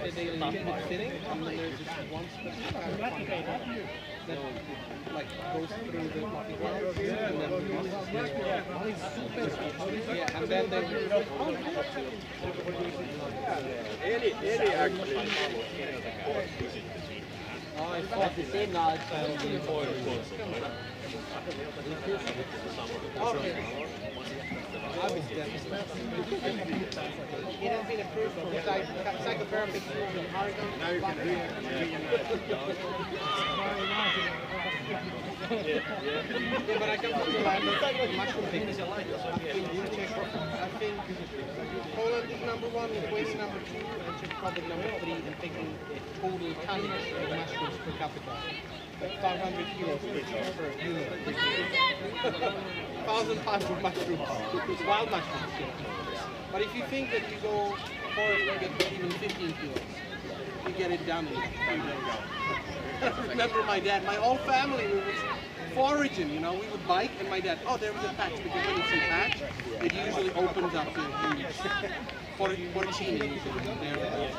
a daily limit fitting, and then there's just one specific kind of function that like goes through the coffee ground and then yeah, and then they Any actually. oh, I thought the same now. Okay. I was devastated. It has been approved for psychotherapy in Oregon. Now you can do it. Yeah, but I come from the land of mushroom things. I think Poland is number one, Lithuania number two, and Czech Republic number three in taking total tonnage of mushrooms per capita. Like 500 kilos per human. 1,000 pounds of mushrooms, wild mushrooms. But if you think that you go forest and get even 15 kilos, you get it done in 3 days. I remember my dad, my whole family, we was foraging, you know, we would bike and my dad, oh, there was a patch, because when you see patch, it usually opens up to huge. Porcini usually, there, right?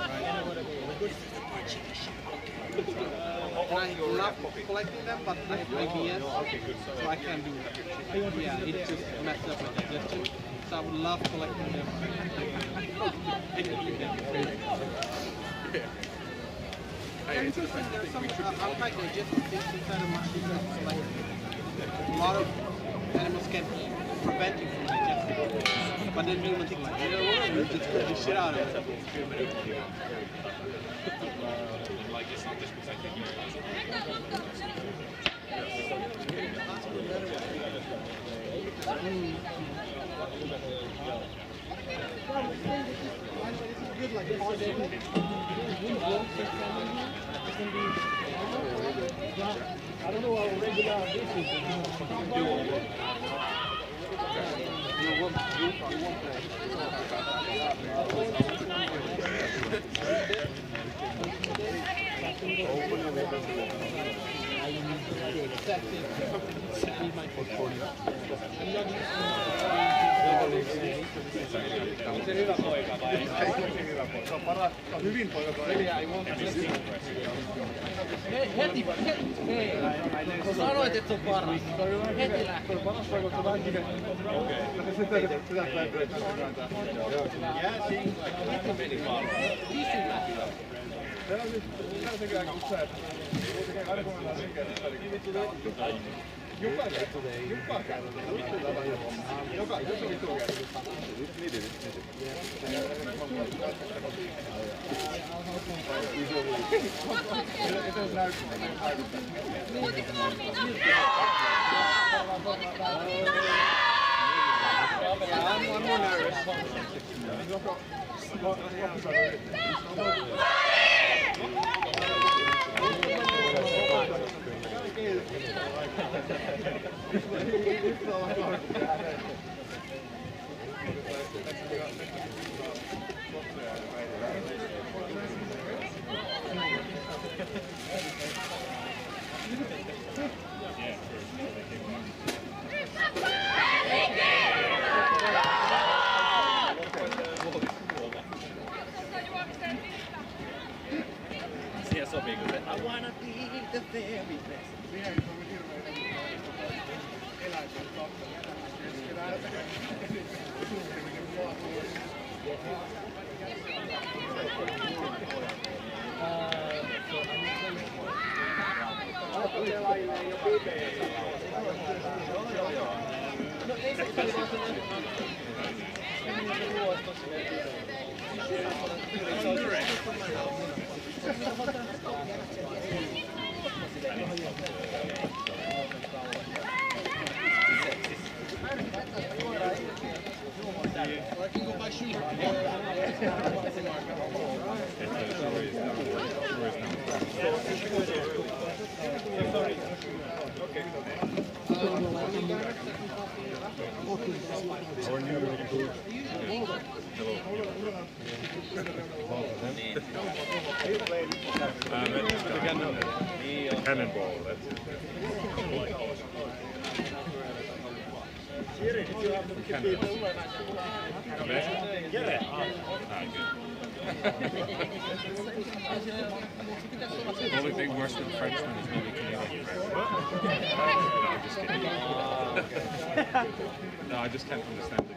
And I love collecting them, but I have IBS, so I can't do that. Yeah, it just messes up my digestion. So I would love collecting them. They're interesting. There's some anti-digestive things inside of mushrooms. Like a lot of animals can prevent you from digesting, but then humans are like, you know what? You just put the shit out of it. Good, like I don't know how regular this is. You won't Se hyvä poika vai? Se on paras, se on hyvin poika toi. Heti, hei, sanoit, että se on paras. Heti lähtee. Se on paras poika, kun se on vähän kivetty. Okei. Sitä tulee kääntää. Jää siinä. Heti meni vaan. Visyllä. Se on nyt, se on sekin aika usein. Se tekee aina kun mennään liikkeelle. Joka kerta. Joka Siihen sopiiko se? I wanna be the very best. Cannonball, that's it. The only thing worse than Frenchman is maybe Canadian French. No, I'm just kidding. No, I just can't understand it.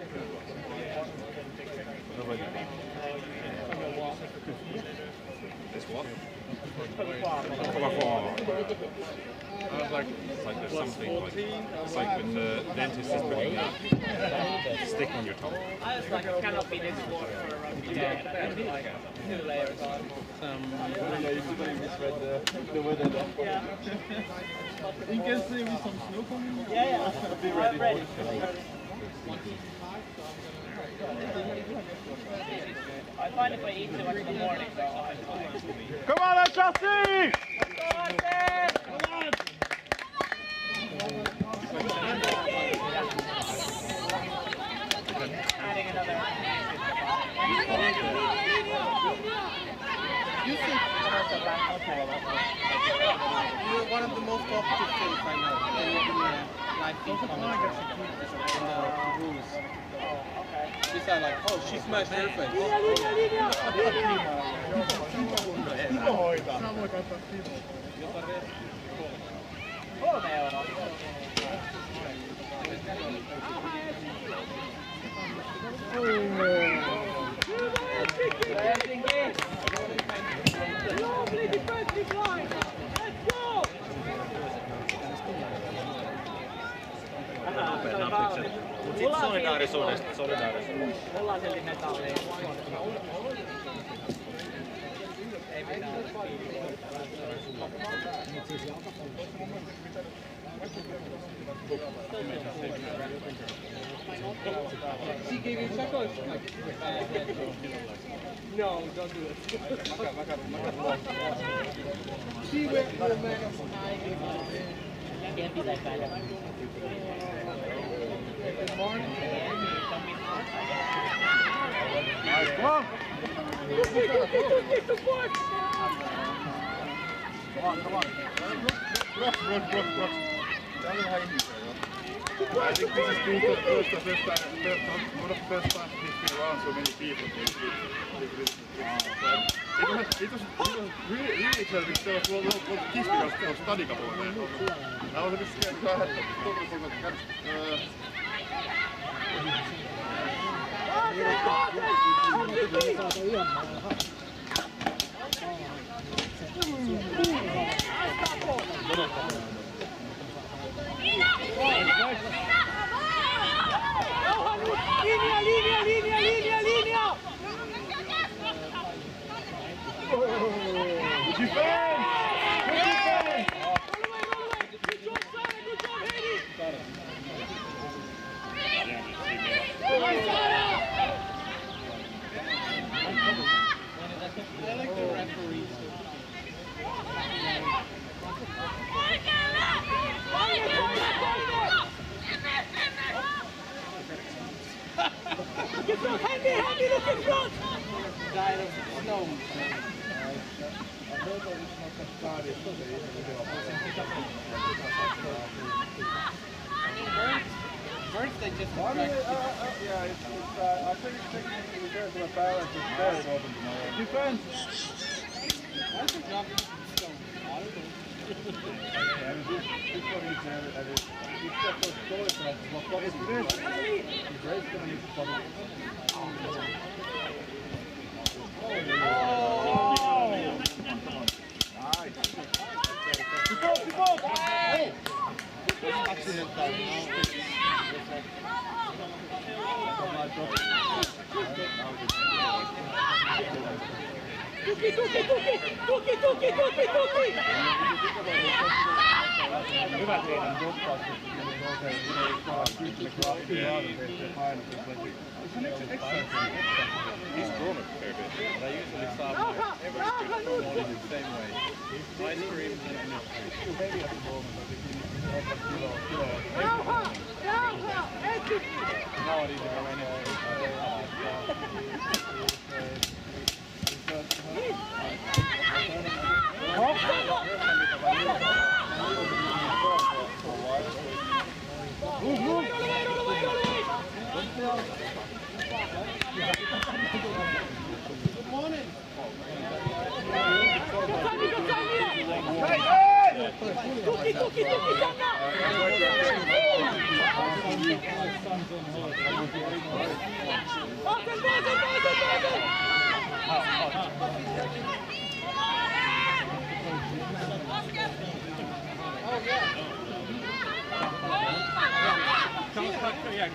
This what? I was like, it's like there's something like, it's like when the dentist is putting a stick on your tongue. I was like, it cannot be this water for a rugby day. Like 2 layers on. Yeah. You can see with some snow coming. Yeah. I'm ready. I find if I eat too much in the morning, so I'm fine. Come on, Chelsea! Come on, Ted! Come on! Adding another. You think you're one of the most talkative things I know in live feed comments and the rules. These are like, oh, she smashed her face. Lovely defensive line! Let's go! Sitten solidaarisuudesta. Ollaan silti metalliin. Ei mitään. She gave you chuckles. No, don't do it. She went for the man. Can't be that bad. Good morning. Nice, come on! Come on. Block. Täällä on vähän ihmisiä, joo. I think this is the first time, one of the first times he's been around so many people. It was really exciting because there was a lot of kids because there was study couple there. I was a bit scared because I had totally forgot to catch. Linja! Defense! Good job, Heidi! I like the referees. Handy, look in front! Died of snow. First they just Yeah, I think technically we get to the balance is very open tomorrow. Defense! Why is the job stone? I don't know. This one is he's got those stories from what he's raised going to need to follow. Nice. Keep on! Hey! Tuki! Hyvä teidän dokkaukset. He's grown up a fair bit. I usually saw every morning the same way. Ice cream and wanted.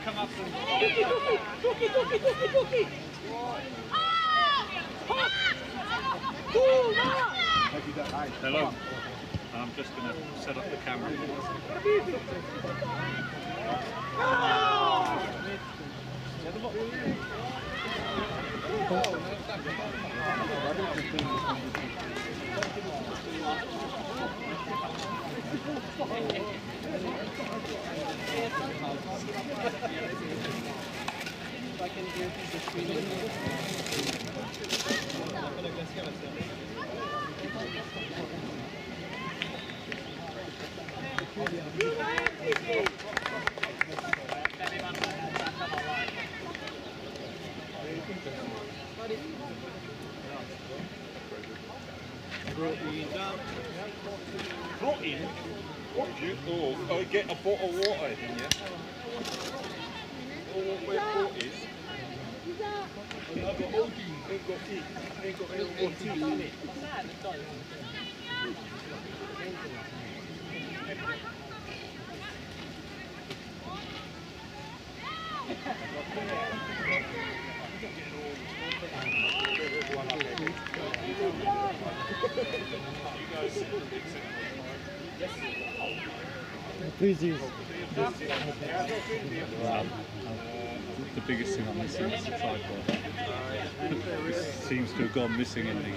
Come up and... Hello. I'm just going to set up the camera. If I can hear the screen. Protein? Oh, get a bottle of water in, yeah? Oh, where what is? Ain't got OD, ain't got E, ain't got L, the biggest thing I'm missing is the tripod. This seems to have gone missing in the...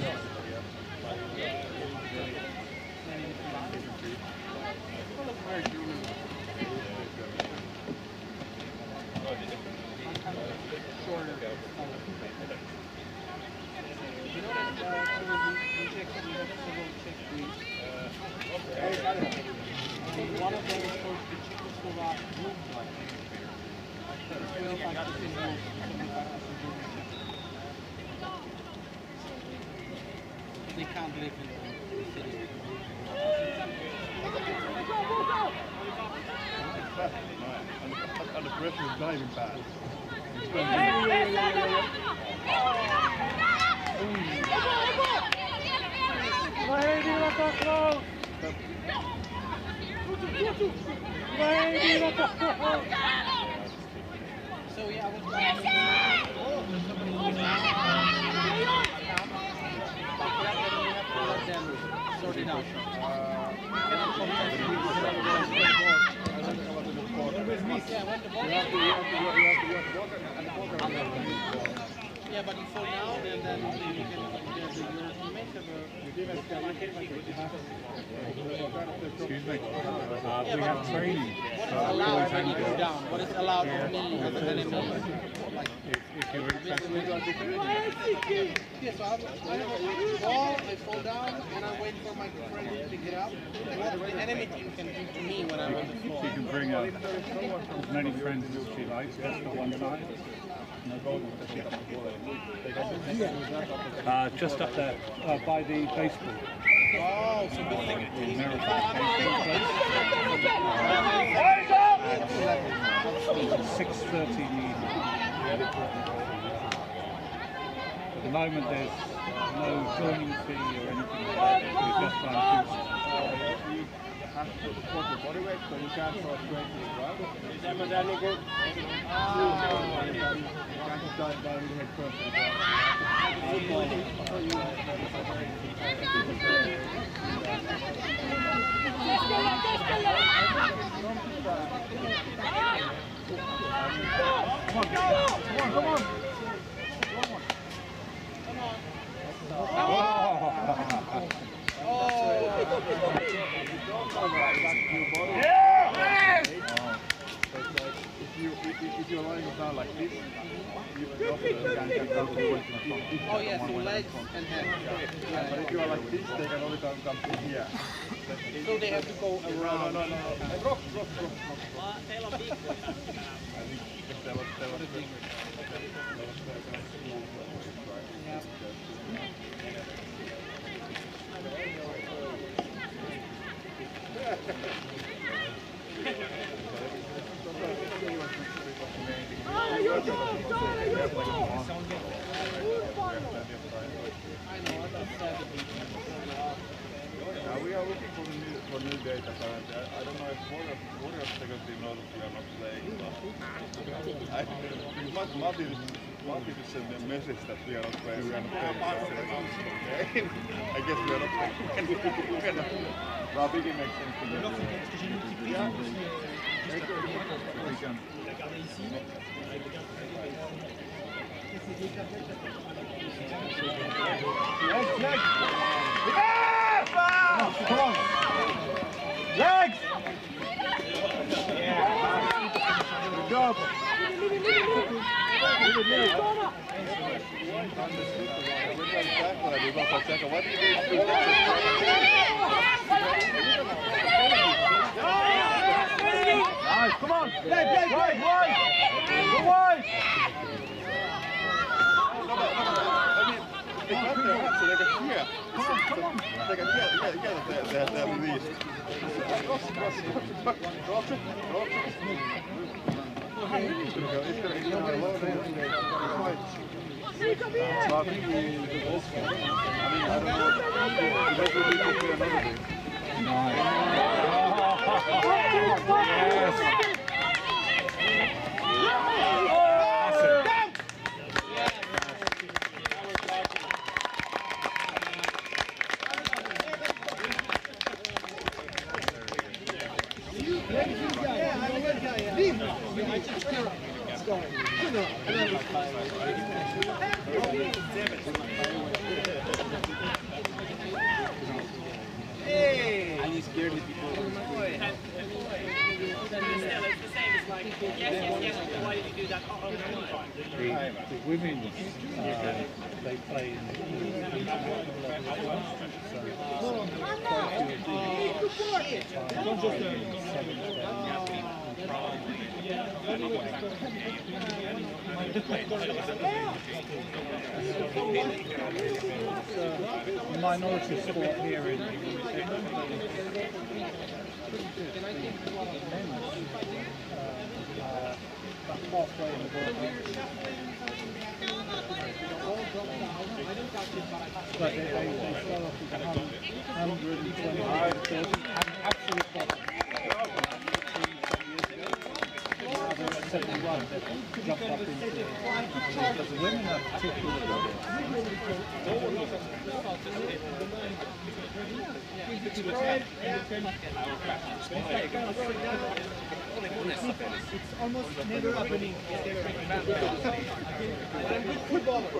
One of them is called the Czechoslovak group blood. They can't live in the city. And the pressure is diving bad. So yeah, I was sort it out. Yeah, but you fall down and then you can make Excuse me. We have training. what is allowed when you go down? What is allowed for me as an enemy? If you're interested. Yeah, so I have a ball, I fall down, and I wait for my friend to pick it up. What the enemy team can do to me when I'm on the floor. She can bring up as many friends as she likes, just for one side. Just up there, by the baseball. Oh, so basically, 6:30 in the evening. At the moment there's no joining fee or anything like that. We're just trying to Have to put the proper body weight so you can't start straightening as well. You can't just dive down with the head first as Come on. If you're lying down like this, you oh yeah, so legs and head. Yeah, but if you are like this, they can only come to here. So they have to go around. No. Rock. Teillä on big. Yeah. data currently. I don't know if Warriors second team knows that we are not playing, but Matti just sent me a message that we are not playing. So I guess we are not playing. Rugby makes sense to me. Legs! Come on! Legs! Good job! Nice, come on! Wide! Go wide! They got their hat so they can hear. Come on. They can hear that they're released. Cross it. And he scared me before. Still, it's the same. It's like, yes, why did you do that? Oh, no. The women, they play in the minority sport here in halfway in the world. But they start off with 125 and absolute bottom. 71 that jumped up into the women are particularly good. It's almost never happening. I'm good footballer.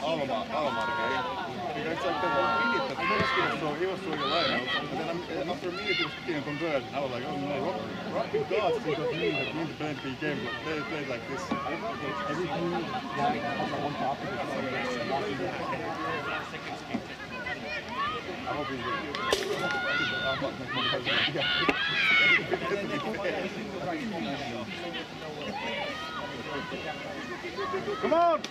Alma because it's like the 1 minute that he was throwing a line out, and then after a minute he was kicking a conversion. I was like, oh no, Rugby gods think of me that means playing the game, but they played like this. Everything like on top of I hope he's good. Come on!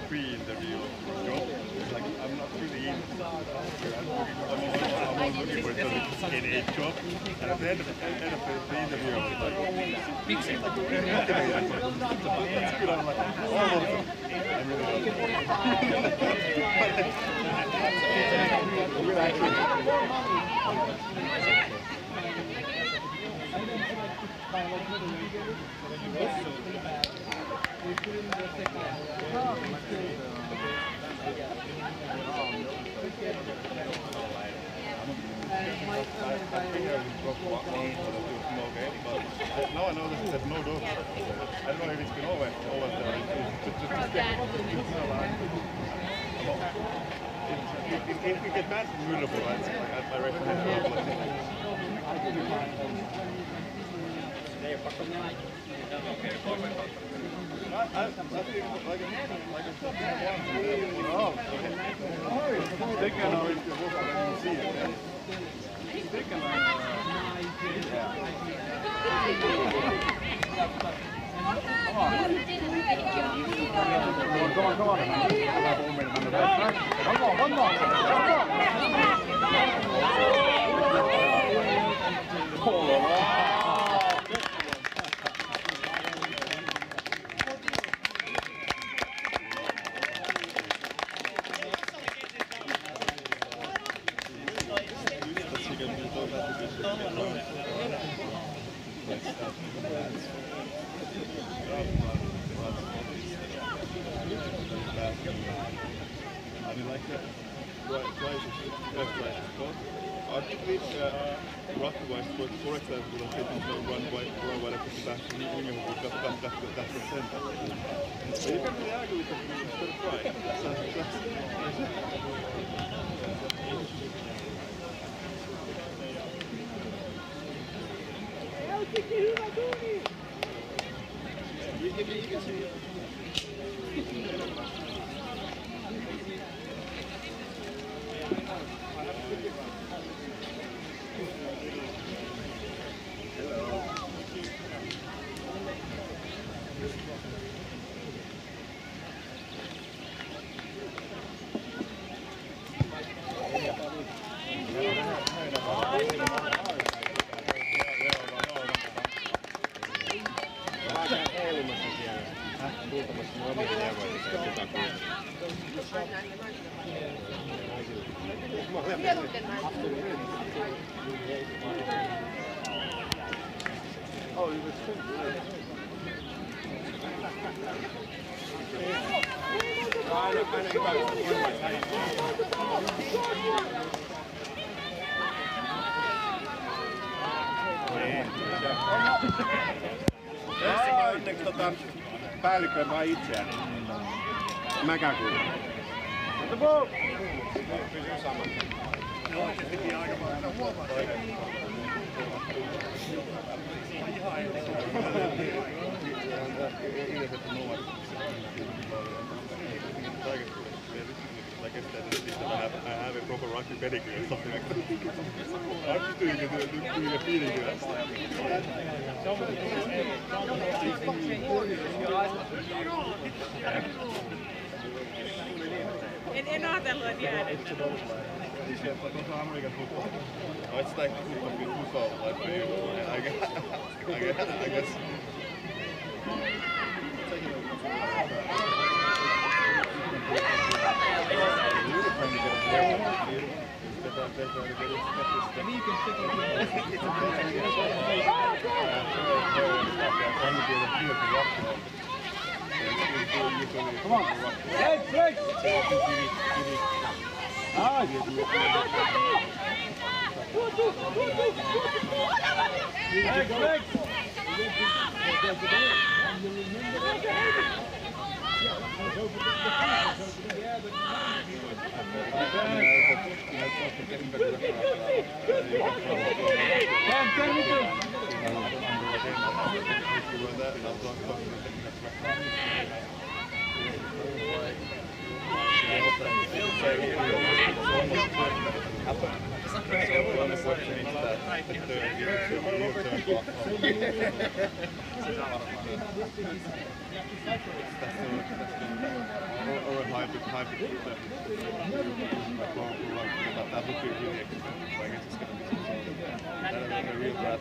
Pre-interview job. It's like I'm not really in. I'm looking for a job. And at the end of the interview, I was like, it's good. I'm like, now I know that there's no door. I don't know if it's been over there. If we get past Myllypuro, I recommend Artically, Rugby-wise, for example, on taking run by the back minimum would cut that center. So you can really argue with them instead of try. Helsinki, hyvä tuuni! Onneksi päällikkö vaan itseään. Mäkään kuulun. Pysyy sama. Joo, se piti aika paljon huomata. Like I said, I have a proper rugby pedigree or something like that. I'm just doing a feeling to that. En ajatellut, että jäädä. Oh, it's like football, like for you. I guess. Come on. Break. question is that the third year clock. Or a hybrid that would be really expensive. So I guess it's going to be some sort of a real bad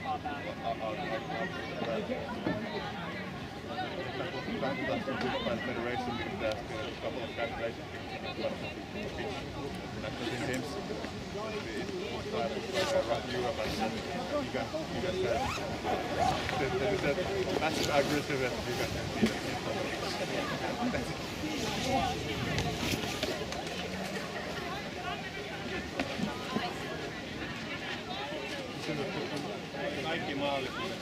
that's a good by the federation because there's been a couple of calculations in teams. Rugby Europe and you can there is a massive aggressiveness you can see Kaikki maallisuudet.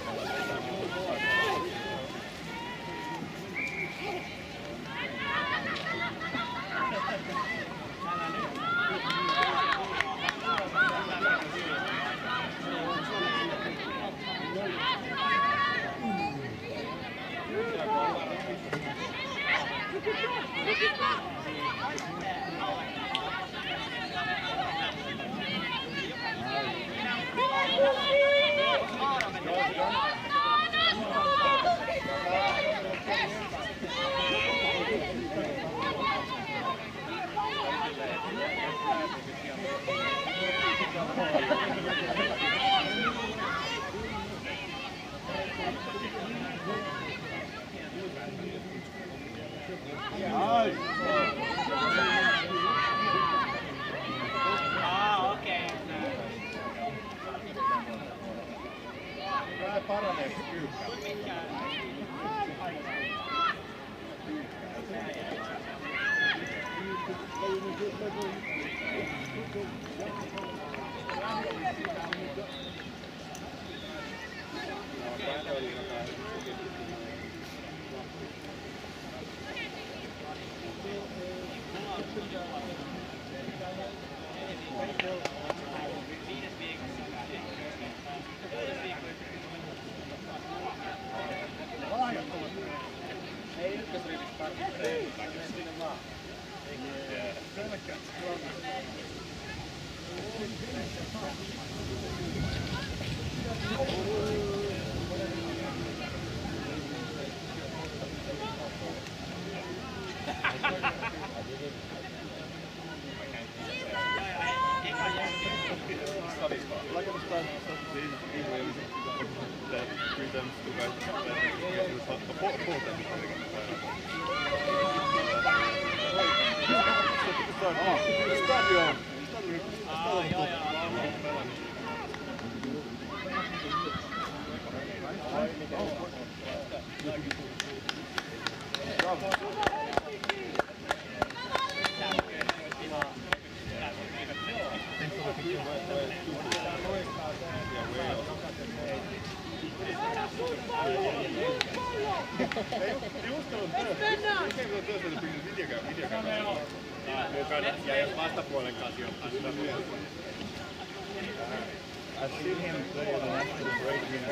I've seen him play on an actual break in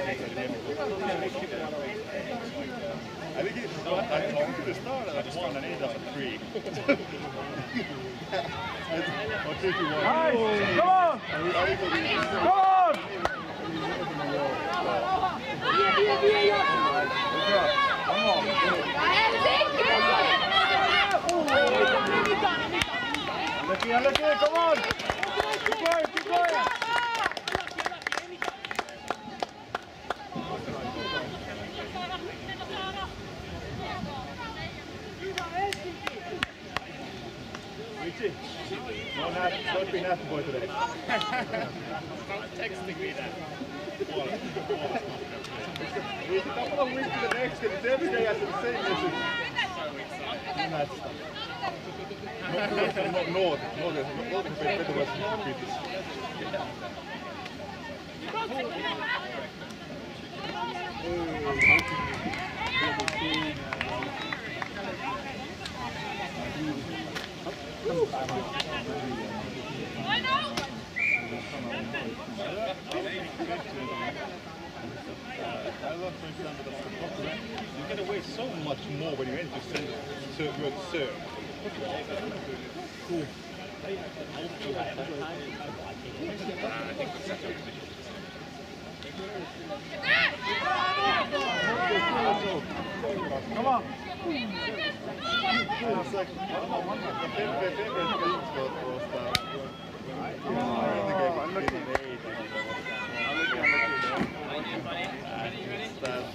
I think he's talking to the start and I just found an 8 as a 3. Or 2 to 1. Nice! Come on! Come on! Helsinki! Come on! Keep going, keep going! Richie, don't be nasty boy today. Stop texting me that. He's a couple of weeks to the next and it's every day after the same message. That's North is better was British. You get away so much more when you enter to send your serve. Cool. Come on. It's like, my favorite things was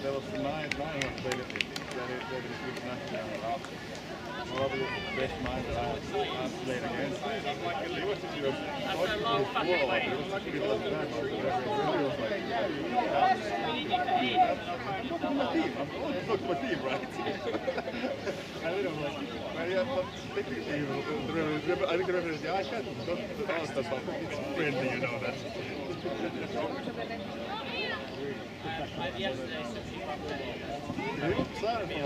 there was nine was very good match. Probably the best mind that I've played against. He was just look my team, right? I don't know, but technically, I think the referee said, I can't ask that, but it's friendly, you know that. He was silent for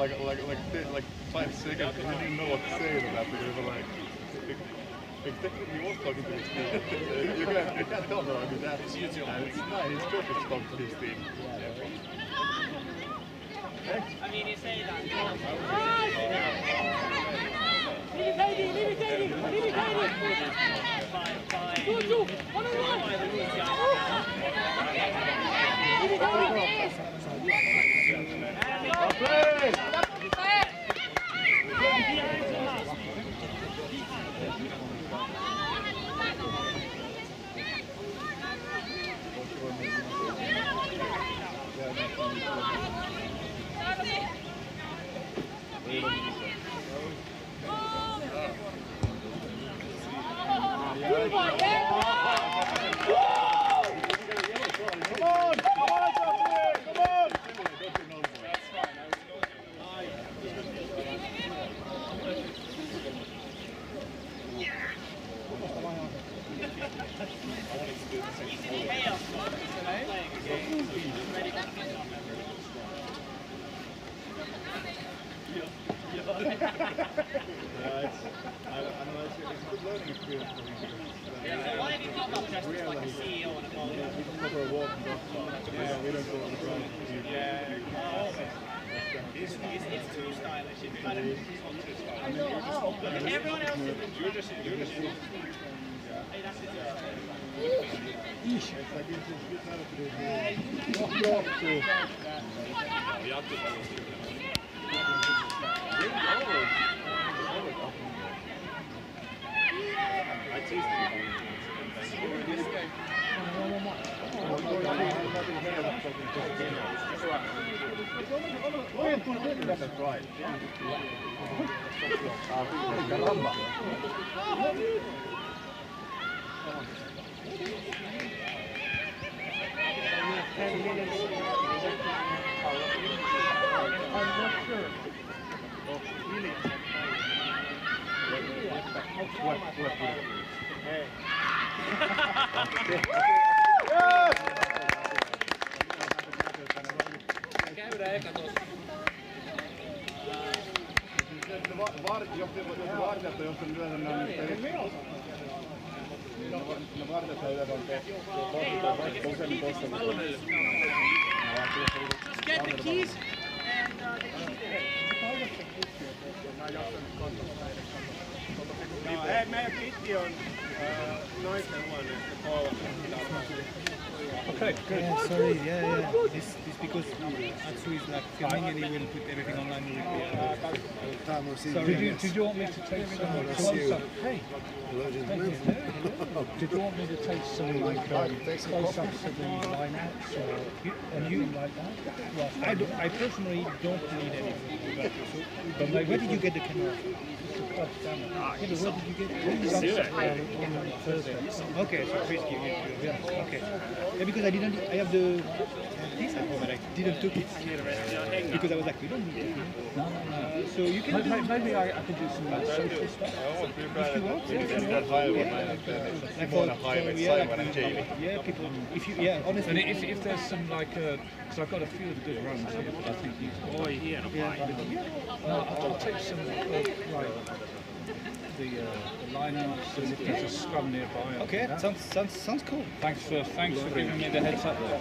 like 5 seconds. He didn't know what to say to that because he was like, technically he was talking to his team. You can't tell that. I mean, that's and it's nice. His job is to talk to his team. I mean, you say that. It's too stylish. It's kind of everyone else is just get the keys and Meidän pitti on naisten huone. Okay, good. Yeah, sorry, yeah. This because Atsu is like filming and he will put everything online. So did you want me to take some? Hey. Did you want me to take some like close-ups of the lineouts and you like that? Well, I personally don't need anything. But like, where did you get the camera? Where did you get it? Thursday. Okay, so please give it. Yeah, okay. Yeah, because I have the this at home, but I didn't took it because I was like, we don't need it. No. So you can maybe I could do some social stuff. If you want, yeah, people. If you, yeah, honestly. And if there's some like, because I've got a few of the good runs here, but I think you. I'll take some like. The lineouts and if there's a scrum nearby. Okay, sounds cool. Thanks for giving me the heads up there.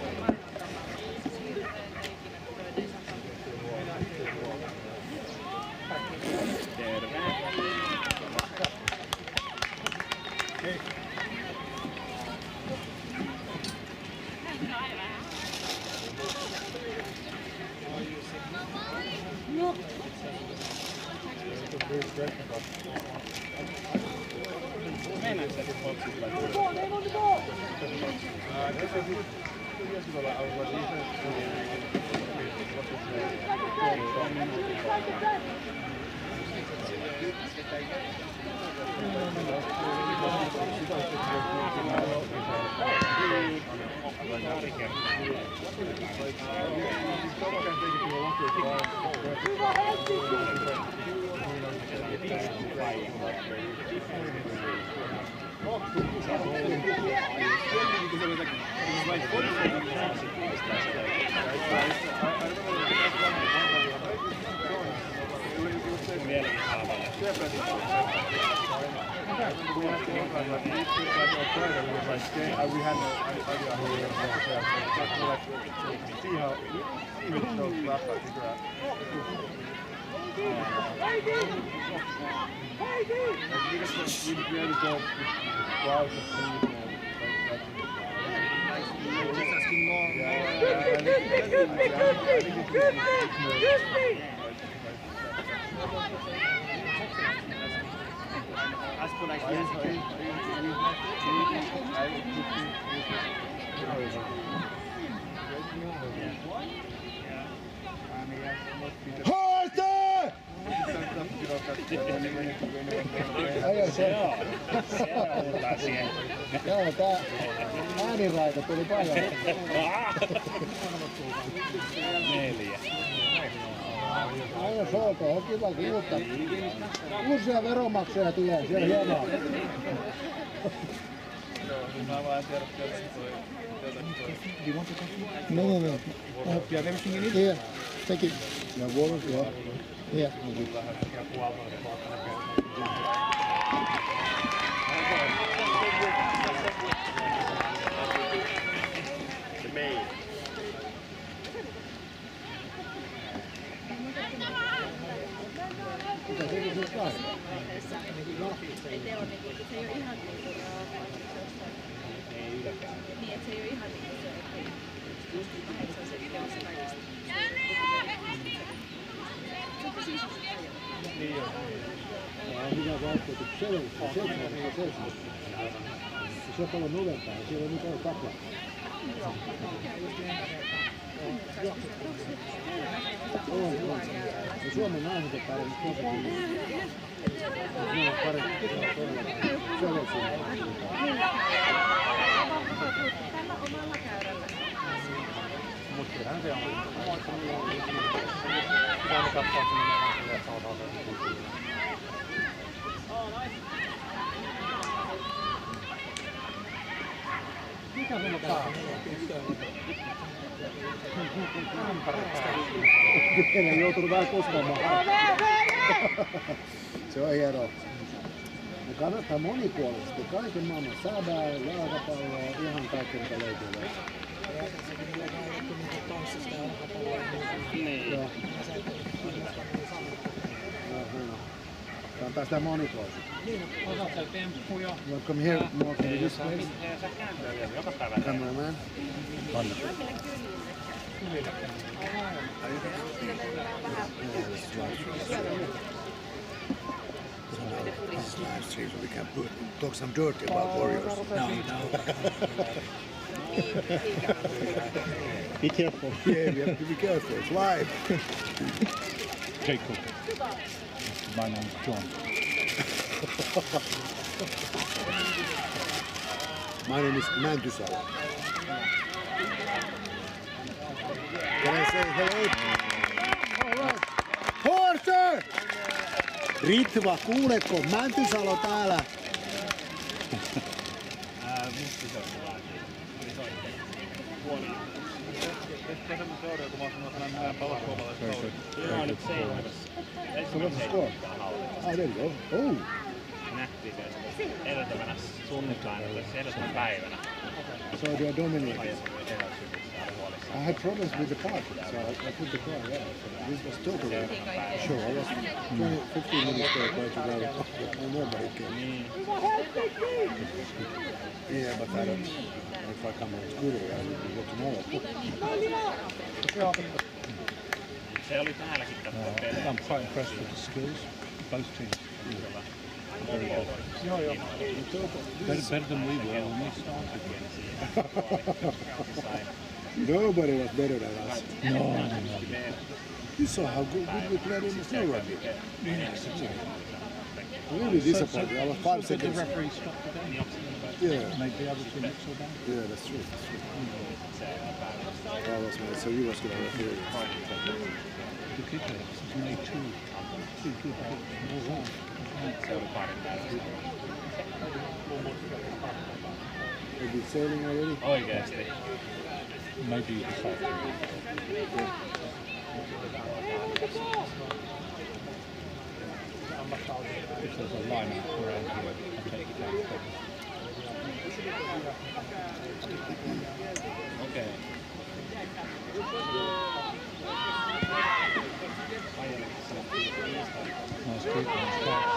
Joo, tää ääniraita tuli paljon. 4. Aina sooko, on kiva kuulta. Uusia veronmaksuja tulee, siellä hienoa. Mä vaan tiedä, että No. I hope you have everything you need. Yeah, thank you. Yeah, water, yeah. Se on paljon nuorempaa, siellä on mitään taklaa. On. Ja Suomen naiset on paljon positiivisia. Ne on parempi. Se on tällä omalla käyrällä. Mutta kyllähän se on. Pitää katsoa sinne, että saadaan se. Mikä se on? Kyllä ei joutunut vähän koskaamaan. Se on hienoa. Me kannattaa monipuolisesti. Kaiken maailman sadaa, jalkapalloa, ihan kaikki mitä löytyy. Joo. Kannattaa sitä monipuolisesti. Well, come here, more can you just place? Cameraman. Anna. This is live stream, so we can talk some dirty about Warriors. No. Be careful. Yeah, we have to be careful. It's live. Jacob. My name is John. My name is Mäntysalo. Can I say hello? All right. Horse! Ritva, kuuletko? Mäntysalo täällä. So what's the score? Oh, there you go. Oh! nähtiin edeltävänä sunnuntaina tai edeltävänä päivänä. So they are dominating. I had problems with the park, so I put the car, yeah. So this was totally sure. I was 15 minutes there trying to drive it, and nobody came. Yeah, but I don't. If I come on scooter, I will go tomorrow. Se oli täälläkin I'm quite impressed with the skills, both teams. Very good. Better than we were when we started. Nobody was better than us. No. You saw how good we played in the snow rugby. Really disappointed. I was 5 seconds. The referee stopped the game. Yeah. Made the other team look so bad. Yeah, that's true. That was nice. So you was going to referee. The kicker has made two good hits. Are you sailing already? Oikeesti. Maybe you decide. If there's a line around here, I take it down. Okei. Nice kick, nice pass.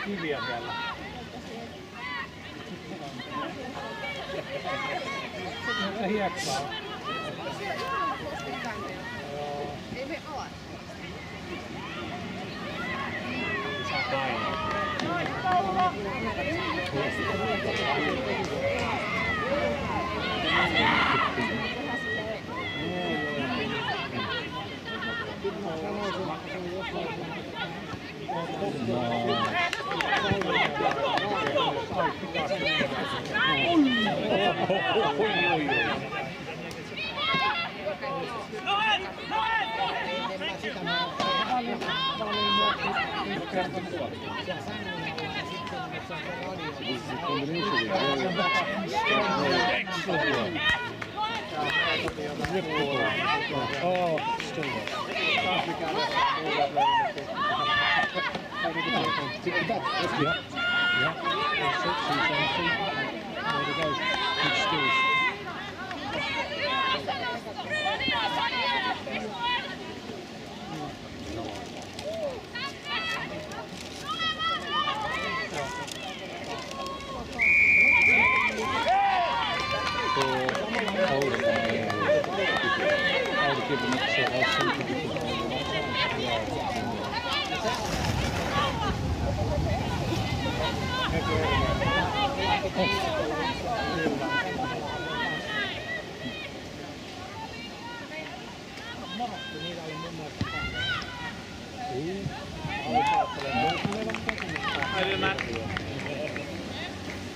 Kiviä siellä. Hiekkaa. Ei me alas. Oh, still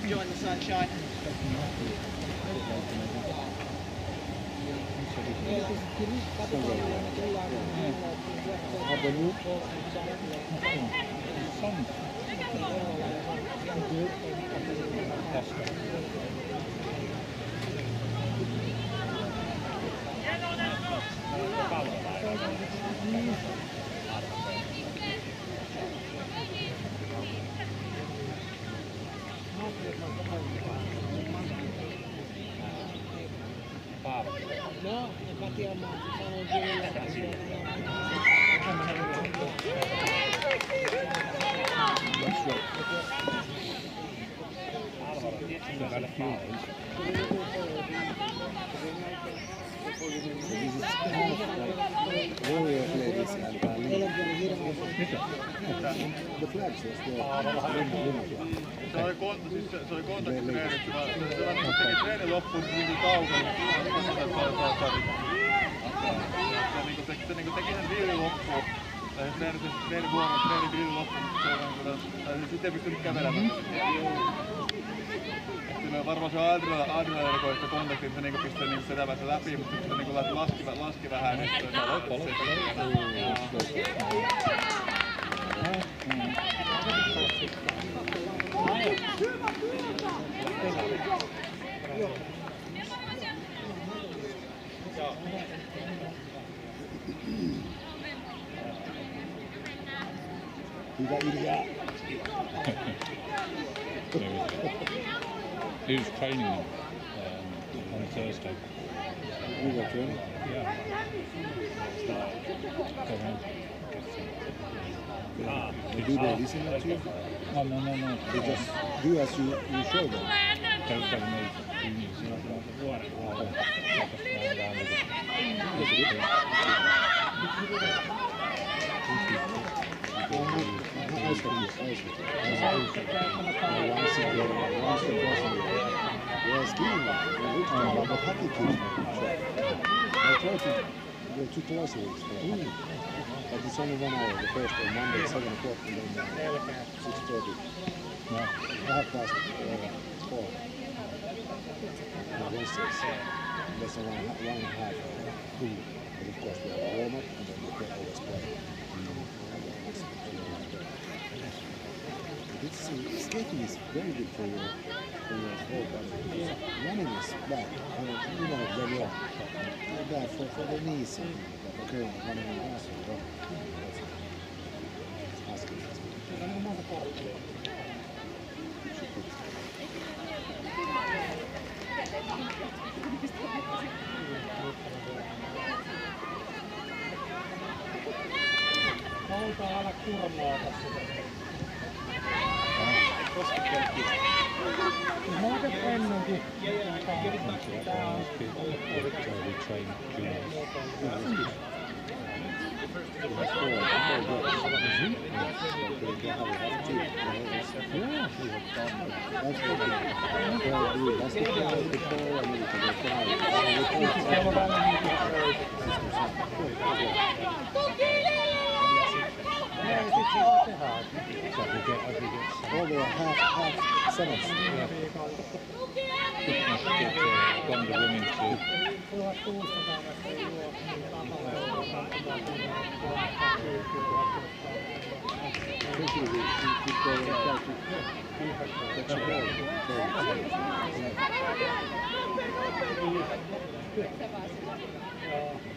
Enjoying the sunshine. No, en takia mä sanoin kyllä. Warrior ladies and the flags was Se oli kontaktitreenit, se teki treenin loppuun, se tuli kaukana. Se teki sen diilin loppuun. Tai se treeni vuoron, treeni diilin loppuun. Sitten ei pystynyt kävelemään. Kyllä varmaan se adrenaliini koista kontaktiin, se pistää sedävänsä läpi, mutta sitten se laski vähän. Hyvä idea. He was training them on Thursday. You were training? Yeah. Do they listen to you? No. They just do as you show them. I try to go to twice a week. But it's only 1 hour, the first on Monday, 7 o'clock, and then 6:30. Yeah. 4:30. Wednesdays. That's around 1.5 hour. But of course, we have a warm up, and then we can always play. Skating is very good for your whole body. Running is bad. You know it very well. It's bad for the knees. Okay, running in the house. Halutaan ala kurmaa tässä. Mä oon tehty ennenkin. Tää on over half sevens. Gone to women too.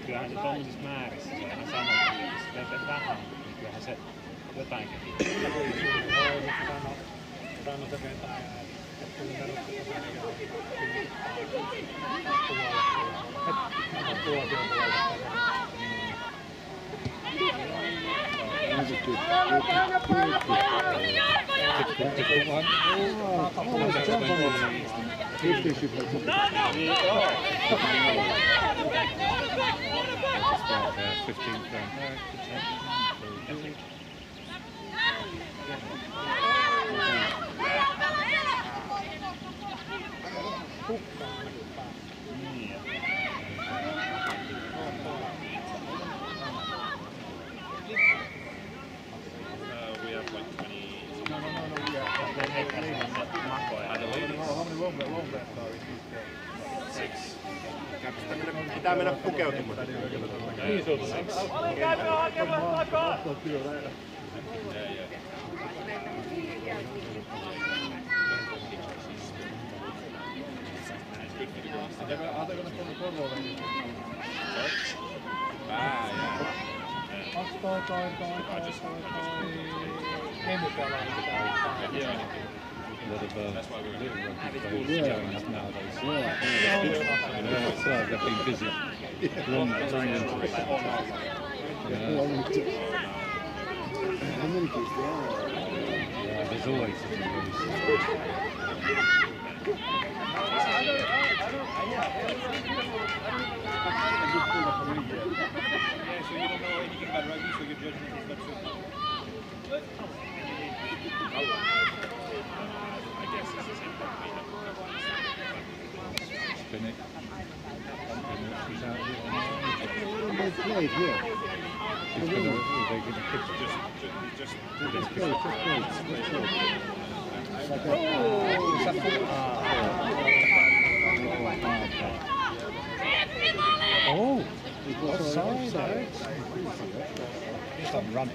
Kyllähän se tuollaisissa määrissä se on ihan sama, jos teet vähän, niin kyllähän se jotain käy. Pitää mennä pukeutumaan. Niin se on. Käykää hakemaan takaa! That's why we're little rugby players nowadays. They've been busy. Long injuries. How many kids there are? Yeah, there's always injuries. So you don't know anything about rugby, so your judgment is not so good. I guess it's the same thing. Spin it. They played here. Oh, offside. Some run.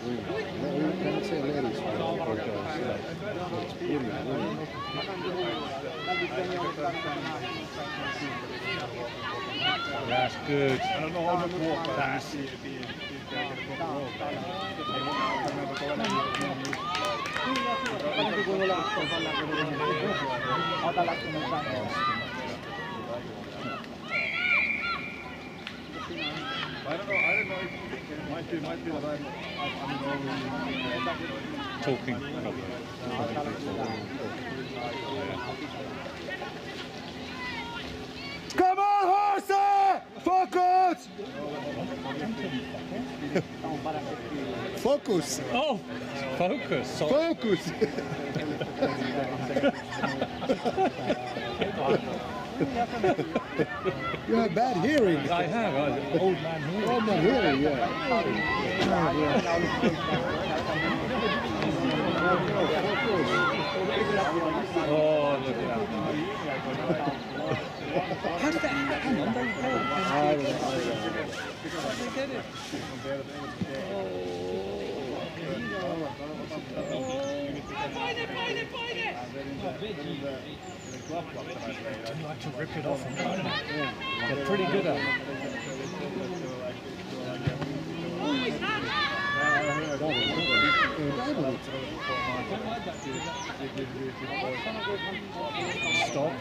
We can't say ladies. Yeah. That's good. I don't know how much walk, but I see if he's going to get a proper roll. I don't know if it might be that I'm only Talking. Come on, horse! Focus! Focus! Oh, focus. Sorry. Focus! You have bad hearing. I have. Old man hearing. Old man hearing, yeah. Oh, look at that. How did that happen? I don't know. You like to rip it off and run. They're pretty good at it. Stop.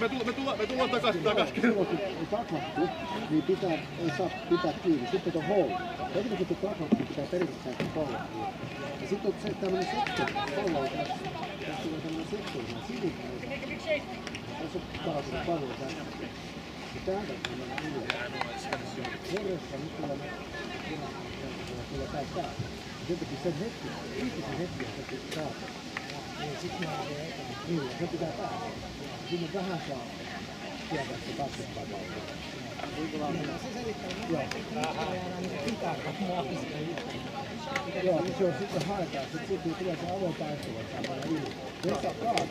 Me tullaan takaisin. Silloin kun ei taklattu, niin ei saa pitää kiinni. Sitten on hold. Heti kun taklattu, pitää periaatteessa saada palloa. Ja sitten on se tämmöinen sektori. Pallo on tässä tulee tämmöinen sektori. Tässä on takaisin palloa tässä. Ja täältä mennään yli. Herrassa nyt tulee tää. Jotenkin sen hetki, kriittisen hetki, että se saa. Sitten mä olen etänä. Niin, se pitää päästä. Sinne vähän saa tietää, että se taaksepäin valtaa. Se selittää, että pitää mahdollisuus. Joo, se on sitten haetaan. Sitten tulee se avoin taistelu, että saa panna yli. Jos saa kaatua.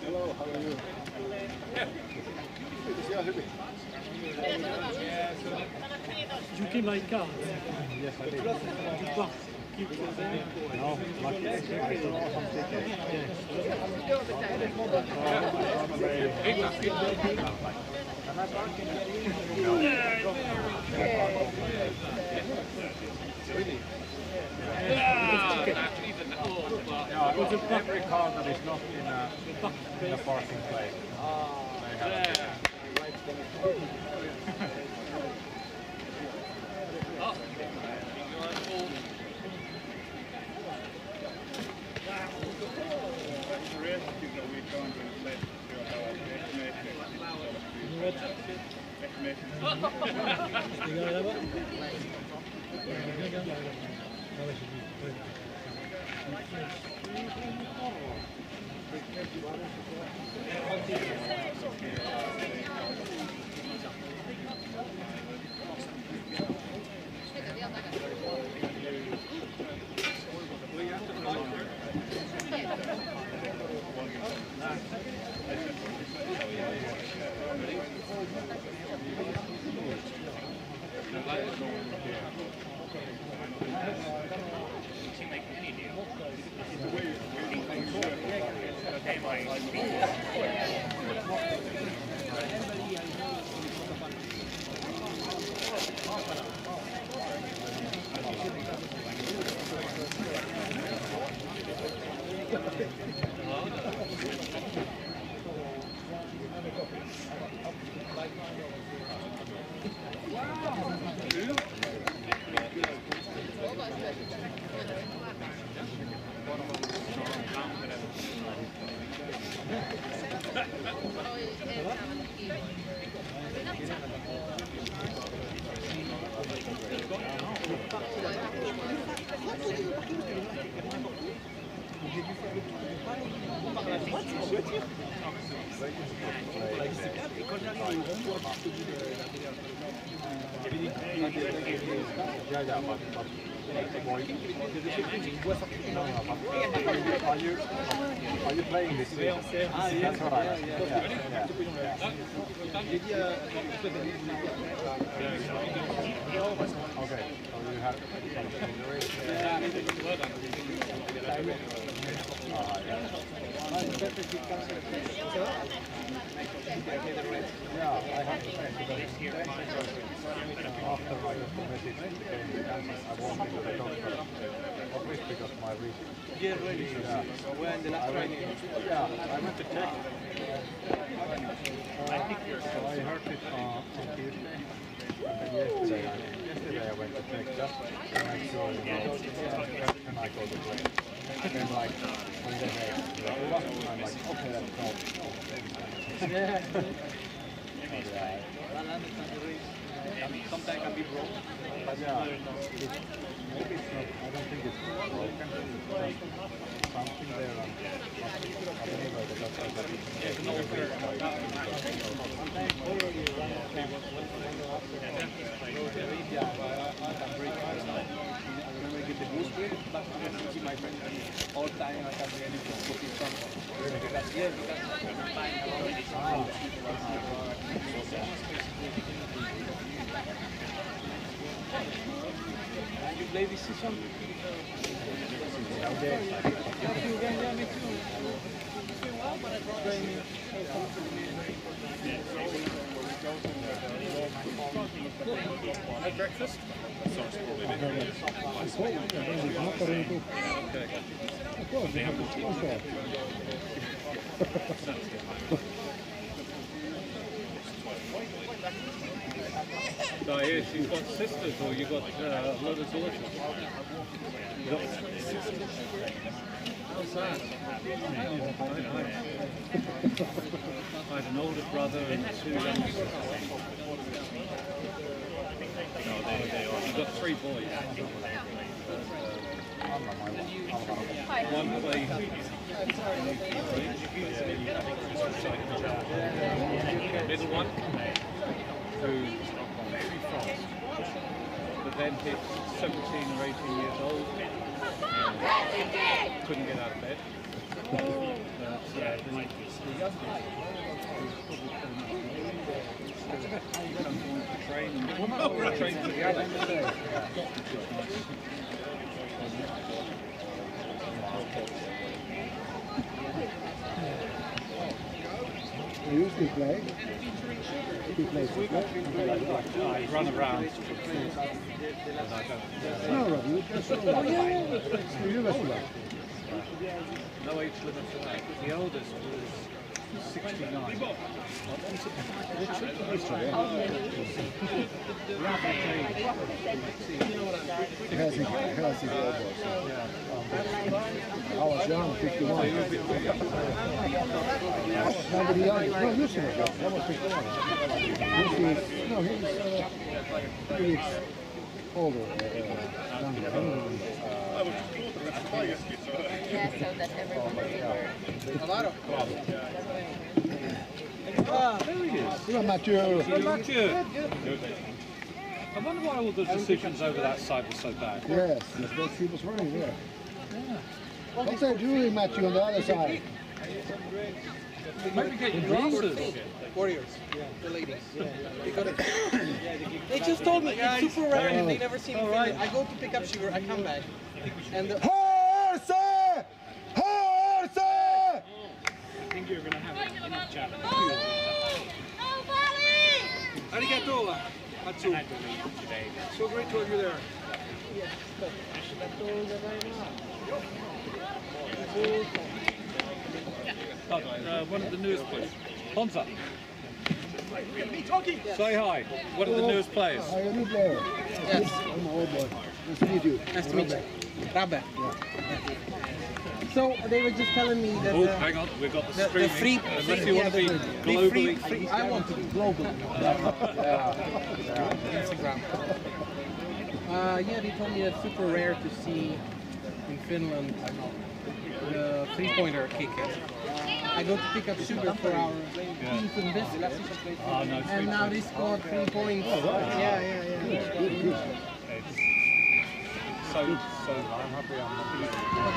Hello, how are you? You came like God. Yes, I did. No, lucky. I saw some Every car that is not in a parking place. Are you playing this season? That's what I asked. Okay, so you have some injuries. Yeah, I have to say, because after I got the message I won't be to the doctor, at least because my wrist. Get ready. Yeah. So when the last training? Yeah, I went to check. So I heard it on Tuesday, and then yesterday I went to check just to make sure, can I go to play? And then like, when they say, I'm like, okay, let's go. Yeah. Okay. Sometimes can be broke. But yeah, maybe it's not, I don't think it's broken. Something there, but anyway, the doctor said it's no I get the boost with it, but I can see my friend all time I can really put it from. Because yeah, because I'm fine already. You play this season? Okay. Yeah, me too. At breakfast? So here she's got sisters, or you got a lot of daughters? You got How's that? I had an older brother and two younger sisters. No, they are. You've got three boys. One played middle one, who's very fast, but then hit 17 or 18 years old, and couldn't get out of bed. But the youngest, comes on to train and train for the others. You usually play? He plays football? I run around. No, Robbie, you just you just play. No age limit for that. The oldest was 69. Helsinki elbows. I was young, 51. I was nobody young. No, Jussi was young. I was 51. He's older. Younger. Yeah, so that everyone There he is. Hello, Matthew. Hello, Matthew. I wonder why all the decisions over that side were so bad. Yes, he was running there. What's they doing, Matthew, on the other side? Maybe get your glasses. Warriors, the ladies. They just told me it's super rare and they never see me. I go to pick up sugar, I come back, and the HRCL! HRCL! I think you're going to have enough chat. arigato, Atsu. So great to have you there. One of the newest players. Ponza. Say hi. One of the newest players. Are you a new player? Yes. I'm an old boy. Nice to meet you. Nice to meet you. Rabbe. So, So they were just telling me that Oh, hang on, we've got the the streaming. free, Unless you want to be globally. I want to be globally. Instagram. Yeah, they told me it's super rare to see in Finland the three-pointer kick. I go to pick up sugar for our beef and biscuits, Oh, no, and now they scored 3 points. Yeah. So But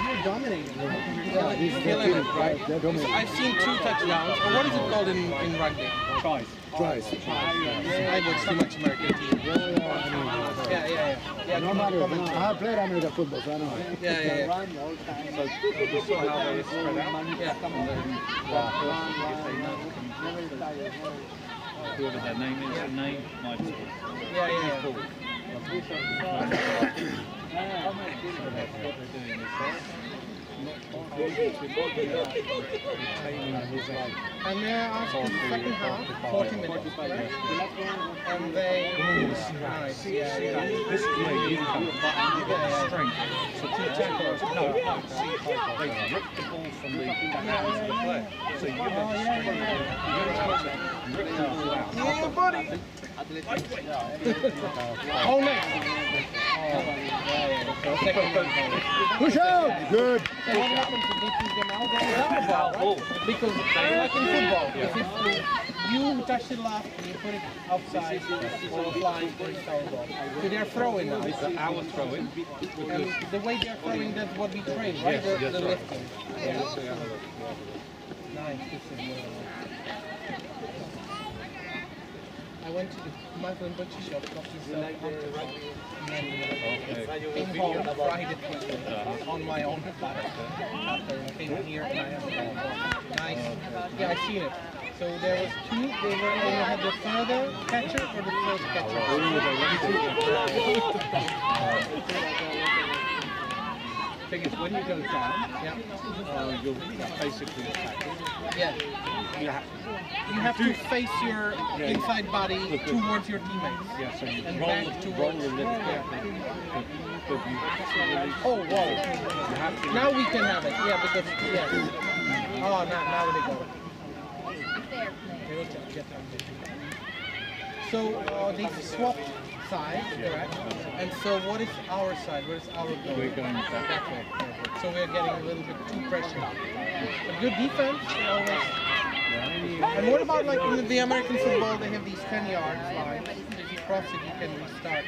you're dominating. You're killing it, right? I've seen 2 touchdowns. Or what is it called in rugby? tries. Tries. I watch too much American TV. Yeah. No matter. I played American football, so I know. Yeah. So you saw how they spread out. Yeah. Whoever their name is, the name might score. Yeah. And they're after the second half, 40 minutes, and they nice. Yeah. This is where you come strength. So two tacklers, no, they rip the ball from the hands of the player. So you have strength. Rip the ball out. Yeah, buddy. Hold next. Push out! Good! So what happens if they choose them out? They have a ball, right? Because like in football, if it's you touch it left and you put it outside or flying for a foul ball. So they're throwing now. It's our throwing. And the way they're throwing, that's what we train, right? Yes, the right. lifting. Yeah. Nice. This is I went to the Michael and Butcher shop, got myself and then came home, fried it on my own after I came here and I have it. Nice. Yeah, I've seen it. So there was 2, they had the further catcher or the first catcher? Thing is, when you go down, you're basically attacking. Yeah. You have to face your inside body towards your teammates. Yeah, so you and roll back towards. the lift. But you actually Oh, wow. Now we can have it. Yeah, because, yeah. Oh, now they got it. So they swapped sides, correct? And so what is our side? Where is our goal? We're going that way. So we're getting a little bit too pressure. A good defense, always. And what about like in the American football, they have these 10-yard lines. If you cross it, you can restart.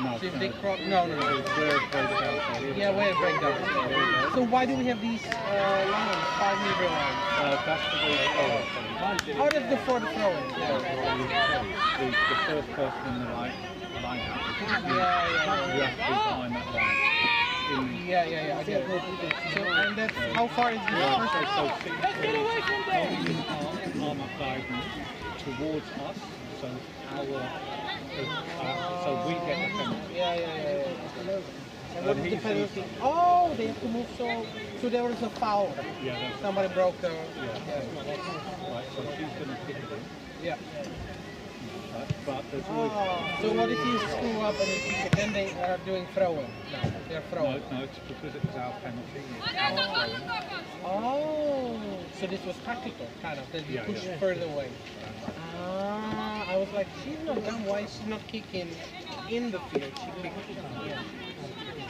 No, so if they cross, no. Where it breaks down. Yeah, where it breaks down. So why do we have these lines, 5-meter lines? That's the way How does the for the throwing? The first person in the line out. You have to be behind that line. Yeah, I get it. So, and that's, how far is this first? Let's get away from there! Arm up diagonal towards us, so so we get the penalty. Yeah. And what is the penalty? Oh, they have to move so there was a foul. Yeah, somebody broke the... Right, so she's going to kick it in. Yeah. But there's always... So what if you screw up and then they are doing throwing? No, they're throwing. No, it's because it was our penalty. It's our throwing. Oh, so this was tactical, kind of, that you push further away. I was like, she's not dumb, why is she not kicking in the field? She kicked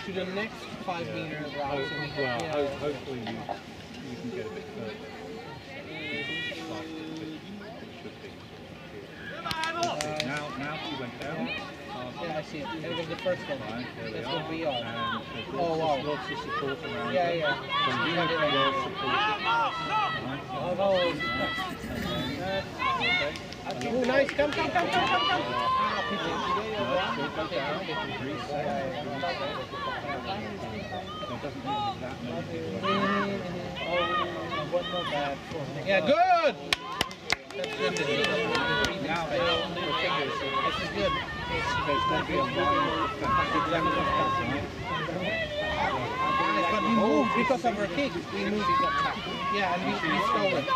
to the next 5 meter route. Hopefully you can get a bit further. Now she went down. Yeah, I see it. It was the first one. Right, that's what we are. And oh, wow. Lots of support around. Yeah. So you have to be well supported. Oh, nice. Come. Yeah, good! That's good. Now, this is good. There's going to be a but we moved because of our kick. We moved. Yeah, and we stole it.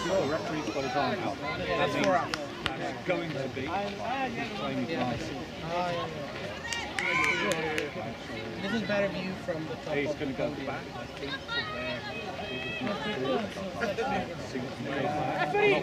The referee's got his arm out. That's for us. Going to be. Yeah, I see. This is better view from the top. He's going to go back, I think,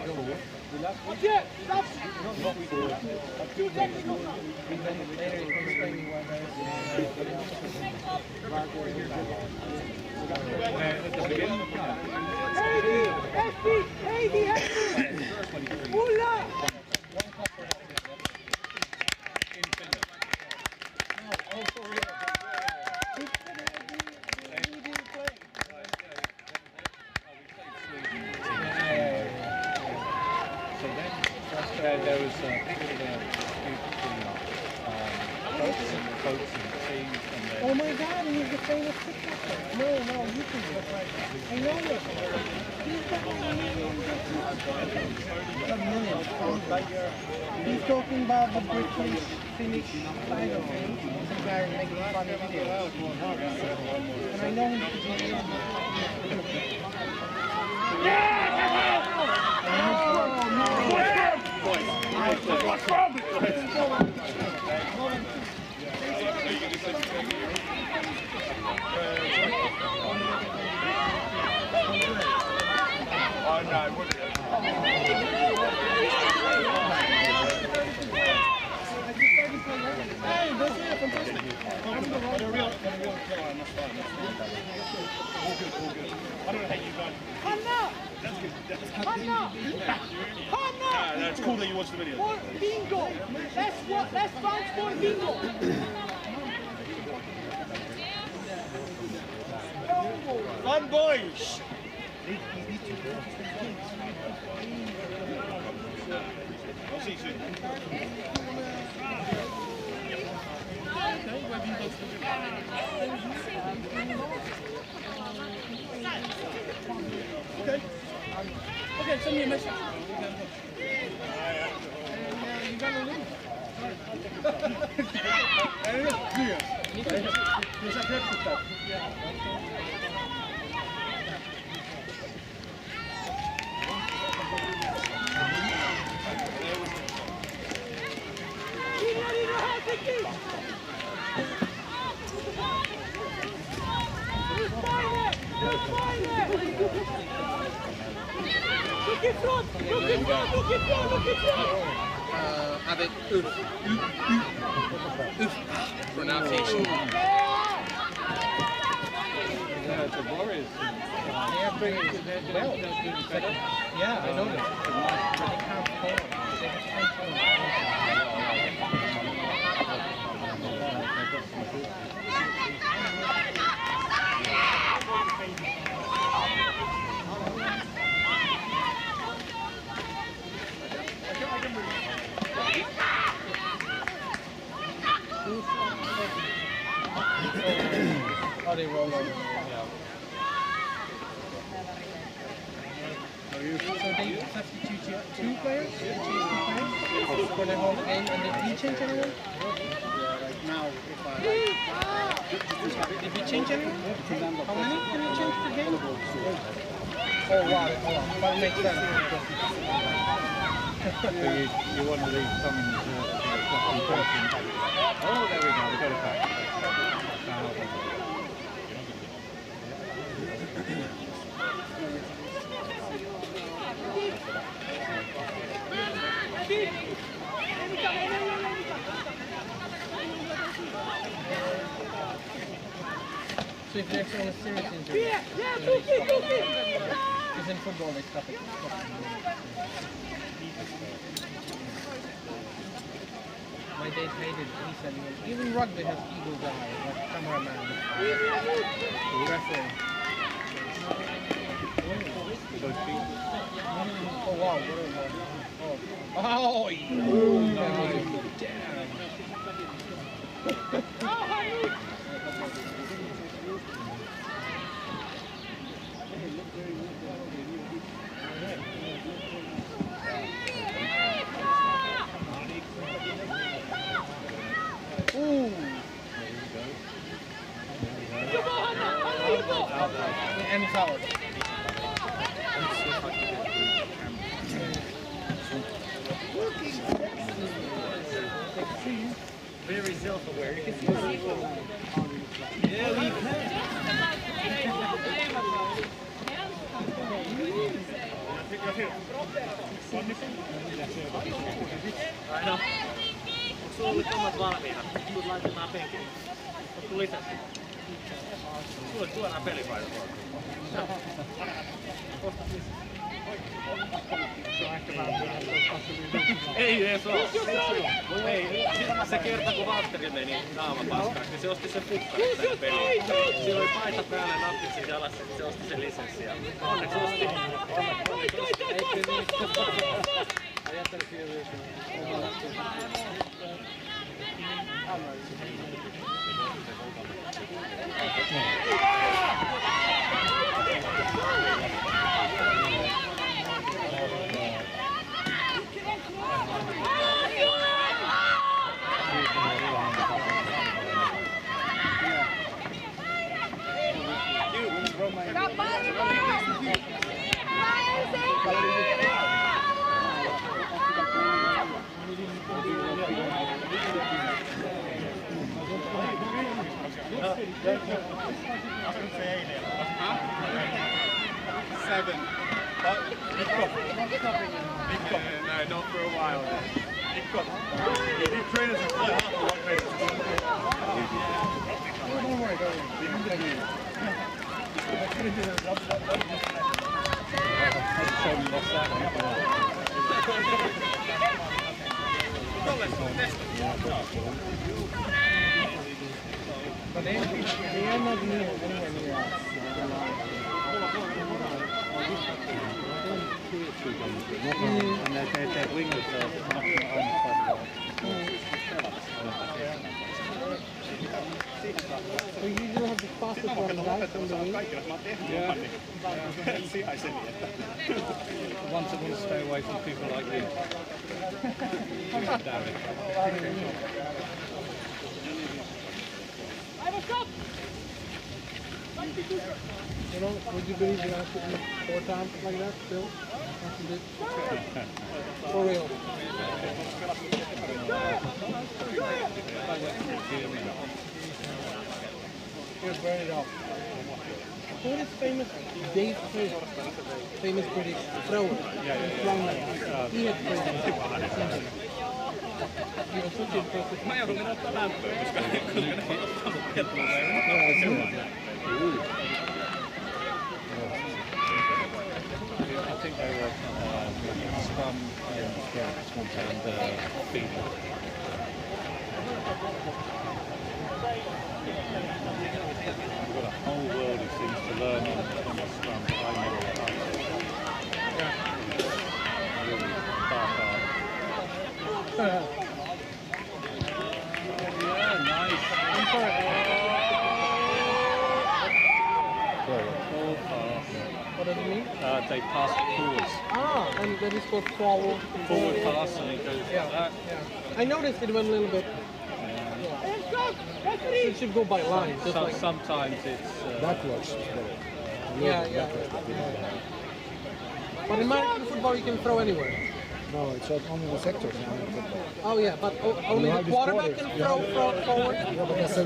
there was a bit of a dispute between folks and teams, and then Oh my God, he's the famous TikToker. No, you can do it right. I know this. He's the He's talking about the British Finnish side of things. Some guy making funny videos. And I know him to be It's cool that you watch the video. For bingo! Let's fight for bingo! Fun boys! I'll see you soon. Okay, send me a message. You gotta leave. Avec pronunciation. the Warriors. They're bringing it to their well. Yeah, I know that. They can't score. They have 10 points. Oh, they roll over. Yeah. So they substitute two players? For the whole game, and did he change anyone? Now, if I... Did he change anyone? How many did he change per game? Oh wow, that makes sense. So you want to leave some in reserve for the second person. Oh, there we go, we got it back. So if there's any serious injury, because in football they stop it. My dad hated it. He said even rugby has evil guys, like cameraman, referee. Oh wow, what a oh, and it's out. Very self-aware. You can see people Aino, onko sulla ollut omat valmiina? Tulet laittamaan penkille. Onko lisäsi? Sulla oli suoraan pelipaikat. Ostat lisää. Se on ehkä vähän ei edes oo. Ei, se kerta kun Valtteri meni naama paskaksi, niin se osti sen pukkarin tähän peliin. Sillä oli paita päällä ja nappit siinä jalassa, että se osti sen lisenssin. Onneksi osti. Seven. No, not for a while. You train as a player, not for one trainer. Don't worry, But they are not near anywhere near us. And their wingers are knocking it on quite well. So you usually have the fastest one right from the wing? Yeah. Once I want to stay away from people like you. Damn it. You know, would you believe you have to eat 4 times like that still? That's a bit. For real. Here, burn it off. Who is famous? Dave Chris, famous British thrower. He had crazy. He was such a impressive. Mä joudun mennä ottaa lämpöä, koska ne ei ottanut kettua. I think they were scrum and Finland. We've got a whole world of things to learn on the scrum. I never really dark art. Yeah, nice. All pass. What does it mean? They pass it forwards. Ah, and that is for forward. Forward pass and it goes like that. Yeah. I noticed it went a little bit. It should go by line. Just like sometimes it's backwards. Yeah. But in American football you can throw anywhere. No, it's only the sectors now in football. Oh yeah, but only the quarterback can throw forward? Yeah, but that's a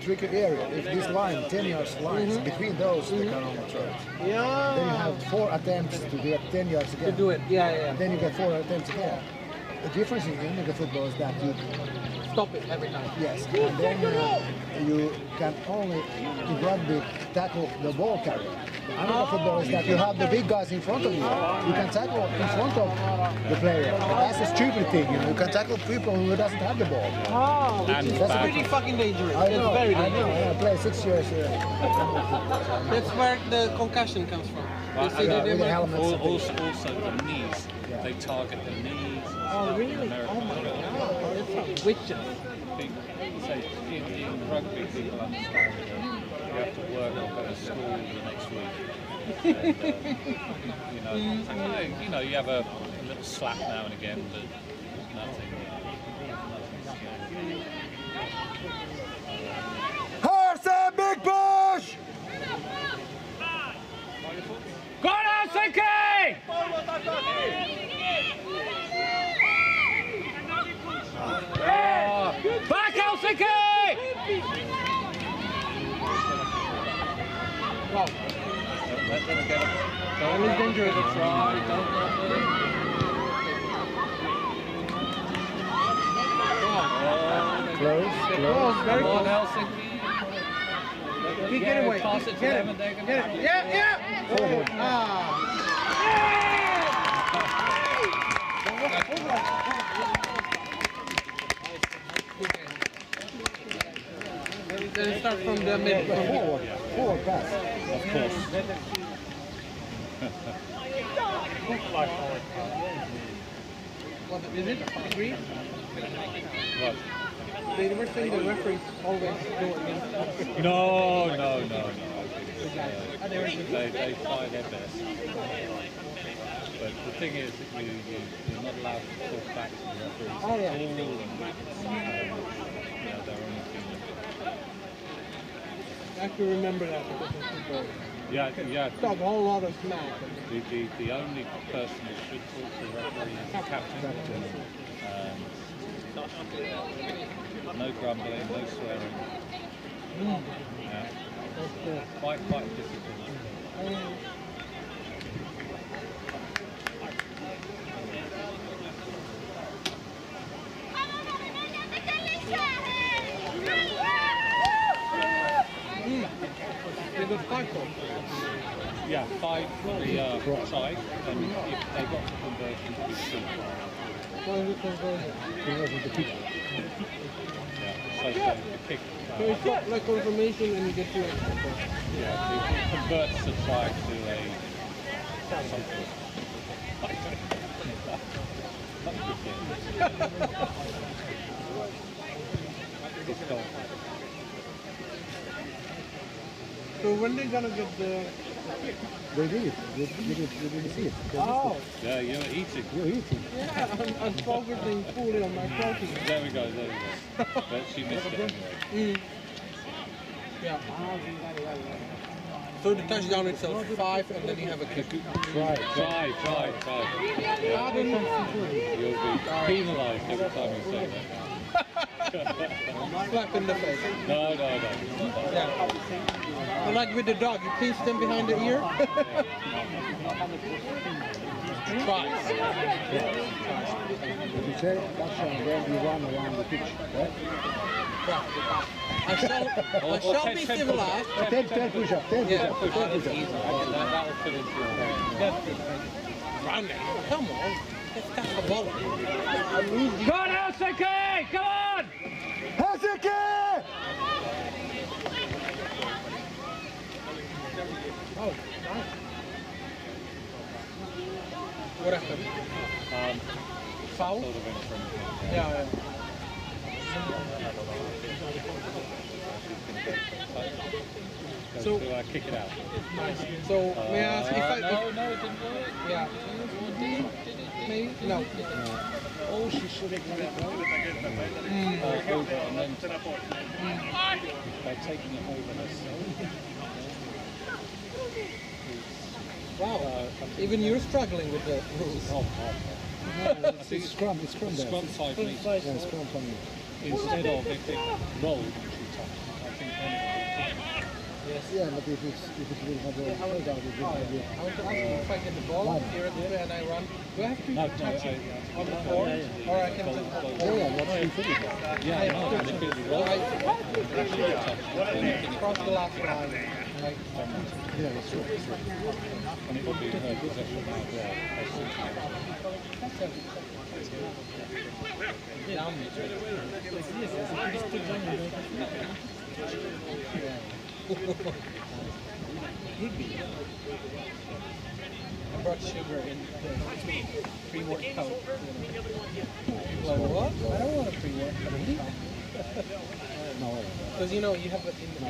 tricky area. If this line, 10 yards lines, between those they can only throw it. Yeah. Then you have 4 attempts to get 10 yards again. To do it, yeah. And then you get 4 attempts again. The difference in American football is that you stop it every time. Yes, and then you can only in rugby tackle the ball carrier. American football is that you have the big guys in front of you. You can tackle in front of the player. That's a stupid thing, you know. You can tackle people who doesn't have the ball. Oh, that's pretty fucking dangerous. I know, it's very dangerous. I know. I played 6 years here. That's where the concussion comes from. You see with the helmets. Also the knees. Yeah. They target the knees. Oh really? Oh my god, that's witches. In rugby, people understand that you have to work or go to school the next week. And, you know, you have a little slap now and again, but nothing. HRCL big push! Go on, Helsinki! Back, Helsinki! Wow. That is dangerous. Try, don't Close, Close, very Come on, close. Helsinki. Get away. Toss it to Get them it. and they're Get gonna. it. Yeah, yeah. Then start from the mid. Forward pass. Of course. What is it? 3? What? They were saying the referees always do against us. No. They try their best. But the thing is that you're not allowed to talk back to the referees. Oh, yeah. All of them. They're on the team. I have to remember that because of football. Yeah. Talk a whole lot of smack. The only person that should talk to the referee is the captain. No grumbling, no swearing. Yeah. Quite difficult. They got 5 goals. Yeah, 5 for the side, and if they got the conversion to be 2. What is the conversion? Conversion to kick. Yeah, so the kick. So it's not like confirmation and you get 2 extra goals. Yeah, it converts the try to a something. So when they gonna get the... They did it. They didn't see it. Oh! Yeah, you're eating. You're eating. Yeah, I'm focusing fully on my protein. There we go. But she missed it anyway. Yeah. So the touchdown itself 5 and then you have a kick. Try. Yeah. You'll be penalised every time you say that. Slap in the face. No. Yeah. Like with the dog, you pinch them behind the ear. Twice. If you say touchdown, then you run around the pitch, right? I shall be civilized. 10 push-ups, 10 Yeah, push-ups. That will fit into your head. Run now. Come on. Let's catch the ball. Go on, Helsinki! Come on! Helsinki! Oh, nice. What happened? Foul? Sort of in front of me. Yeah. So kick it out. Nice. So may I ask if I... No, it didn't work. Yeah. Maybe? No. Oh, she should have got it. Over and then by taking it over herself. Wow. Even you're struggling with the rules. It's scrum there. Scrum side means Yeah, scrum for me. instead of if it rolled, she touched. I think then Yeah, but if it will have a hold out, it will have I want to ask you if I get the ball here at the and I run, do I have to touch it on the floor? Or I can just... what's the finish? yeah, no, and if it rolled, Cross the last line. Like, Yeah, that's true. and it would be her possession now as well. down. I brought sugar in the pre-workout. Like what? I don't want a pre-workout. No. Because you know, you have it in the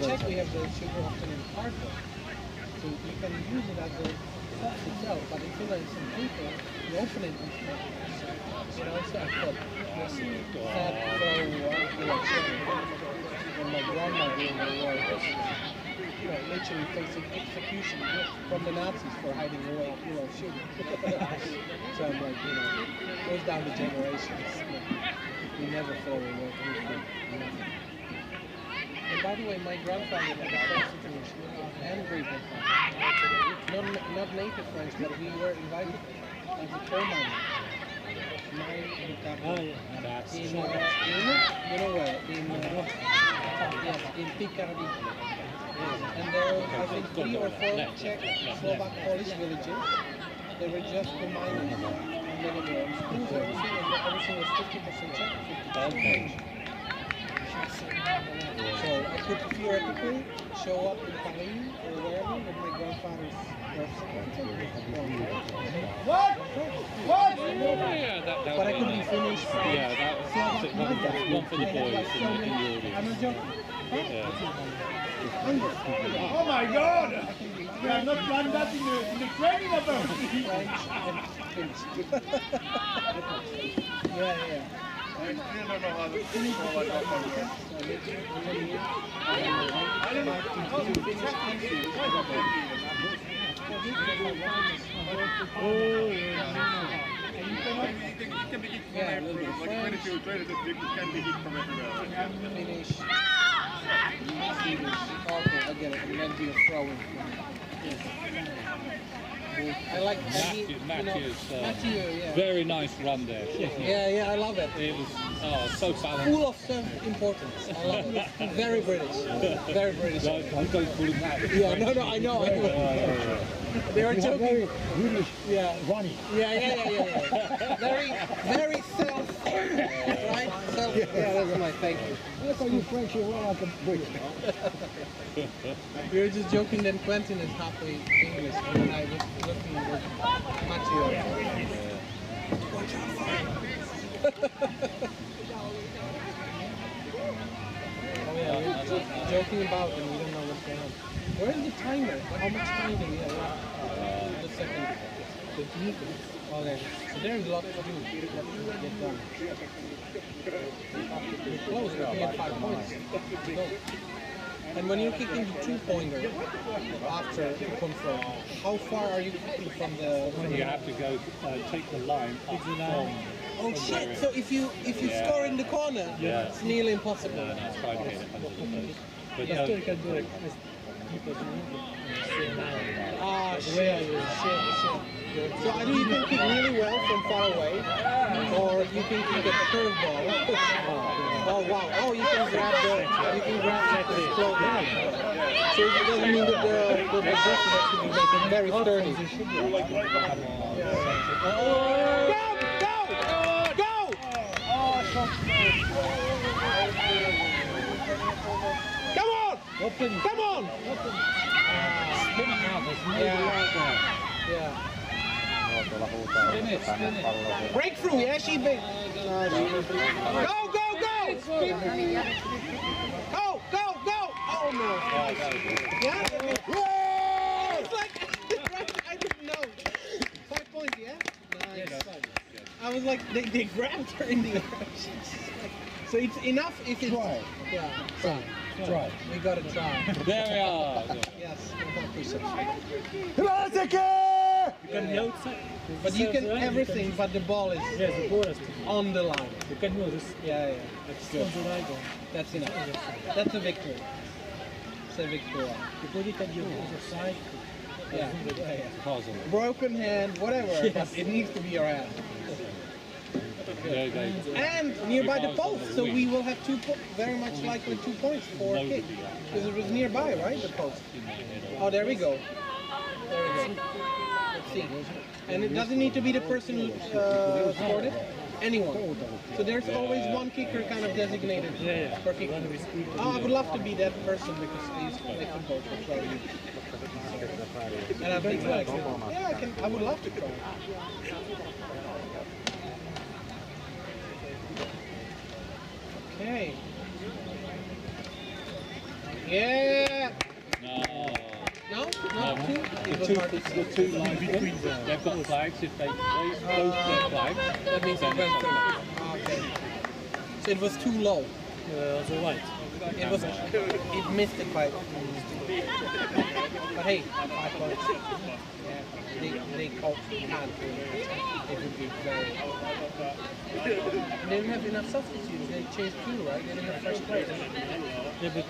Czech, we have the sugar often in cardboard. So you can use it as a sauce itself, but in Finland it's in paper, you open it and you know, so I thought, yes, sad for like sugar. When my grandma during the war was, you know, literally facing execution from the Nazis for hiding away a kilo of sugar. So I'm like, you know, it goes down the generations. We never throw away anything. Nothing. And by the way, my grandfather had the same situation and great-grandfather. Not native French, but we were invited as a coal miner That's in where? In Picardy. And there were, I think, 3 or 4 Czech, Slovak, Polish villages. They were just combining. And then there were schools, everything was 50% Czech, 50% Polish. So I could theoretically show up in Paris or wherever with my grandfather's birth certificate. What? But I could be finished. Yeah, that's it. One for the boys in the audience. I'm not joking. Oh my God! We have not done that in the training about Yeah. I don't know how to call it up on here. It can be hit from everywhere. Like very few trainers that can be hit from everywhere. Finish. Okay, I get it. And then do a throwing. I like Matthew's Matthew, yeah. very nice run there. Yeah, I love it. It was so balanced. Full of self-importance. I love it. Very British. Very British. No, don't call him that. Yeah, no, I know. They were joking. British. Yeah. Funny. Yeah. Very self. Right? Self. Yeah, that's my thank you. Look how you French, you're like a British. We were just joking that Quentin is halfway English, and I was looking at Matthew. Oh yeah, we're just joking about and we don't know what's going on. Where is the timer? How much time do we have left? The second. Oh, there. So there's a lot to do. Get done. We're close. We can get 5 points. Let's go. And when you're kicking the 2-pointer after to confirm, how far are you kicking from the? You have to go take the line up from. Oh shit! So if you score in the corner, it's nearly impossible. No, it's trying to hit it under the post. But You can do it. Ah shit. So either you can kick really well from far away, or you can kick a curveball. Oh wow! Oh, you can grab the clothing. So it doesn't mean that the dress has to be very sturdy. Go! Come on! Come on! Yeah. Breakthrough, yeah, she big. Go! Oh no. Yeah? It's like, I didn't know. 5 points, yeah? Nice. I was like, they grabbed her in the air. So it's enough if it's... Try. Yeah, Try. We gotta try. there we are. Yes, You can be outside. but you can everything, but the ball is on the line. You can move this. Yeah. That's enough. That's a victory. It's a victory. You put it on your other side. Yeah. Puzzle. Broken hand, whatever, but it needs to be your hand. And nearby the post, so we will have very much likely 2 points for a kick. Because it was nearby, right, the post? Oh, there we go. Let's see. And it doesn't need to be the person who scored it. Anyone. So there's always one kicker kind of designated for kicking. Oh, I would love to be that person because I used to play football for 12 years. And I think like, yeah, I would love to try. Okay. Yeah. No, not two. It was hard to see. The two lines between them. They've got flags. If they raise both their flags, that means it went through. Okay. So it was too low. Also white. It missed it by. But hey, 5 points. They called can't. It would be very. They didn't have enough substitutes. They changed 2, right? They didn't have first place. Yeah, but to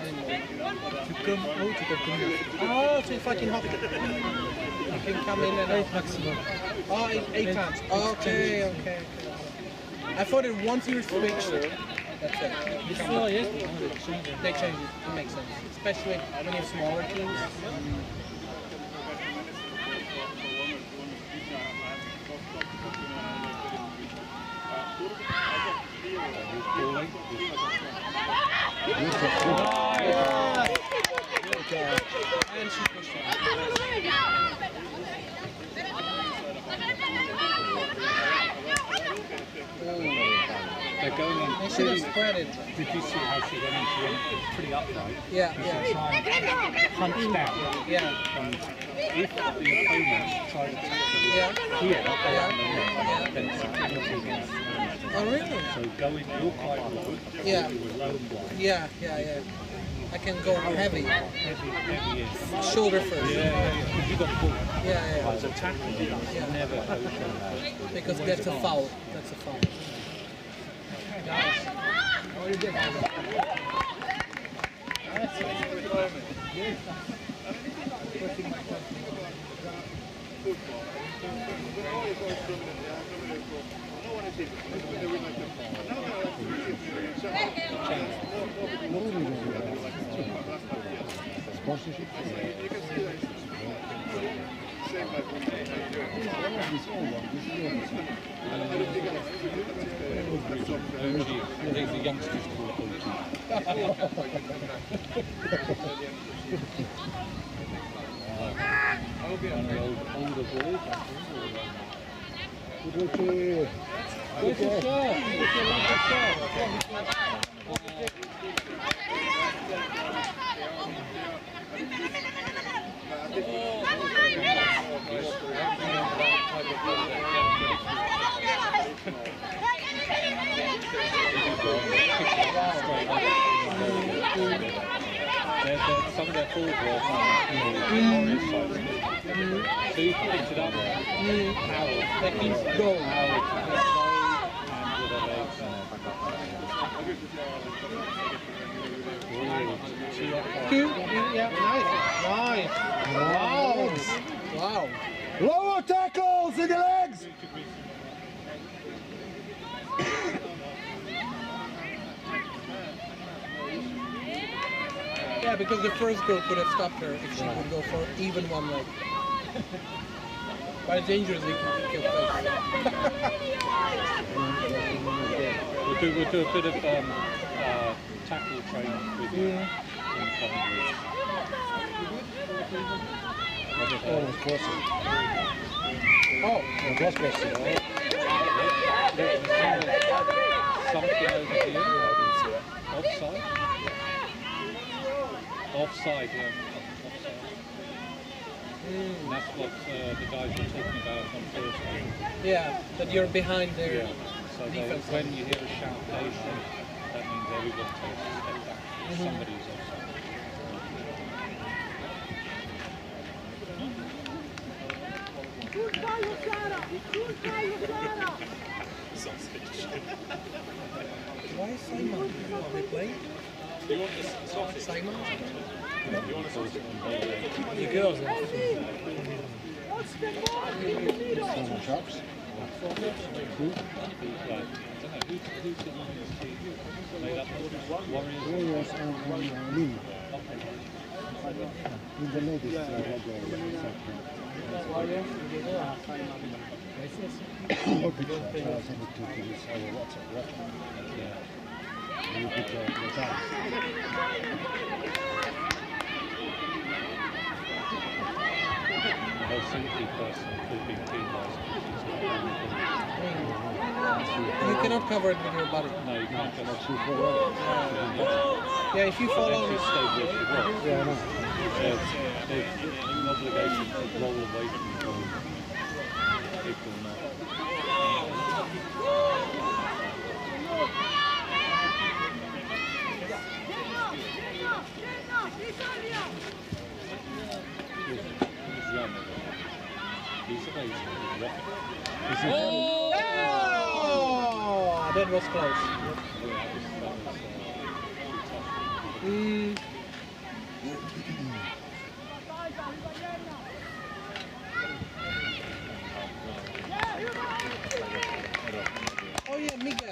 come out, you can come out. Oh, so it's like in hockey. You can come in and out. 8 maximum. Oh, 8 times. Okay. I thought it once you switch, that's it. Oh, yes. They change it. It makes sense, especially when you have smaller teams. And she pushed it. They're going in. They should have spread it. Did you see how she went in? She went pretty upright. Yeah, You should try and punch down. Yeah. And if the opponent tries to tackle you Yeah. here, around the neck, then it's a penalty against the opponent. Oh, really? So go in, you're quite low. Yeah. You were low and wide. Yeah. I can go heavy. Heavy in. Shoulder first. Yeah. Because you got the ball. Yeah. As a tackle, you never open that. Because that's a foul. That's a foul. Nice. Sponsorship? I think the youngsters call it OG. One of the older boys. Good shot. Some of their forward work on the Warriors side. So you picked it up. Howard. That means go. Howard. And with their legs. Two. Yeah. Nice. Wow. Lower tackles in the legs! Yeah, because the first girl could have stopped her if she would go for even one leg. But it's dangerous, you can kill face. We'll do a bit of tackle training with you in the coming weeks. Almost crossing. Oh, It was crossing. Something over here. Offside. Offside, yeah. Offside. And that's what the guys were talking about on Thursday. yeah, that you're behind their So defense. when you hear a shoutation, that means everyone takes a step back. Somebody's offside. Why is Simon? Are they playing? You want this sausage? Simon? You want a sausage? The girls. Some chops. Warriors and Lee. In the ladies no picture. I'll send it to this our WhatsApp. You put the time. Helsinki person could be penalised. You cannot cover it with your body. No, you can't go much Yeah, if you fall on it. stay with the ball. Yeah, I know. They've an obligation to roll away from the ball. People not. He's amazing. Oh, that was close. Oh yeah, Miguel.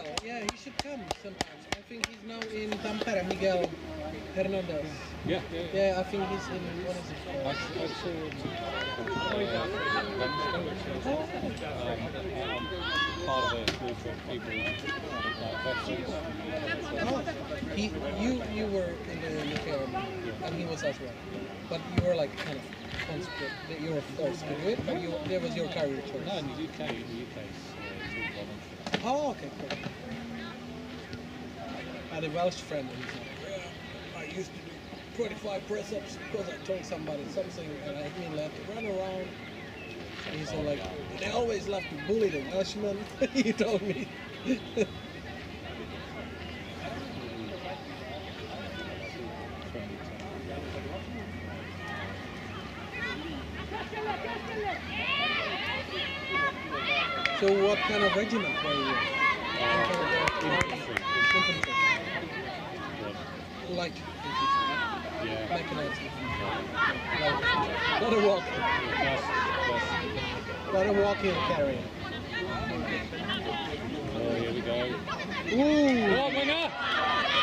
Tampere, Miguel Hernandez. Yeah. Yeah, I think he's in, what is it called? I saw him part of a group of people veterans. You were in the academy, and he was as well. But you were like kind of conscript, you were forced to do it, but there was your career choice. No, in the UK, it's voluntary. Oh, okay, cool. I had a Welsh friend and he's like, yeah, I used to do 25 press-ups because I told somebody something and I mean left to run around. And he's all like, they always love to bully the Welshmen, he told me. So what kind of regiment were you in? Infantry. Like mechanized. Not a walking. Not a walking and carrying. Oh, here we go. Ooh! Go on, winger!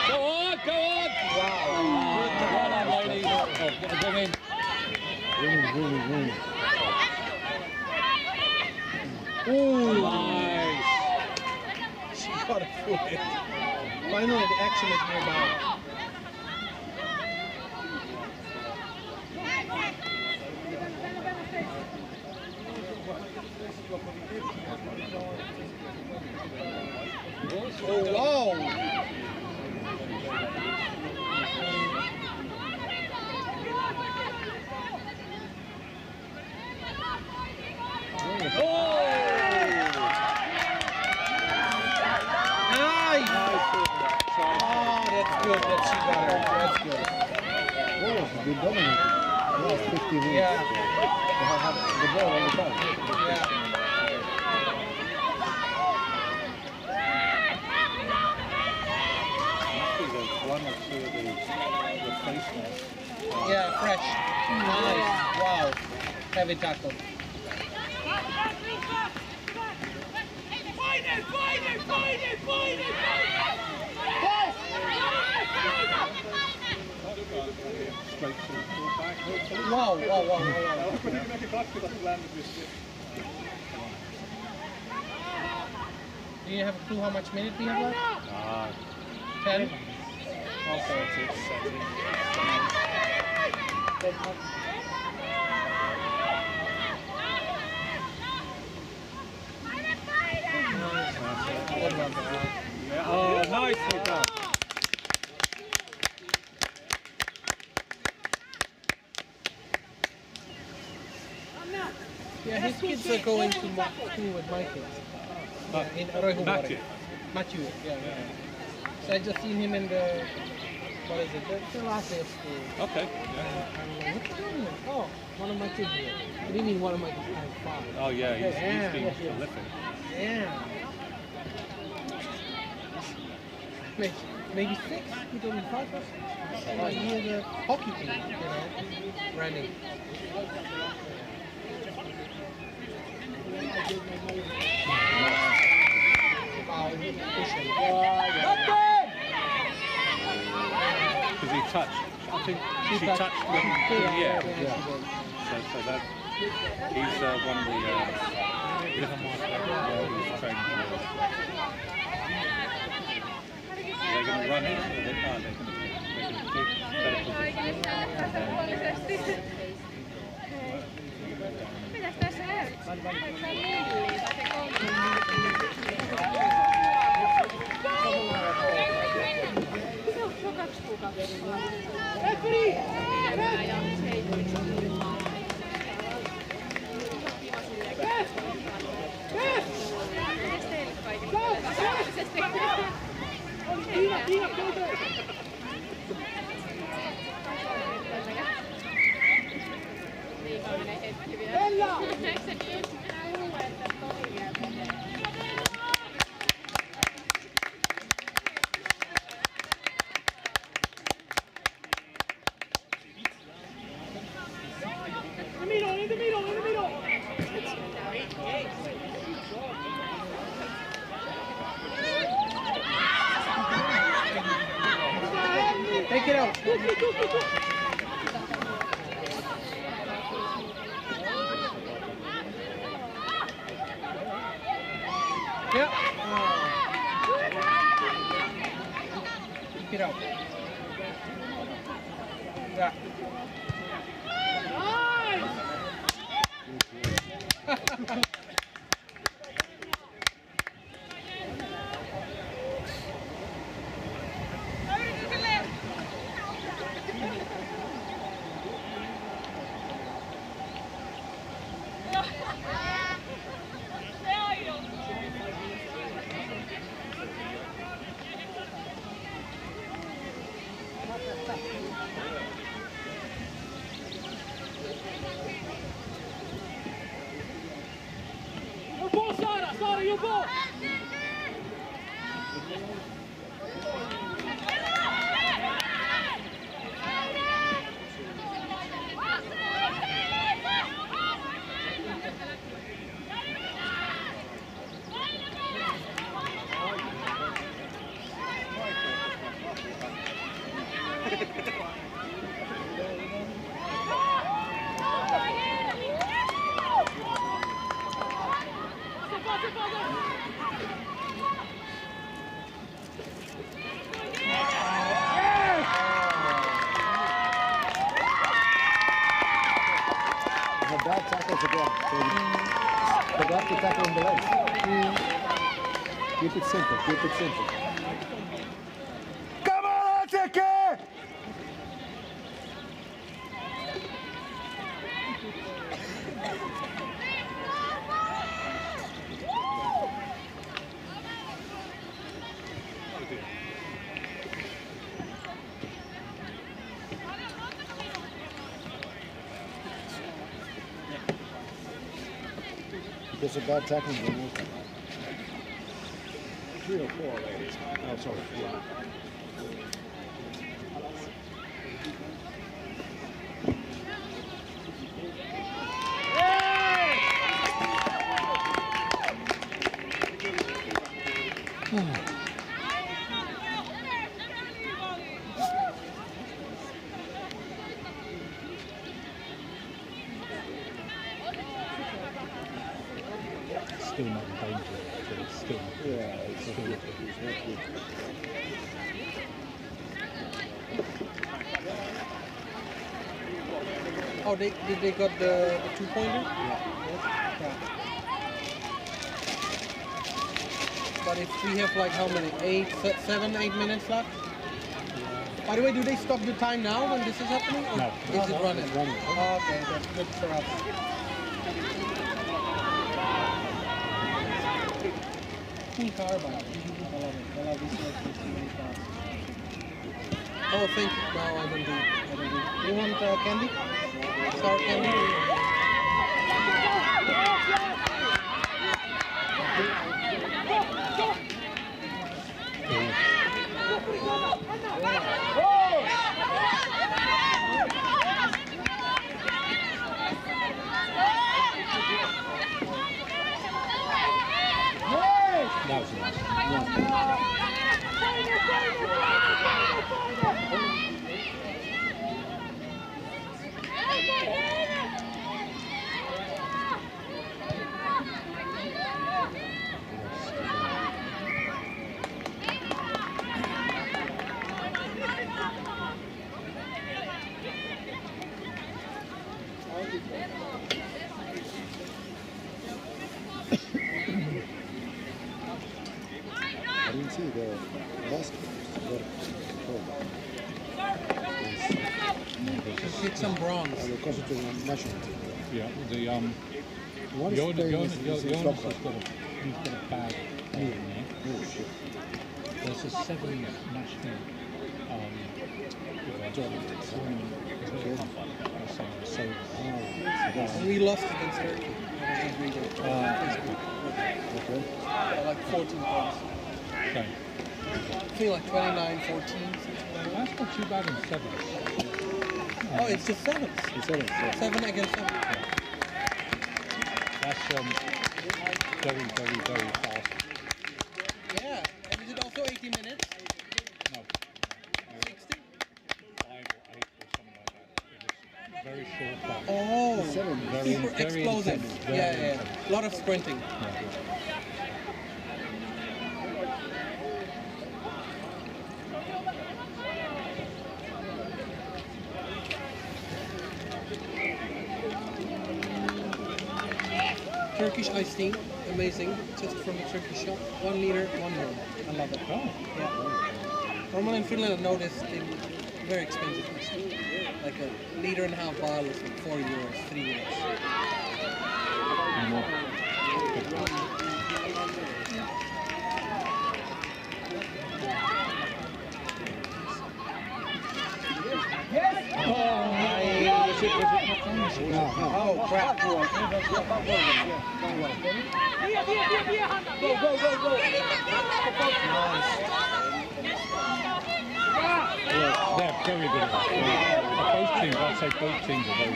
Go on, go on! Wow! Well done, ladies. Oh, bring in. Win. Ooh! Nice! She got a foot in. Finally, the action is nearby. Oh, wow! Oh! Nice! Oh, that's good that she got her. That's good. Oh, she's been dominating. The last 15 minutes. Yeah. They have had the ball all the time. Yeah. One or two of the replacements. Yeah, fresh. Nice. Wow. Heavy tackle. Wow. Do you have a clue how much minute we have left? 10? Okay. Oh, nicely done. Yeah, his kids are going to school with my kids. In Urheilupuisto. Matthew, yeah. So I just seen him in the, what is it, the last day of school. Okay. I'm like, what are you doing? Oh, one of my kids here. What do you mean one of my kids? I'm 5. Oh yeah, he's been prolific. Yeah. Maybe 6, he told me 5 or 6. Like he has a hockey team, running. Because he touched. I think she touched him. Yeah. So that he's one of the lifters who's trained for. They're going to run it, or they're going to kick better position. Mitäs tässä out. Yeah. Keep it out. Yeah. Bad tackles again. Forgot to tackle in the legs. Keep it simple, keep it simple. Come on, Atsu! There's a bad tackling one more time. 3 or 4 ladies. Oh, sorry. Yeah. Still not in danger, but it's still. Yeah, it's still not good. Oh, did they got the 2-pointer? Yeah. But if we have like how many? 7, 8 minutes left? By the way, do they stop the time now when this is happening? Or No. is it running? It's running. Oh, okay, that's good for us. Cool car, by the way. I love it. I love these electricity cars. Oh, thank you. No, I don't do it. You want candy? Sour candy? That was nice. I didn't see the basketball. Just hit some bronze. I will concentrate on national team. Yeah, the One is Jonas playing has in got a Stockholm. bad knee. Oh shit. There's a 7 national tournaments. So We lost against Turkey. Okay. Like 14 points. okay. I feel like 29, 14. That's not too bad in 7. Oh, it's just 7. The 7th, yeah. 7 against 7. That's very, very, very fast. Yeah. And is it also 80 minutes? No. 60? short back. Oh, Very, super very explosive. intense, Yeah, very yeah. intense. A lot of sprinting. Turkish iced tea, amazing. Just from the Turkish shop. 1 liter, 1 euro. I love it. Oh. Yeah. Normally in Finland, I noticed they're very expensive iced tea. Like a liter and a half bottle is like 4 euros, 3 euros. Oh, crap. Go, go, go, go. They're very good. Both teams, I'd say both teams are very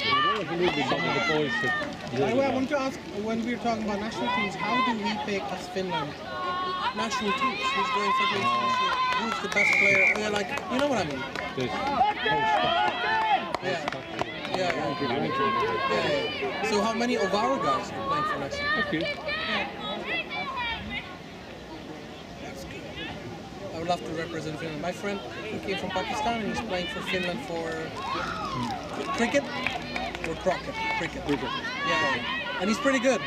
good. Some of the boys should really I want to ask, when we were talking about national teams, how do we pick as Finland national teams? Who's going for the international? Who's the best player? Yeah, like, you know what I mean? There's whole stuff. Yeah. So how many of our guys are playing for national? A few. That's good. I would love to represent Finland. My friend, he came from Pakistan and he's playing for Finland for cricket or croquet? Cricket. Yeah. And he's pretty good.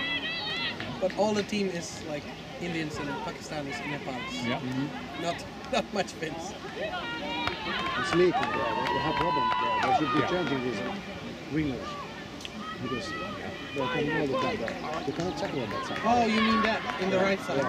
But all the team is like Indians and Pakistanis and Nepalis. Yeah. Not much Finns. It's leaking there. They have problems there. They should be changing these wingers. Because they can all the time there. They cannot tackle on that side. Oh, you mean that? In the right side?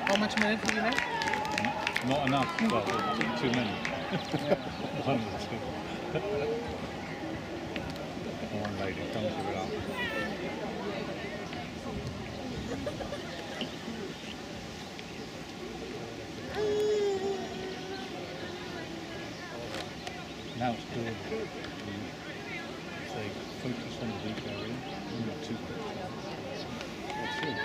How much minutes do you have? Not enough. Well, too many. One or two. One lady comes with it up. Now it's good. They focus on the weak area. Not too quick. That's it.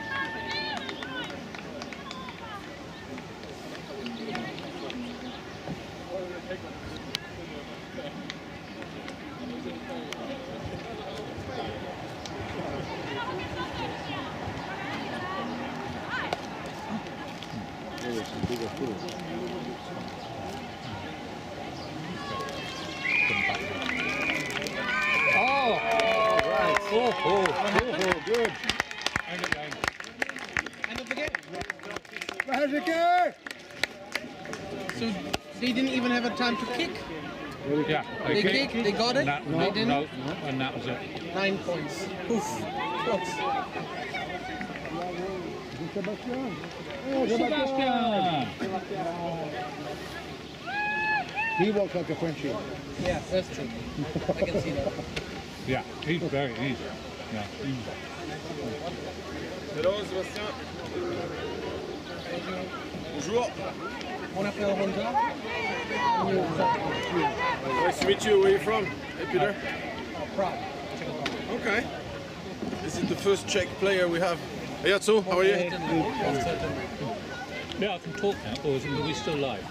Good. End of the game. So they didn't even have a time to kick? Yeah. They kicked, they got it? No, They didn't? no, and that was it. 9 points. Poof. Close. Sebastian. Sebastian! He walks like a Frenchie. Yeah, that's true. I can see that. Yeah, he's very easy. Yeah. Hello, Sébastien. Bonjour. On appelle Honda. Nice to meet you. Where are you from? Hey, Peter. Prague. Okay. This is the first Czech player we have. Hey, Atsu, how are you? Yeah, I can talk now, or are we still live?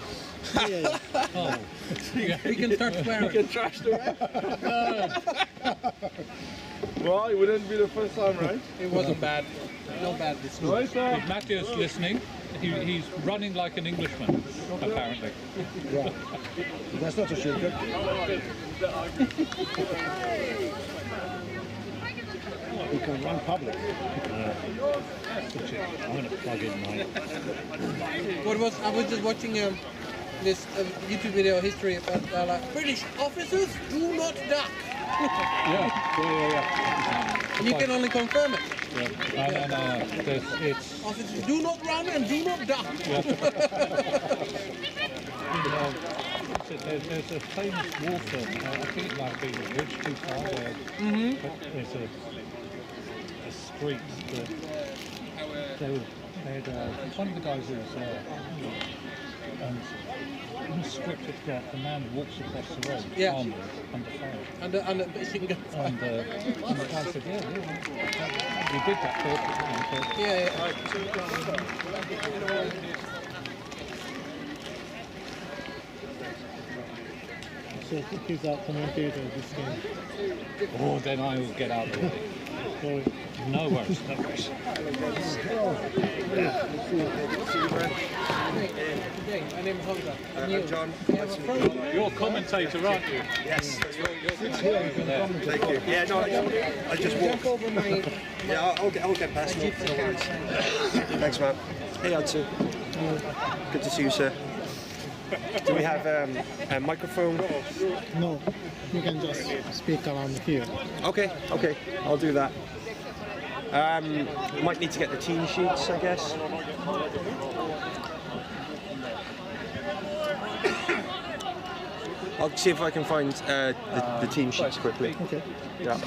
Oh. We can start swearing. You can trash the ref. Well, it wouldn't be the first time, right? It wasn't bad. No bad this week. Nice, If Matthew's listening, he's running like an Englishman, apparently. Yeah. That's not a secret. He can run public. I'm going to plug in mine. I was just watching this YouTube video history about like British officers do not duck. Yeah. And you can only confirm it. Yeah. No. It's Officers do not run and do not duck. There's a famous war film, I think it might have been The Bridge Too Far, where there's a street that they had one of the guys who was there, and in the script it's got the man walks across the road armed under fire. Under machine gun fire. And the guy said, we did that So who's our commentator this game? Oh, then I will get out of it. Sorry. No worries. Hey, my name is Hamza. I'm John. You're a commentator, aren't you? Yes. Thank you. Yeah, no, I just walked. Jump over my Yeah, I'll get past you. No worries. Thanks, man. Hey, Atsu. Good to see you, sir. Do we have a microphone? No, you can just speak around here. Okay, I'll do that. Might need to get the team sheets, I guess. I'll see if I can find the team sheets quickly. Okay. Yeah.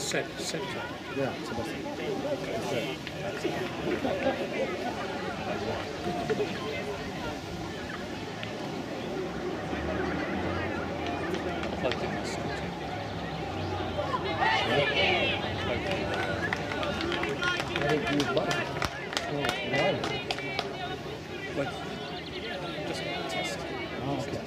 Set. Yeah, Sebastian. Plugged in my scooter. I don't use buttons. Why? But just test. Oh, okay.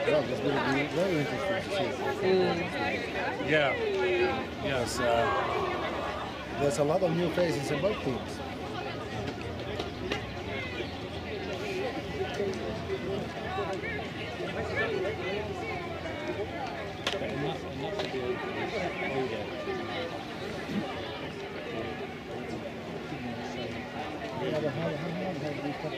Well, this will be very interesting to see. Yeah. Yes. There's a lot of new faces in both teams. Enough to be older. Yeah, but how long have we kept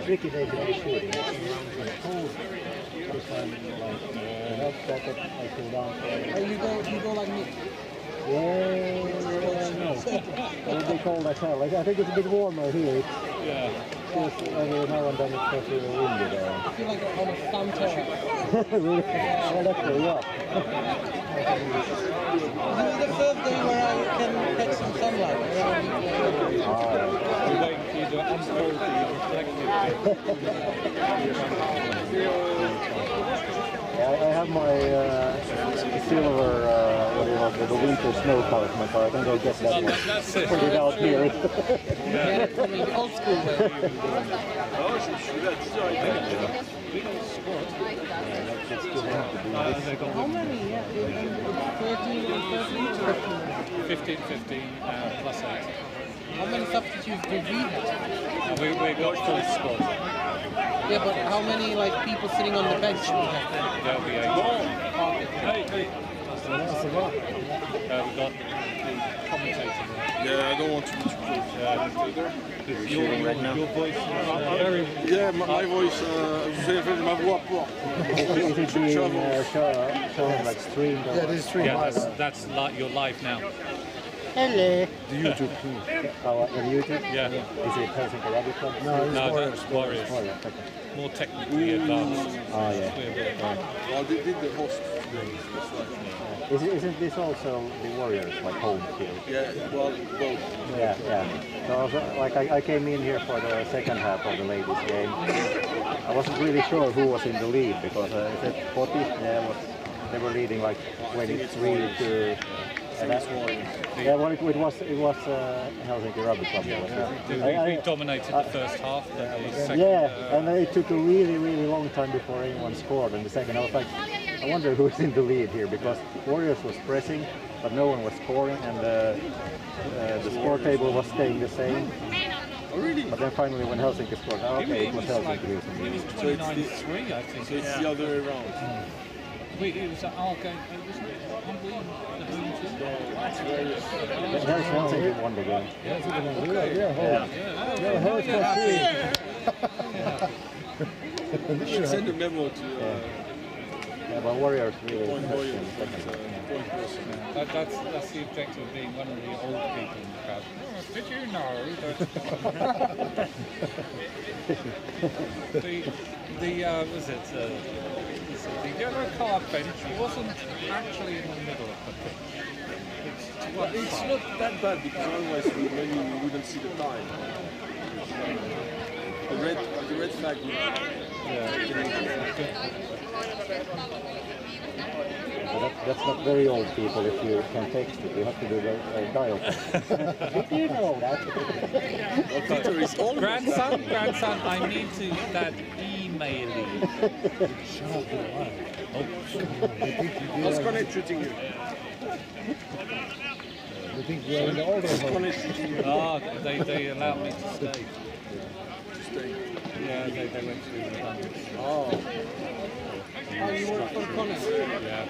tricky day to be shooting. It's cold. This time, like, health jacket, I pull down. Oh, you go like me? Yeah, no. It would be cold as hell. I think it's a bit warmer here. Yeah. Just every now and then it's just a little windy there. I feel like I'm on a sun terrace. Really? Well, that's where you are. This is the first day where I can catch some sunlight. You wait for you to unfold the Yeah, I have my silver, what do you call it, the winter snow car in my car. I think I'll get that one. Put it out here. Yeah, I mean, old school way. How many? Yeah, 13 and 13? 15, plus 8. How many substitutes did we have? We got full squad. Yeah, but how many like people sitting on the bench we have? There'll be 8. Okay. We've got the commentator there. Yeah, I don't want to much Your voice is very... Yeah, my voice, ma voix porte. Is it being shown like streamed? Yeah, this is streamed live. That's your live now. Hello. The YouTube too. Oh, on YouTube? Yeah. Is it Helsinki Rugby Club? No, that's Warriors. Okay. More technically advanced. Oh, yeah. Well, they did the host. Isn't this also the Warriors, like home field? Yeah, well, both. Yeah. So I was, like I came in here for the second half of the ladies game. I wasn't really sure who was in the lead because is it 40? Yeah, they were leading like 23 to. Yeah, well, it was Helsinki Rugby Club. We dominated the first half. The second, and it took a really long time before anyone scored in the second. I was like, I wonder who's in the lead here because Warriors was pressing, but no one was scoring, and the score table was staying the same. Oh, really? But then finally, when Helsinki scored, okay, it was Helsinki who was in the lead. So it's 29-3, I think. So it's the other way around. It was our game, wasn't it? The home team. Helsinki won the game. You should send a memo to... Well, Warriors really. Point Warriors. That's the objective of being one of the old people in the crowd. Did you know that the yellow card bench wasn't actually in the middle of the pitch. Well, it's not that bad because otherwise maybe we wouldn't see the time. The red flag would. Well, that's not very old people if you can text it. You have to do the dial. Did you know that? Grandson, I need to that emailing. What's connected to you? You think we're in the order of They allowed me to stay. Yeah, they went through the hundreds. Oh, you work for Connor? Yeah.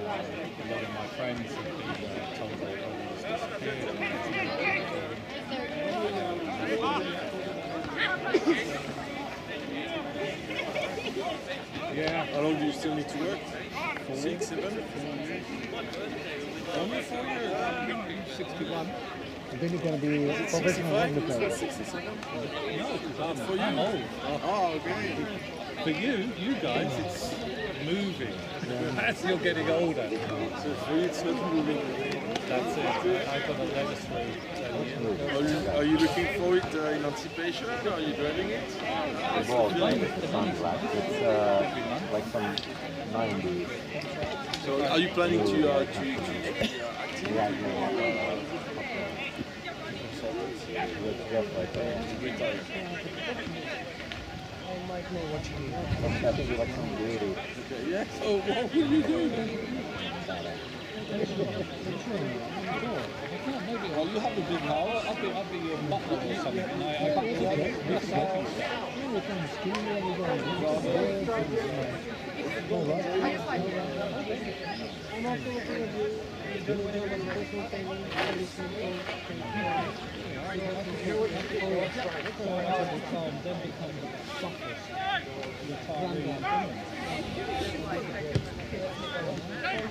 A lot of my friends have been told they almost disappeared. Yeah. How long do you still need to work? 6, 7? Only 4 years. 61. And then you're going to be professional rugby player. 67? No, because I'm old. Oh, okay. For you guys, it's moving. As you're getting older. So for you, it's not moving. That's it. I've got a letter through 10 years. Are you looking for it in anticipation? Are you driving it? Involved by contract. It's like some 90. So are you planning to be active? Yeah, just like retire. I might know what you mean. I think you like some beauty. Okay, yes. Oh, what will you do then? Well, you have a big hour. I'll be your butler or something. And I back to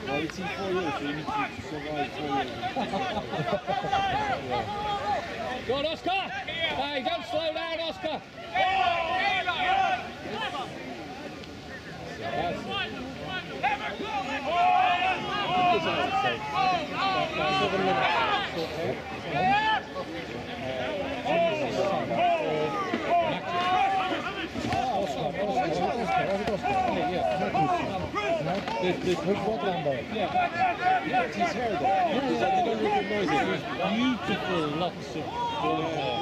Well, it's in 4 years, so you need to survive 4 years. Go on, Oscar! Hey, don't slow down, Oscar! Which what number? Yeah, it's his hair there. You don't recognize it. Beautiful locks of blonde hair.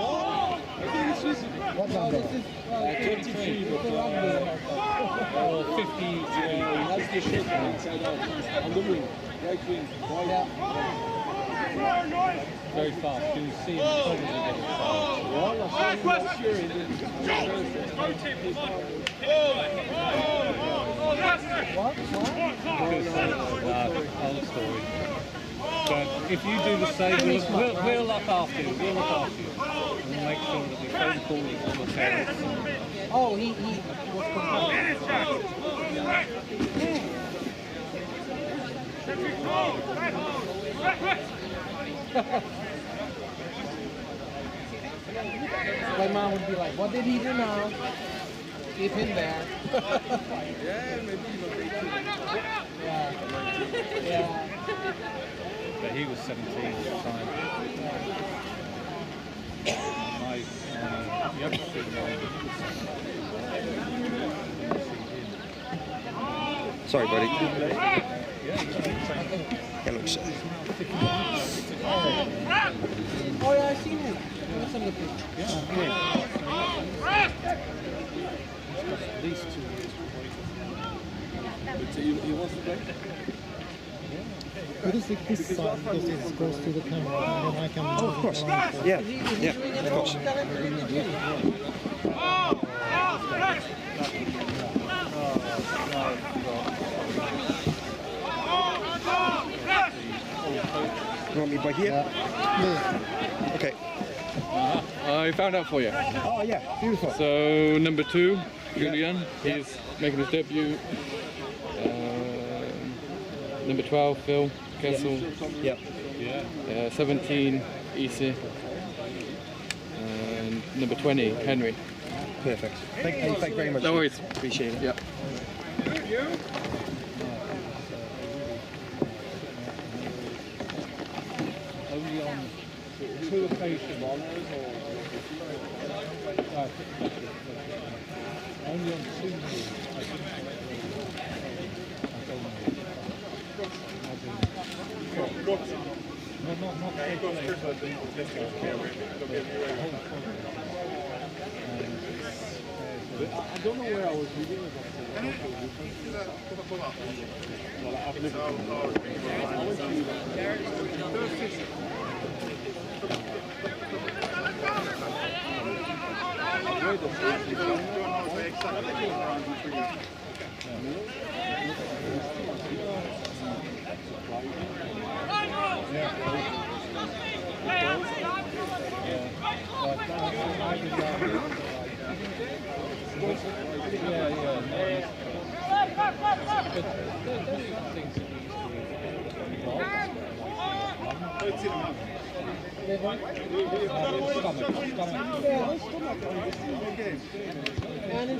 What number? 23, but 50. that's the shirt inside out. On the wing, right wing. Very fast. You see him probably getting fast. Well, last year he did. Old story. But if you do the same, we'll look after you. We'll look after you. We'll make sure that we phone call you to your parents. Oh, he was My mom would be like, what did he do now? Keep him there. Yeah, maybe he was 18. Yeah. But he was 17 at the time. My youngest Sorry, buddy. Hello, sir. Oh yeah, I seen him. That's on the pitch. at least 2 years. But he wants to play? What is it this side because it's close to the camera and then I can... Oh, of course. Yeah, yeah, of course. You want me by here? Yeah. Okay. I found out for you. Oh yeah, beautiful. So number 2, Julian, he's making his debut. Number 12, Phil Kessel. Yep. 17, Issa. And number 20, Henry. Perfect. Thank you very much. No worries. Appreciate it. Yep. Only on 2 occasions. Only on 2 years. I don't know where I was reading about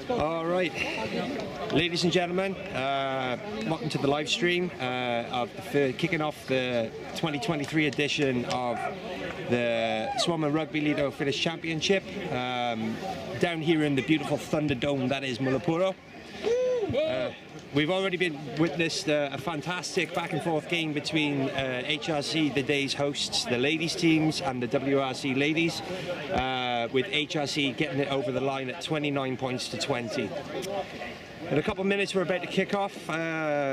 All right, ladies and gentlemen, welcome to the live stream of kicking off the 2023 edition of the Suomen Rugby Liiton Finnish Championship down here in the beautiful Thunderdome that is Myllypuro. We've already witnessed a fantastic back and forth game between HRC, the day's hosts, the ladies teams, and the WRC ladies, with HRC getting it over the line at 29 points to 20. In a couple of minutes we're about to kick off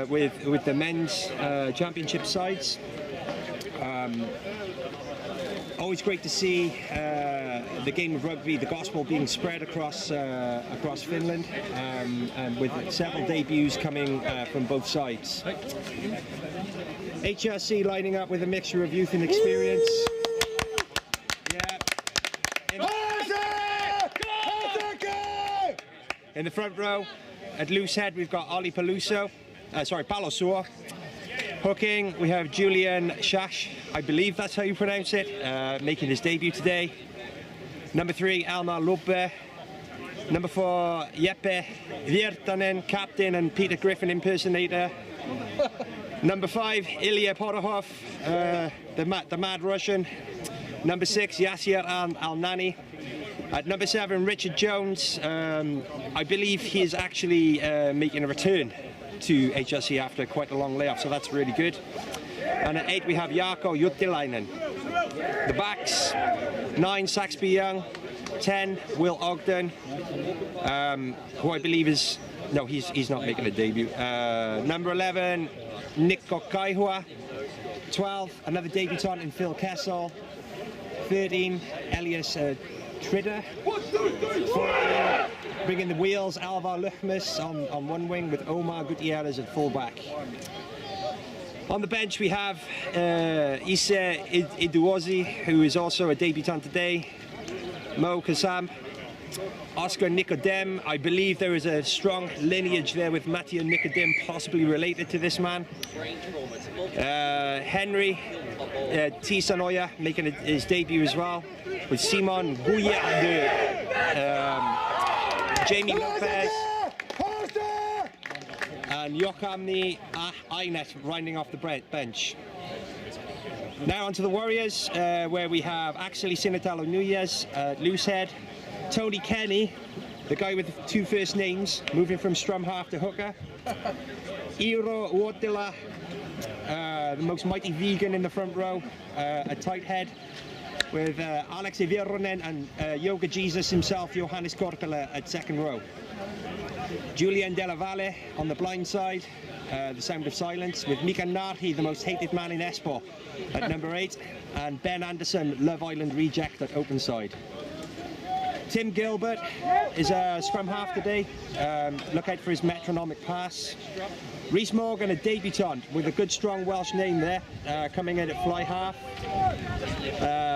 with the men's championship sides. Always great to see the game of rugby, the gospel being spread across Finland, and with several debuts coming from both sides. HRC lining up with a mixture of youth and experience. In the front row, at loose head, we've got Olli Palosua. Hooking, we have Julian Shash, I believe that's how you pronounce it, making his debut today. Number 3, Almar Lubbe. Number 4, Jeppe Virtanen, captain and Peter Griffin impersonator. Number 5, Ilya Porохov, the mad Russian. Number 6, Yasir Al-Nani. At number 7, Richard Jones. I believe he is actually making a return to HRC after quite a long layoff, so that's really good. And at 8 we have Jaakko Juttilainen. The backs, 9 Saxby Young, 10 Will Ogden, who I believe is, no, he's not making a debut. Number 11 Nikko Kaihua, 12 another debutant in Phil Kessel, 13 Elias Tridder, 14 bringing the wheels, Alvar Luchmas on one wing with Omar Gutierrez at fullback. On the bench we have Issa Iduozi, who is also a debutant today, Mo Kazam, Oscar Nicodem. I believe there is a strong lineage there with Matthew Nicodem, possibly related to this man. Henry Tisanoya making his debut as well, with Simon Gouillet, Jamie Lopez, and Jokamni Ainet rounding off the bench. Now onto the Warriors, where we have Axeli Sinatalo Nunez, loosehead, Tony Kenny, the guy with the 2 first names, moving from scrum half to hooker, Iiro Uotila, the most mighty vegan in the front row, a tight head, with Alex Vironen and Yoga Jesus himself, Johannes Korpela, at second row. Julian Della Valle on the blind side, the sound of silence, with Mika Narhi, the most hated man in Espoo, at number 8, and Ben Anderson, Love Island reject, at open side. Tim Gilbert is a scrum half today. Look out for his metronomic pass. Rhys Morgan, a debutant with a good strong Welsh name there, coming in at fly half.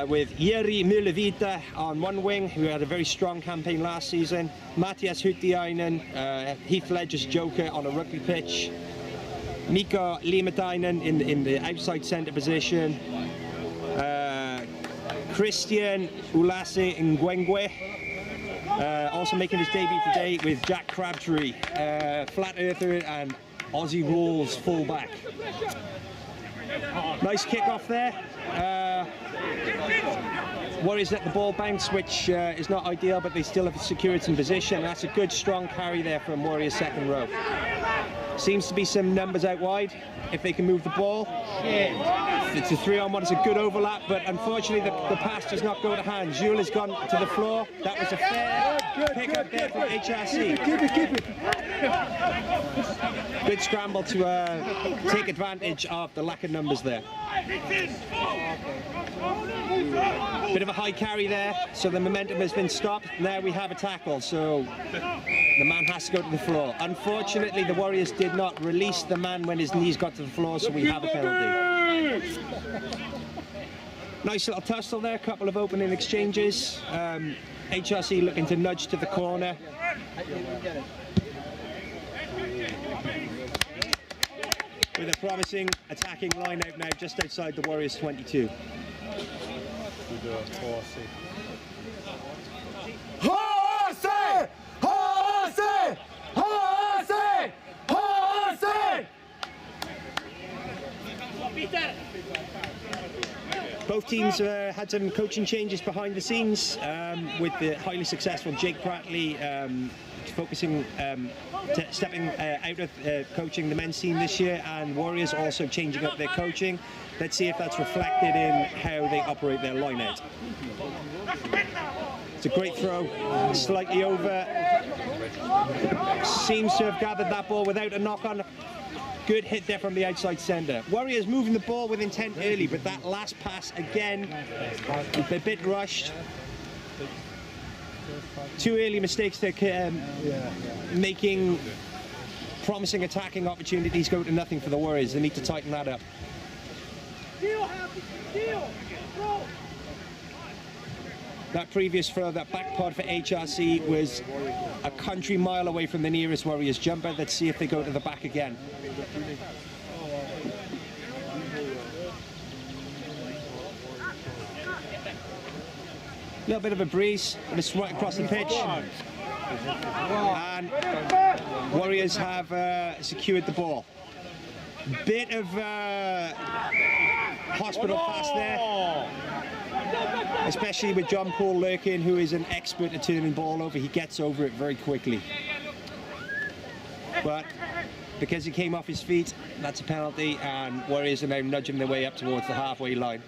With Jiri Myllypuro on one wing, who had a very strong campaign last season. Matthias Hyttiainen, Heath Ledger's joker on a rugby pitch. Mika Liimatainen in the outside centre position. Christian Ulase Ngwengwe, also making his debut today with Jack Crabtree, flat earther and Aussie rules fullback. Nice kick off there. Warriors let the ball bounce, which is not ideal, but they still have secured some position. That's a good strong carry there from Warriors' second row. Seems to be some numbers out wide if they can move the ball. It's a 3-on-1, it's a good overlap, but unfortunately the pass does not go to hand. Jules has gone to the floor. That was a fair pick-up there from HRC. Keep it. Good scramble to take advantage of the lack of numbers there. Bit of a high carry there, so the momentum has been stopped. Now we have a tackle, so the man has to go to the floor. Unfortunately, the Warriors did not release the man when his knees got to the floor, so we have a penalty. Nice little tussle there, a couple of opening exchanges. HRC looking to nudge to the corner. With a promising attacking line out now just outside the Warriors 22. Both teams had some coaching changes behind the scenes, with the highly successful Jake Prattley focusing, stepping out of coaching the men's team this year, and Warriors also changing up their coaching. Let's see if that's reflected in how they operate their line out. It's a great throw, slightly over. Seems to have gathered that ball without a knock-on. Good hit there from the outside centre. Warriors moving the ball with intent early, but that last pass again, a bit rushed. Two early mistakes there, making promising attacking opportunities go to nothing for the Warriors. They need to tighten that up. That previous throw, that back pod for HRC was a country mile away from the nearest Warriors jumper. Let's see if they go to the back again. A little bit of a breeze, and it's right across the pitch. And Warriors have secured the ball. Bit of hospital pass there, especially with John Paul Lurkin, who is an expert at turning ball over. He gets over it very quickly. But because he came off his feet, that's a penalty, and Warriors are now nudging their way up towards the halfway line.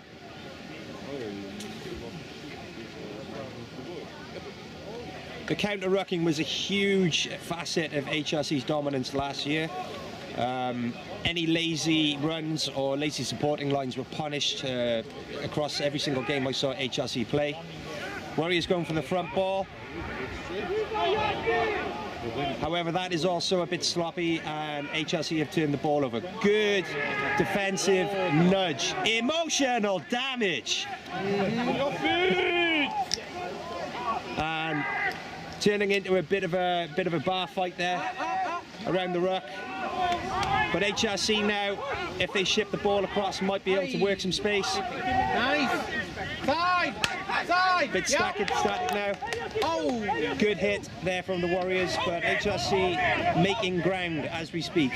The counter-rucking was a huge facet of HRC's dominance last year. Any lazy runs or lazy supporting lines were punished across every single game I saw HRC play. Warriors going for the front ball. However, that is also a bit sloppy, and HRC have turned the ball over. Good defensive nudge. Emotional damage. And turning into a bit of a bar fight there around the ruck. But HRC now, if they ship the ball across, might be able to work some space. Nice. Side. Bit static now. Oh, good hit there from the Warriors, but HRC making ground as we speak.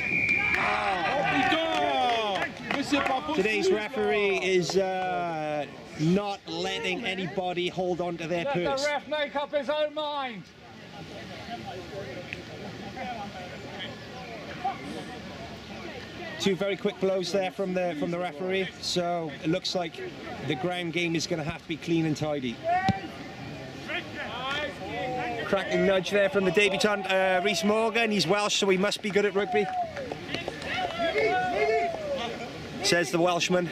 Today's referee is not letting anybody hold on to their purse. Let the ref make up his own mind. Two very quick blows there from the referee, so it looks like the ground game is going to have to be clean and tidy. Cracking nudge there from the debutant Rhys Morgan. He's Welsh, so he must be good at rugby, says the Welshman.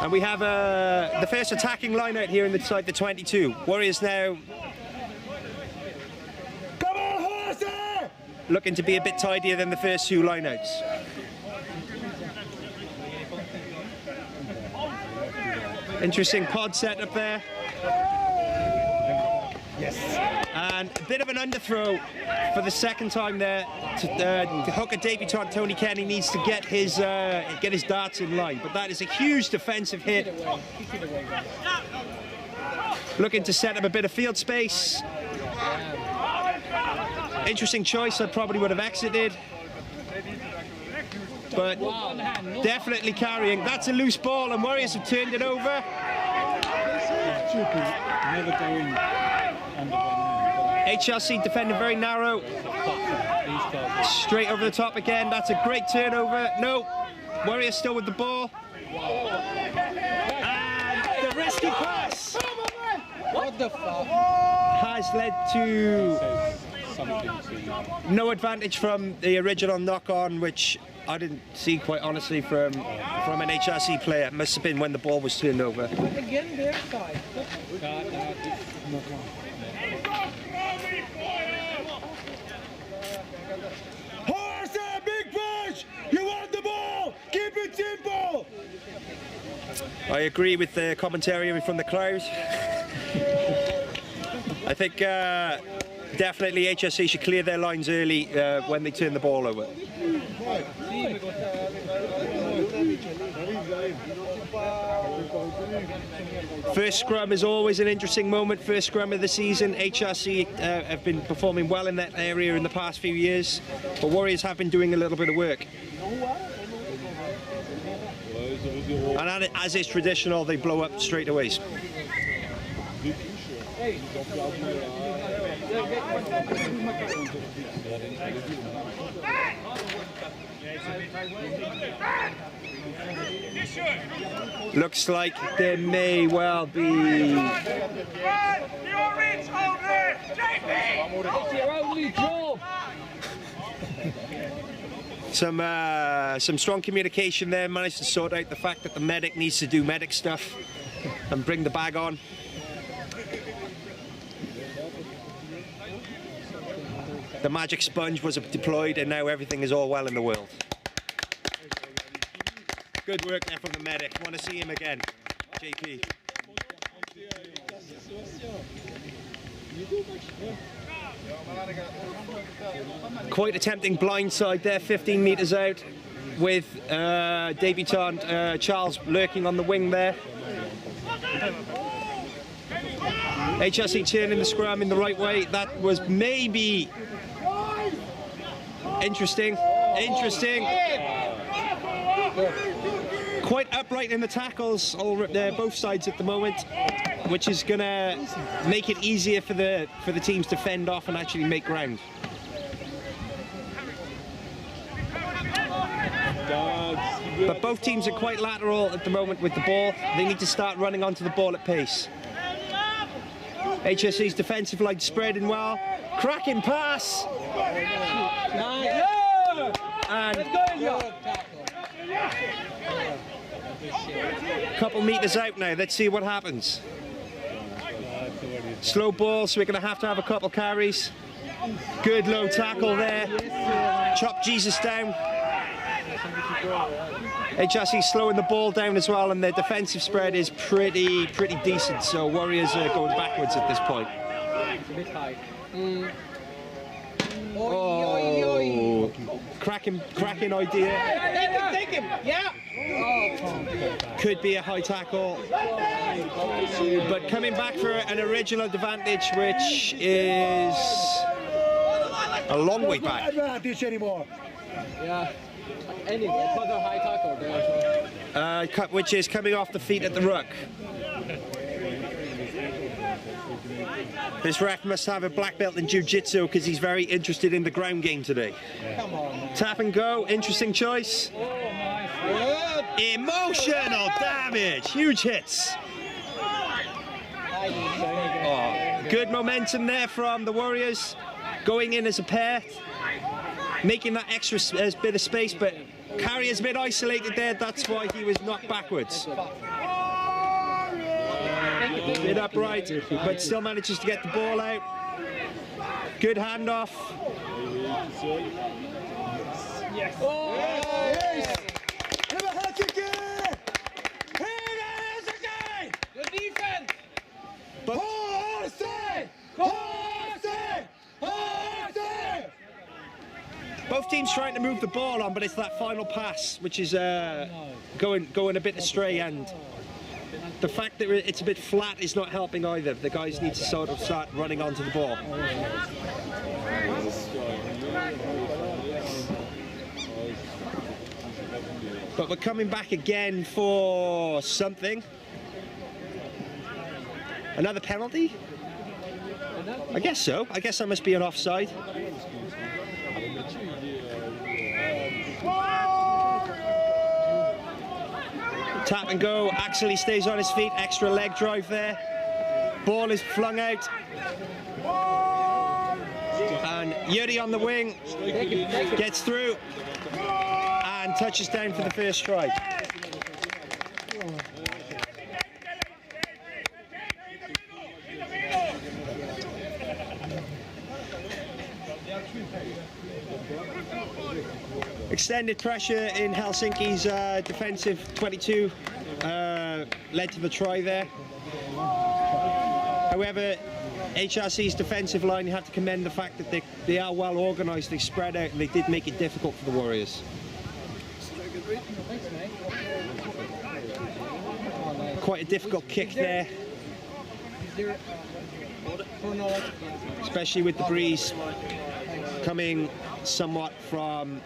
And we have the first attacking line out here inside the 22. Warriors now looking to be a bit tidier than the first two lineouts. Interesting pod setup there. Yes. And a bit of an underthrow for the second time there. The hooker debutant Tony Kenny needs to get his darts in line, but that is a huge defensive hit. Looking to set up a bit of field space. Interesting choice, I probably would have exited. But definitely carrying. That's a loose ball and Warriors have turned it over. HRC defending very narrow. Straight over the top again. That's a great turnover. No, Warriors still with the ball. And the risky pass. What the fuck? Has led to no advantage from the original knock-on, which I didn't see, quite honestly, from an HRC player. It must have been when the ball was turned over. Again, their side. Horse and big push! You want the ball! Keep it simple! I agree with the commentary from the crowd. I think definitely HRC should clear their lines early when they turn the ball over. First scrum is always an interesting moment. First scrum of the season. HRC have been performing well in that area in the past few years, but Warriors have been doing a little bit of work. And as is traditional, they blow up straightaways. Looks like there may well be some strong communication there. Managed to sort out the fact that the medic needs to do medic stuff and bring the bag on. The magic sponge was deployed and now everything is all well in the world. Good work there from the medic. Want to see him again, JP. Quite a tempting blindside there, 15 metres out, with debutant Charles lurking on the wing there. HRC turning the scrum in the right way. That was maybe interesting. Quite upright in the tackles, both sides at the moment, which is going to make it easier for the teams to fend off and actually make ground. But both teams are quite lateral at the moment with the ball. They need to start running onto the ball at pace. HRC's defensive line spreading well. Cracking pass. And a couple metres out now. Let's see what happens. Slow ball, so we're going to have a couple carries. Good low tackle there. Chop Jesus down. HRC slowing the ball down as well, and their defensive spread is pretty decent. So Warriors are going backwards at this point. It's a bit high. Oh, cracking idea. Take him, yeah. Could be a high tackle, but coming back for an original advantage, which is a long way back. Advantage anymore. Yeah. Another high tackle there. Which is coming off the feet at the ruck. This ref must have a black belt in jiu-jitsu because he's very interested in the ground game today. Come on, man. Tap and go, interesting choice. Emotional damage, huge hits. Oh, good momentum there from the Warriors, going in as a pair, making that extra bit of space, but Carrier's a bit isolated there, that's why he was knocked backwards. bit upright, but still manages to get the ball out. Good handoff. Yes. Oh! Yes. Good defense. But both teams trying to move the ball on, but it's that final pass which is going a bit astray, and the fact that it's a bit flat is not helping either. The guys need to sort of start running onto the ball. But we're coming back again for something. Another penalty? I guess so. I guess that must be an offside. Tap and go. Axel stays on his feet. Extra leg drive there. Ball is flung out. And Yuri on the wing gets through and touches down for the first try. Extended pressure in Helsinki's defensive 22 led to the try there. However, HRC's defensive line, you have to commend the fact that they are well organised, they spread out, and they did make it difficult for the Warriors. Quite a difficult kick there, especially with the breeze coming somewhat from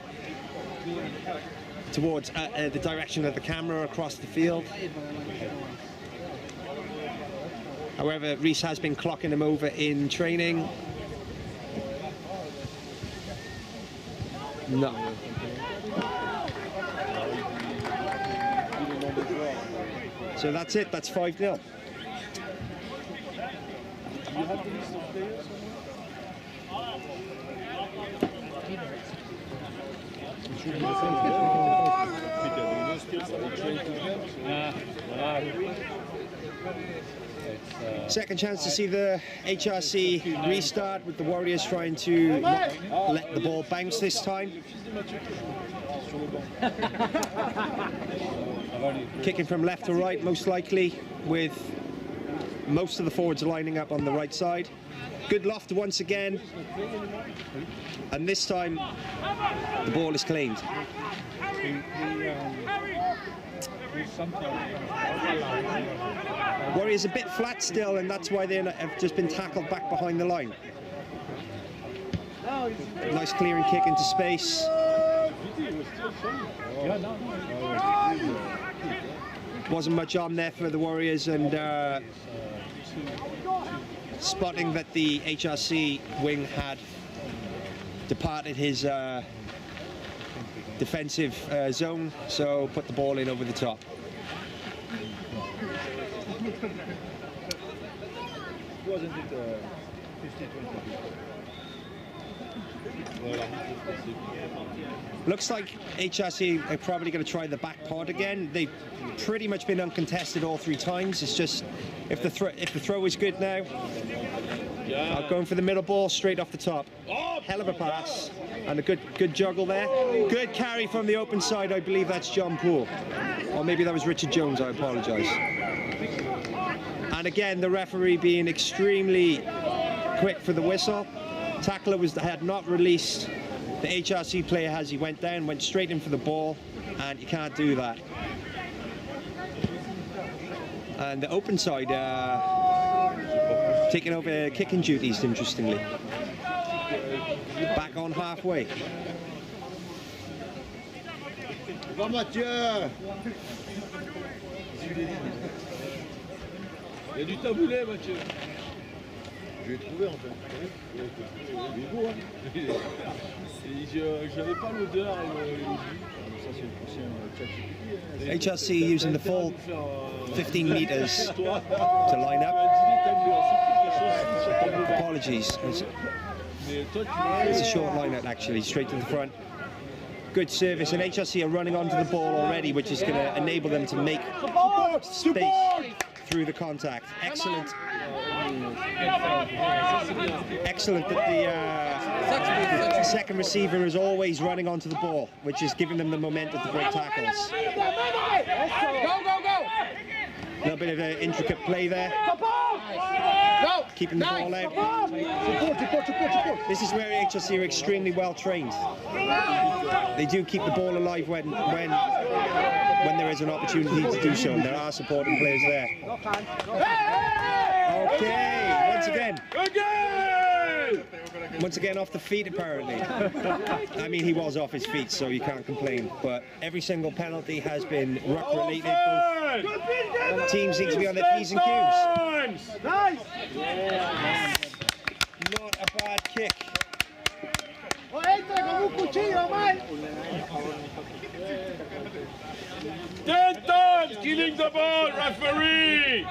towards the direction of the camera across the field. However, Reese has been clocking him over in training. No. So that's it, that's 5-0. Second chance to see the HRC restart, with the Warriors trying to not let the ball bounce this time. Kicking from left to right, most likely, with most of the forwards lining up on the right side. Good loft once again, and this time the ball is cleaned. Warriors a bit flat still, and that's why they have just been tackled back behind the line. Nice clearing kick into space. Wasn't much on there for the Warriors, and spotting that the HRC wing had departed his defensive zone, so put the ball in over the top. Wasn't it 50-20? Looks like HRC are probably going to try the back pod again. They've pretty much been uncontested all 3 times. It's just if the throw is good now. Going for the middle ball straight off the top. Hell of a pass and a good juggle there. Good carry from the open side. I believe that's John Poole, or maybe that was Richard Jones. I apologise. And again, the referee being extremely quick for the whistle. Tackler had not released the HRC player as he went down, went straight in for the ball, and you can't do that. And the open side taking over kicking duties, interestingly. Back on halfway. Va Mathieu! Il y a du taboulet, Mathieu. Je l'ai trouvé en fait. Il est beau, hein. J'avais pas l'odeur et le goût. Ça c'est le prochain chat. HRC using the full 15 meters to line up. Apologies. It's a short line out actually, straight to the front. Good service, and HRC are running onto the ball already, which is going to enable them to make space through the contact. Excellent. Excellent that the second receiver is always running onto the ball, which is giving them the momentum to break tackles. Go, go, go! A little bit of an intricate play there. Go! Keeping the ball out. This is where HRC are extremely well trained. They do keep the ball alive when there is an opportunity to do so, and there are supporting players there. Okay, once again off the feet apparently. I mean, he was off his feet, so you can't complain. But every single penalty has been ruck related. Both teams seem to be on their P's and Q's. Nice! Not a bad kick. Denton's giving the ball, referee!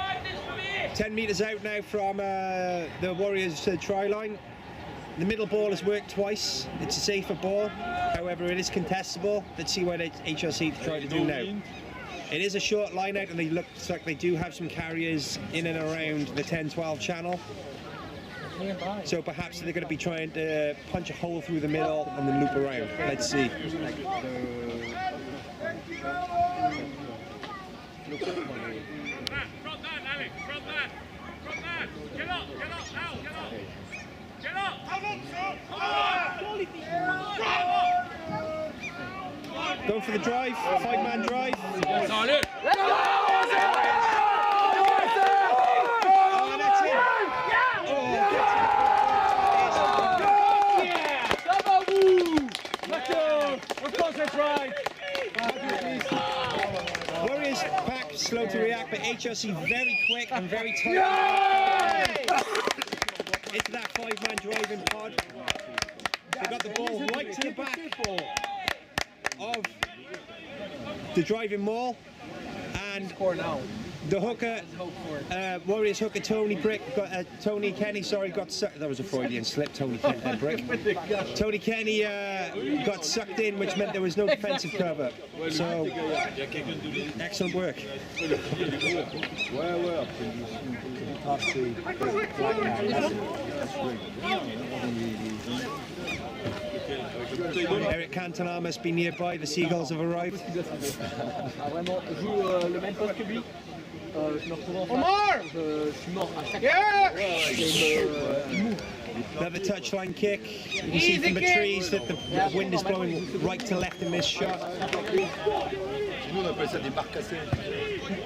10 metres out now from the Warriors try line. The middle ball has worked twice. It's a safer ball. However, it is contestable. Let's see what HRC try to do now. It is a short line out, and they look like they do have some carriers in and around the 10-12 channel. So perhaps they're going to be trying to punch a hole through the middle and then loop around. Let's see. Going for the drive, 5-man drive. Warriors back, slow to react, but HRC very quick and very tight. Into that 5-man driving pod. They got the ball right to the back of the driving maul, and the hooker, Warriors hooker Tony Kenny, got sucked. That was a Freudian slip. Tony Kenny got sucked in, which meant there was no defensive cover. So excellent work. Eric Cantona must be nearby. The Seagulls have arrived. Another touchline kick. You can see from the trees that the wind is blowing right to left in this shot.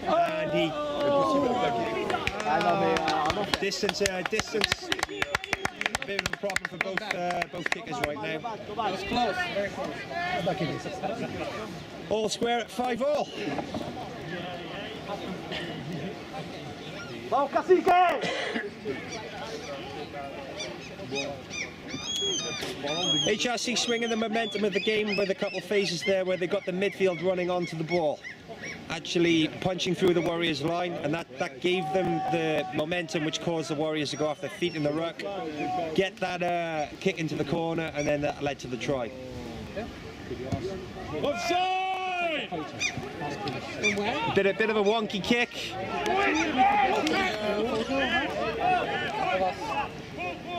And he distance. Bit of a problem for both kickers right now. That was close, very close. All square at 5-all. HRC swinging the momentum of the game with a couple of phases there where they got the midfield running onto the ball, actually punching through the Warriors line, and that gave them the momentum which caused the Warriors to go off their feet in the ruck, get that kick into the corner, and then that led to the try. Offside! Bit of a wonky kick.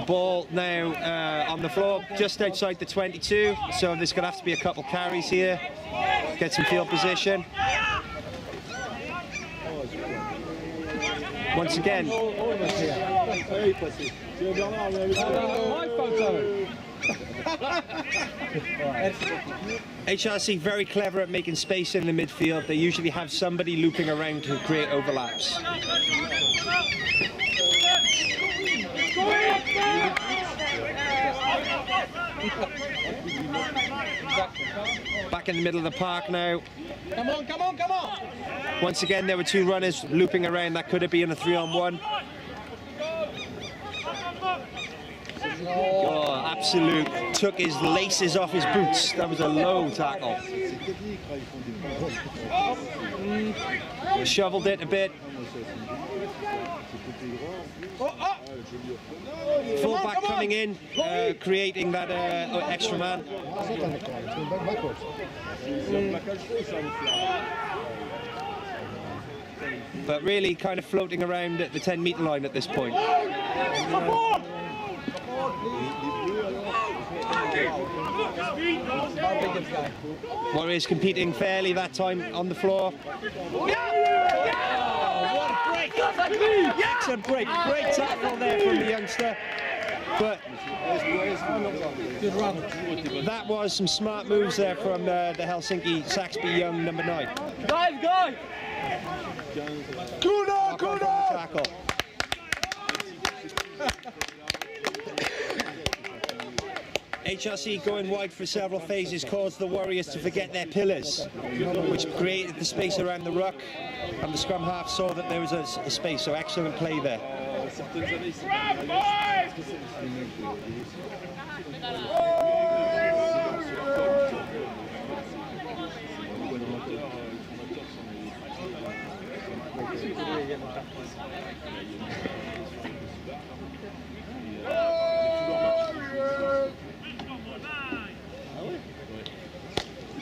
Ball now on the floor, just outside the 22, so there's going to have to be a couple carries here, get some field position. Once again, HRC very clever at making space in the midfield. They usually have somebody looping around to create overlaps. Back in the middle of the park now. Come on, come on, come on! Once again, there were two runners looping around. That could have been a 3-on-1. Oh, absolute. Took his laces off his boots. That was a low tackle. Shoveled it a bit. Fullback coming in, creating that extra man. but really kind of floating around at the 10-metre line at this point. Warriors competing fairly that time on the floor. What a break! Excellent break. Great tackle there from the youngster. But that was some smart moves there from the Helsinki Saxby young number 9. Guys! Kudo! Tackle. HRC going wide for several phases caused the Warriors to forget their pillars, which created the space around the ruck, and the scrum half saw that there was a space, so excellent play there.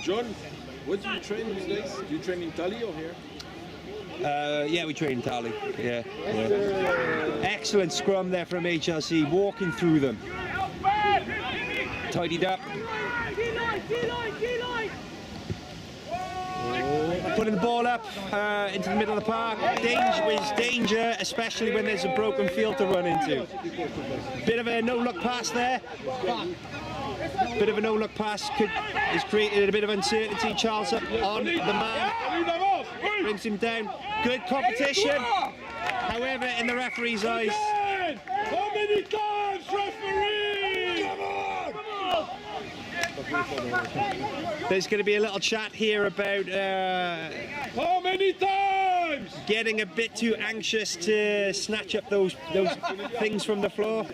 John, what do you train these days? Do you train in Tally or here? Yeah, we train in Tally. Yeah. Excellent scrum there from HRC, walking through them. Tidied up. Putting the ball up into the middle of the park. Danger, especially when there's a broken field to run into. Bit of a no-look pass there. Bit of a no-look pass has created a bit of uncertainty. Charles up on the man, brings him down. Good competition. However, in the referee's eyes, How many times, referee? Come on! there's going to be a little chat here about How many times? getting a bit too anxious to snatch up those things from the floor.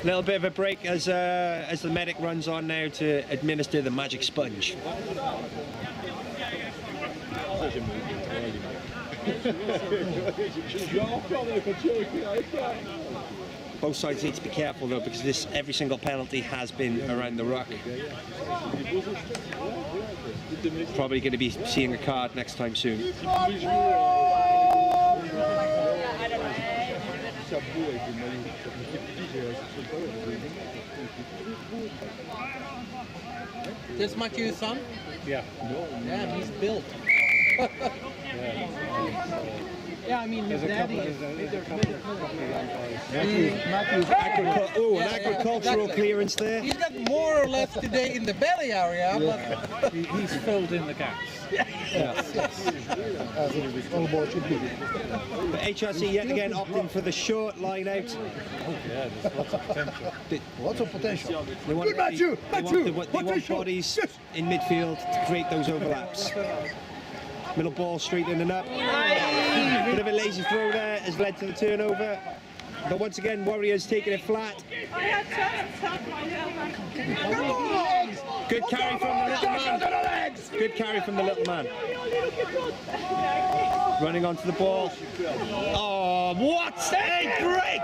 Little bit of a break as the medic runs on now to administer the magic sponge. Both sides need to be careful though, because every single penalty has been around the ruck. Probably going to be seeing a card next time soon. This Matthew's son? Yeah. Yeah, he's built. Yeah, I mean, his daddy is. Matthew's an agricultural clearance there. He's got more or less today in the belly area, but he's filled in the gaps. As it almost should be. But HRC yet again opting for the short line out. Yeah, there's lots of potential. Lots of potential. They want bodies in midfield to create those overlaps. Middle ball straight in and up. Bit of a lazy throw there has led to the turnover. But once again, Warriors taking it flat. Good carry from the little man. Good carry from the little man. Running onto the ball. Oh, what a break!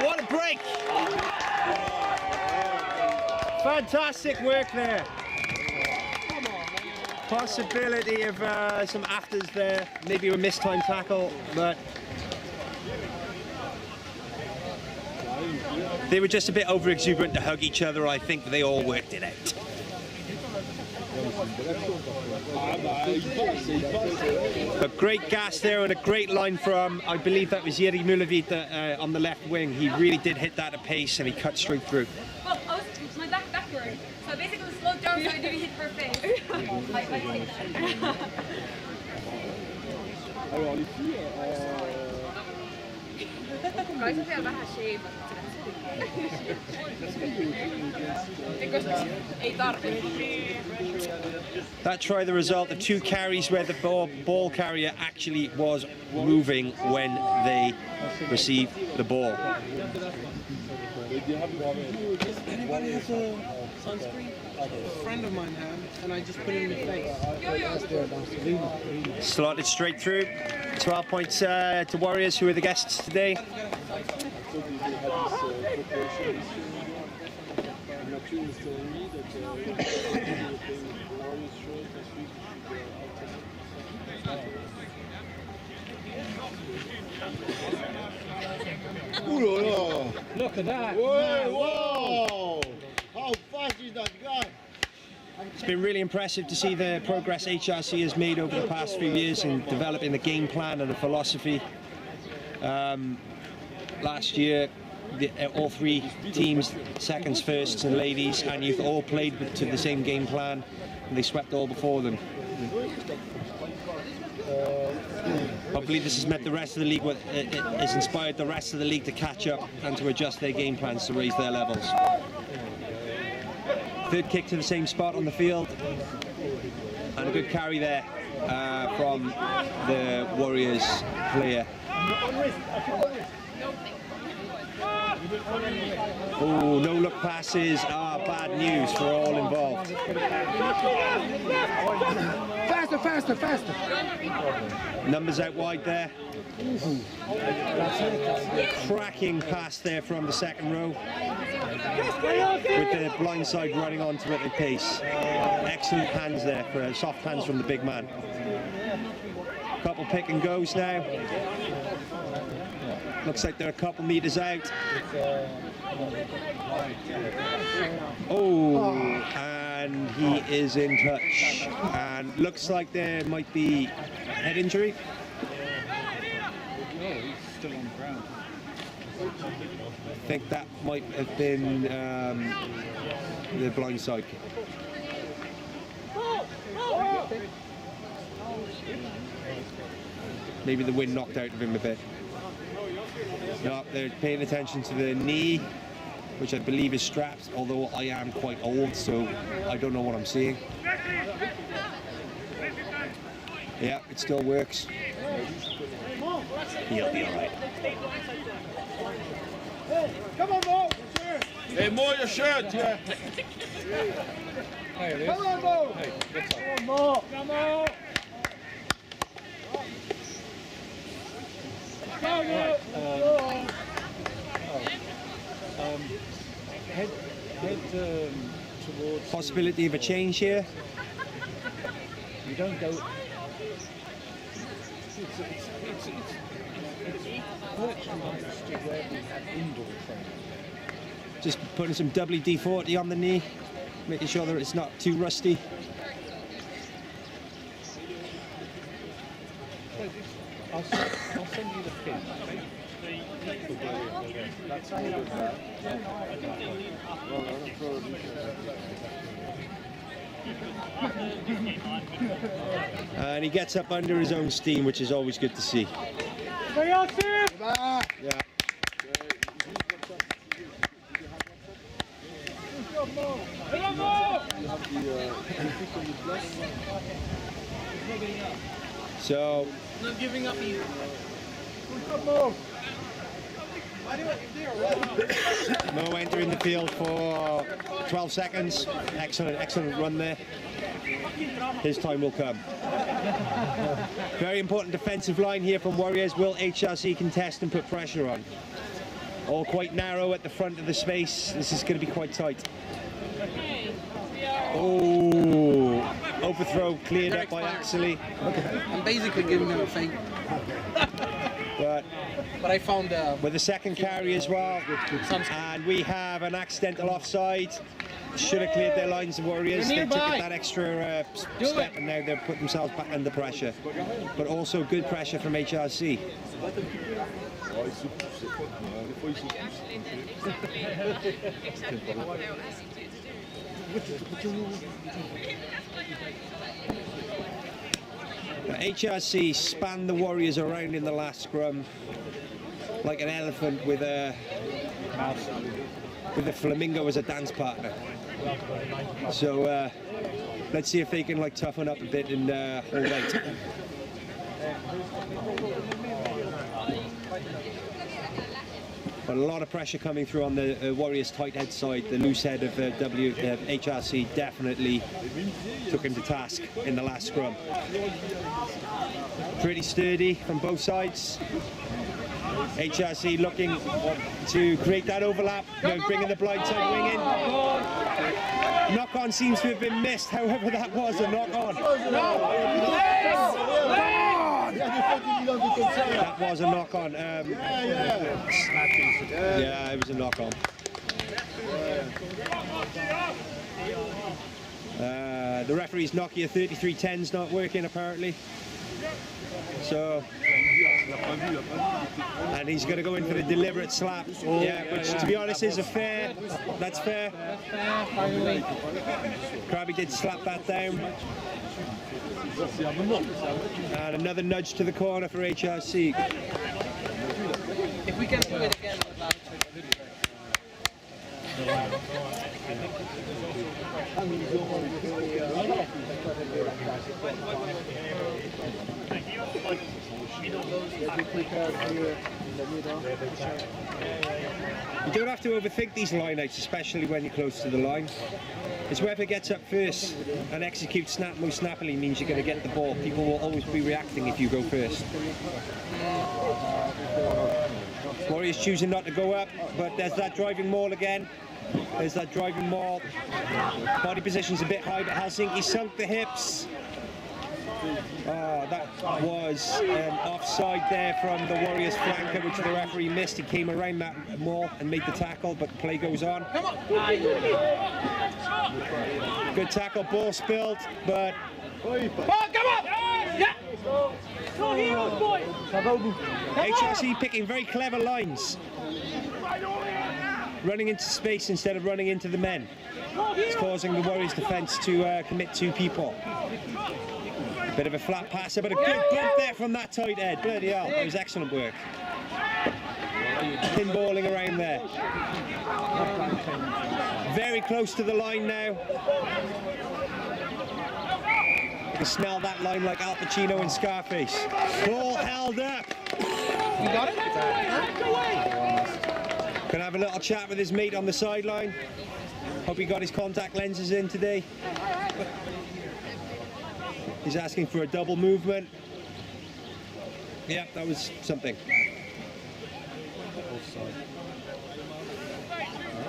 What a break! Fantastic work there. Possibility of some afters there, maybe a missed time tackle, but they were just a bit over exuberant to hug each other. I think they all worked it out. A great gas there and a great line from, I believe that was Jiri Myllypuro on the left wing. He really did hit that at pace and he cut straight through. Well, my backward. So basically slowed down so I didn't hit her face. I think that. Kai se vielä vähän sheivat. Ei tarvitse. That try the result of 2 carries where the ball carrier actually was moving when they received the ball. Anybody has a sunscreen? A friend of mine had. and I just put it in the face. Slotted straight through. 12 points to Warriors, who are the guests today. Look at that! Whoa! Whoa! How fast is that guy? It's been really impressive to see the progress HRC has made over the past few years in developing the game plan and the philosophy. Last year, all three teams, seconds, firsts and ladies and youth, all played to the same game plan, and they swept all before them. Hopefully this has met the rest of the league, it has inspired the rest of the league to catch up and to adjust their game plans to raise their levels. Third kick to the same spot on the field, and a good carry there from the Warriors player. Oh, no look passes are bad news for all involved. Faster, faster, faster! Numbers out wide there. Cracking pass there from the second row, with the blind side running onto it at pace. Excellent hands there, for soft hands from the big man. Couple pick and goes now. Looks like they're a couple meters out. Oh, and he is in touch. And looks like there might be head injury. No, he's still on the ground. I think that might have been the blind side kick. Maybe the wind knocked out of him a bit. No, they're paying attention to the knee, which I believe is strapped, although I am quite old, so I don't know what I'm seeing. Yeah, it still works. He'll be all right. Come on, Mo! Hey, Mo, your shirt! Hey, Come on, Mo! Hey, what's up? Come on, Mo! Come on! Head towards... Possibility of a change here? You don't go... Just putting some WD-40 on the knee, making sure that it's not too rusty. I'll send you the pin. That's all of that. And he gets up under his own steam, which is always good to see. Yeah. Yeah. So, not giving up either. Mo entering the field for 12 seconds. Excellent run there. His time will come. Very important defensive line here from Warriors. Will HRC contest and put pressure on? All quite narrow at the front of the space. This is going to be quite tight. Oh, overthrow cleared up by Axley. I'm basically giving them a fake. But I found with the second carry as well, and we have an accidental offside. Should have cleared their lines of Warriors. They took that extra step, and now they're putting themselves back under pressure. But also good pressure from HRC. HRC spanned the Warriors around in the last scrum like an elephant with a flamingo as a dance partner. So let's see if they can toughen up a bit and hold out. But a lot of pressure coming through on the Warriors tight head side. The loose head of HRC definitely took him to task in the last scrum. Pretty sturdy from both sides. HRC looking to create that overlap, bringing the blindside wing in. Knock-on seems to have been missed, however that was a knock-on. That was a knock-on. Yeah, it was a knock-on. The referee's Nokia 3310's not working apparently. So, and he's going to go in for the deliberate slap. Yeah, which to be honest is that's fair. Krabby did slap that down. And another nudge to the corner for HRC. If we can do it again, you don't have to overthink these line-outs, especially when you're close to the line. It's whoever gets up first and executes most snappily means you're going to get the ball. People will always be reacting if you go first. Warriors choosing not to go up, but there's that driving maul again. There's that driving maul. Body position's a bit high, but Helsinki sunk the hips. Oh, that was offside there from the Warriors flanker, which the referee missed. He came around that maul and made the tackle, but the play goes on. Good tackle, ball spilled, but... HRC picking very clever lines. Running into space instead of running into the men. It's causing the Warriors defence to commit two people. Bit of a flat passer, but a good bump there from that tight head. Bloody hell, that was excellent work. Pinballing around there. Very close to the line now. You can smell that line like Al Pacino and Scarface. Ball held up. You got it? Gonna have a little chat with his mate on the sideline. Hope he got his contact lenses in today. He's asking for a double movement. Yeah, that was something.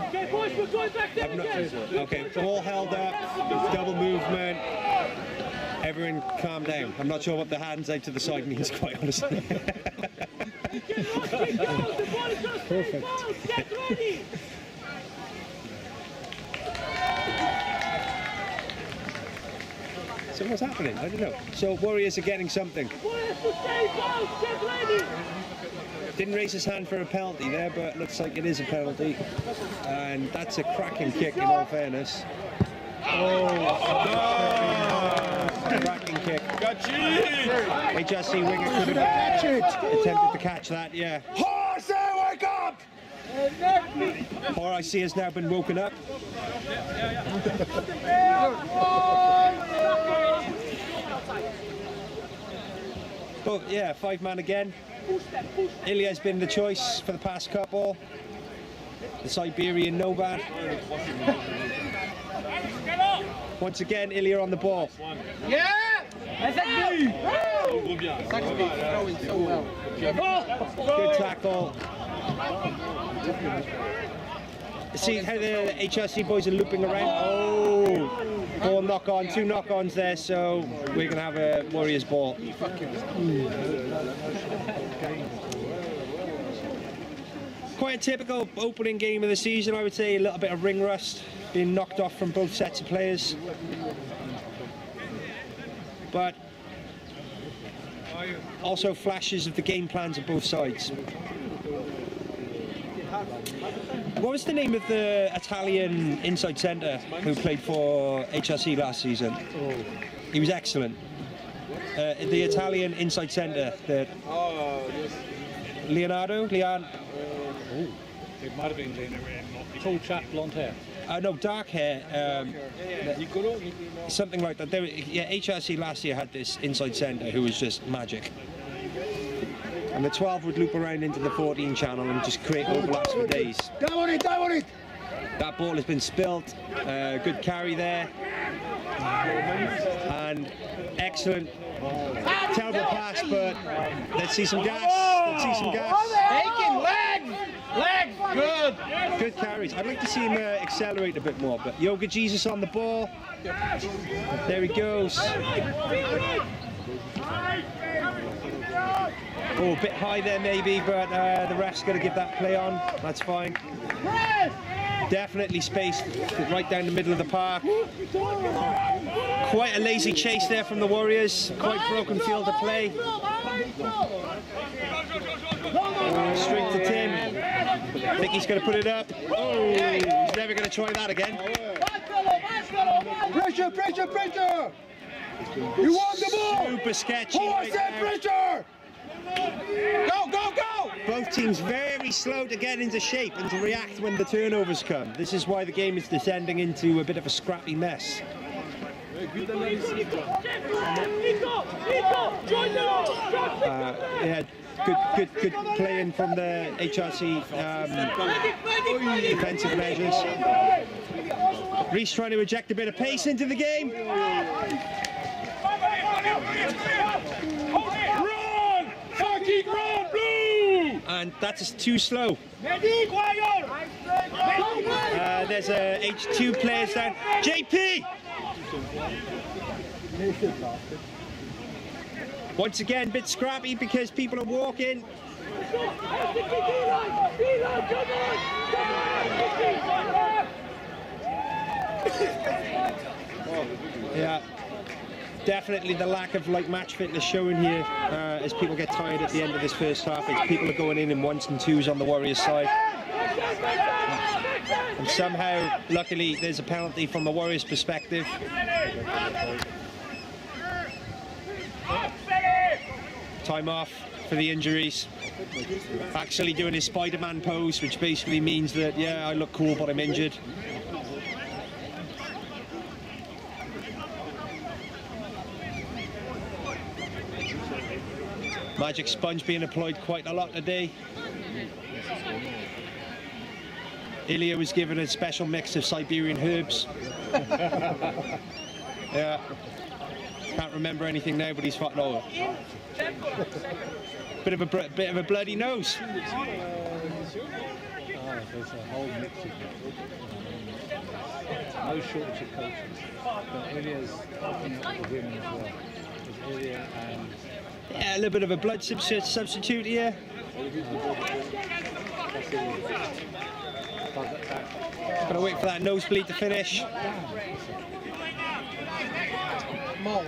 Okay, boys, we're going back there again. Okay, ball held up, double movement. Everyone calm down. I'm not sure what the hands out to the side means, quite honestly. Perfect. Get ready. So what's happening? I don't know. So Warriors are getting something. Didn't raise his hand for a penalty there, but looks like it is a penalty. And that's a cracking kick in all fairness. Cracking kick. HRC winger could have attempted to catch that, yeah. HRC, wake up! HRC has now been woken up. But yeah, 5-man again. Ilya's been the choice for the past couple. The Siberian Nomad. Once again, Ilya on the ball. Yeah! Saxby throwing so well. Good tackle. See how the HRC boys are looping around. Oh, ball knock on, 2 knock-ons there, so we're going to have a Warriors ball. Quite a typical opening game of the season, I would say. A little bit of ring rust, being knocked off from both sets of players. But also flashes of the game plans of both sides. What was the name of the Italian inside centre who played for HRC last season? He was excellent. The Italian inside centre, Leonardo? It might have been tall chap, blonde hair. No, dark hair. Something like that. Yeah, HRC last year had this inside centre who was just magic. And the 12 would loop around into the 14 channel and just create overlaps for days. Dive on it, dive on it! That ball has been spilt. Good carry there. And excellent. Terrible pass, but let's see some gas. Let's see some gas. Taking legs! Legs! Good! Good carries. I'd like to see him accelerate a bit more, but Yoga Jesus on the ball. There he goes. Oh, a bit high there maybe, but the ref's got to give that play on. That's fine. Definitely spaced right down the middle of the park. Quite a lazy chase there from the Warriors. Quite broken field of play. Straight to Tim. I think he's going to put it up. Oh, he's never going to try that again. Pressure, pressure, pressure! You want the ball! Super sketchy. Right pressure! Go, go, go! Both teams very slow to get into shape and to react when the turnovers come. This is why the game is descending into a bit of a scrappy mess. Yeah, good playing from the HRC defensive measures. Reese trying to inject a bit of pace into the game. And that's too slow. There's H2 players down. JP! Once again, a bit scrappy because people are walking. Yeah. Definitely the lack of match fitness showing here as people get tired at the end of this first half. As people are going in ones and twos on the Warriors side. And somehow, luckily, there's a penalty from the Warriors' perspective. Time off for the injuries. Actually doing his Spider-Man pose, which basically means that, yeah, I look cool, but I'm injured. Magic sponge being applied quite a lot today. Ilya was given a special mix of Siberian herbs. Yeah. Can't remember anything now, but he's fought over. Bit of a bloody nose. There's a whole mix of no shortage of coaches. But Ilya's helping out the women as well. There's Ilya and yeah, a little bit of a blood substitute here. Gotta wait for that nosebleed to finish. Mole.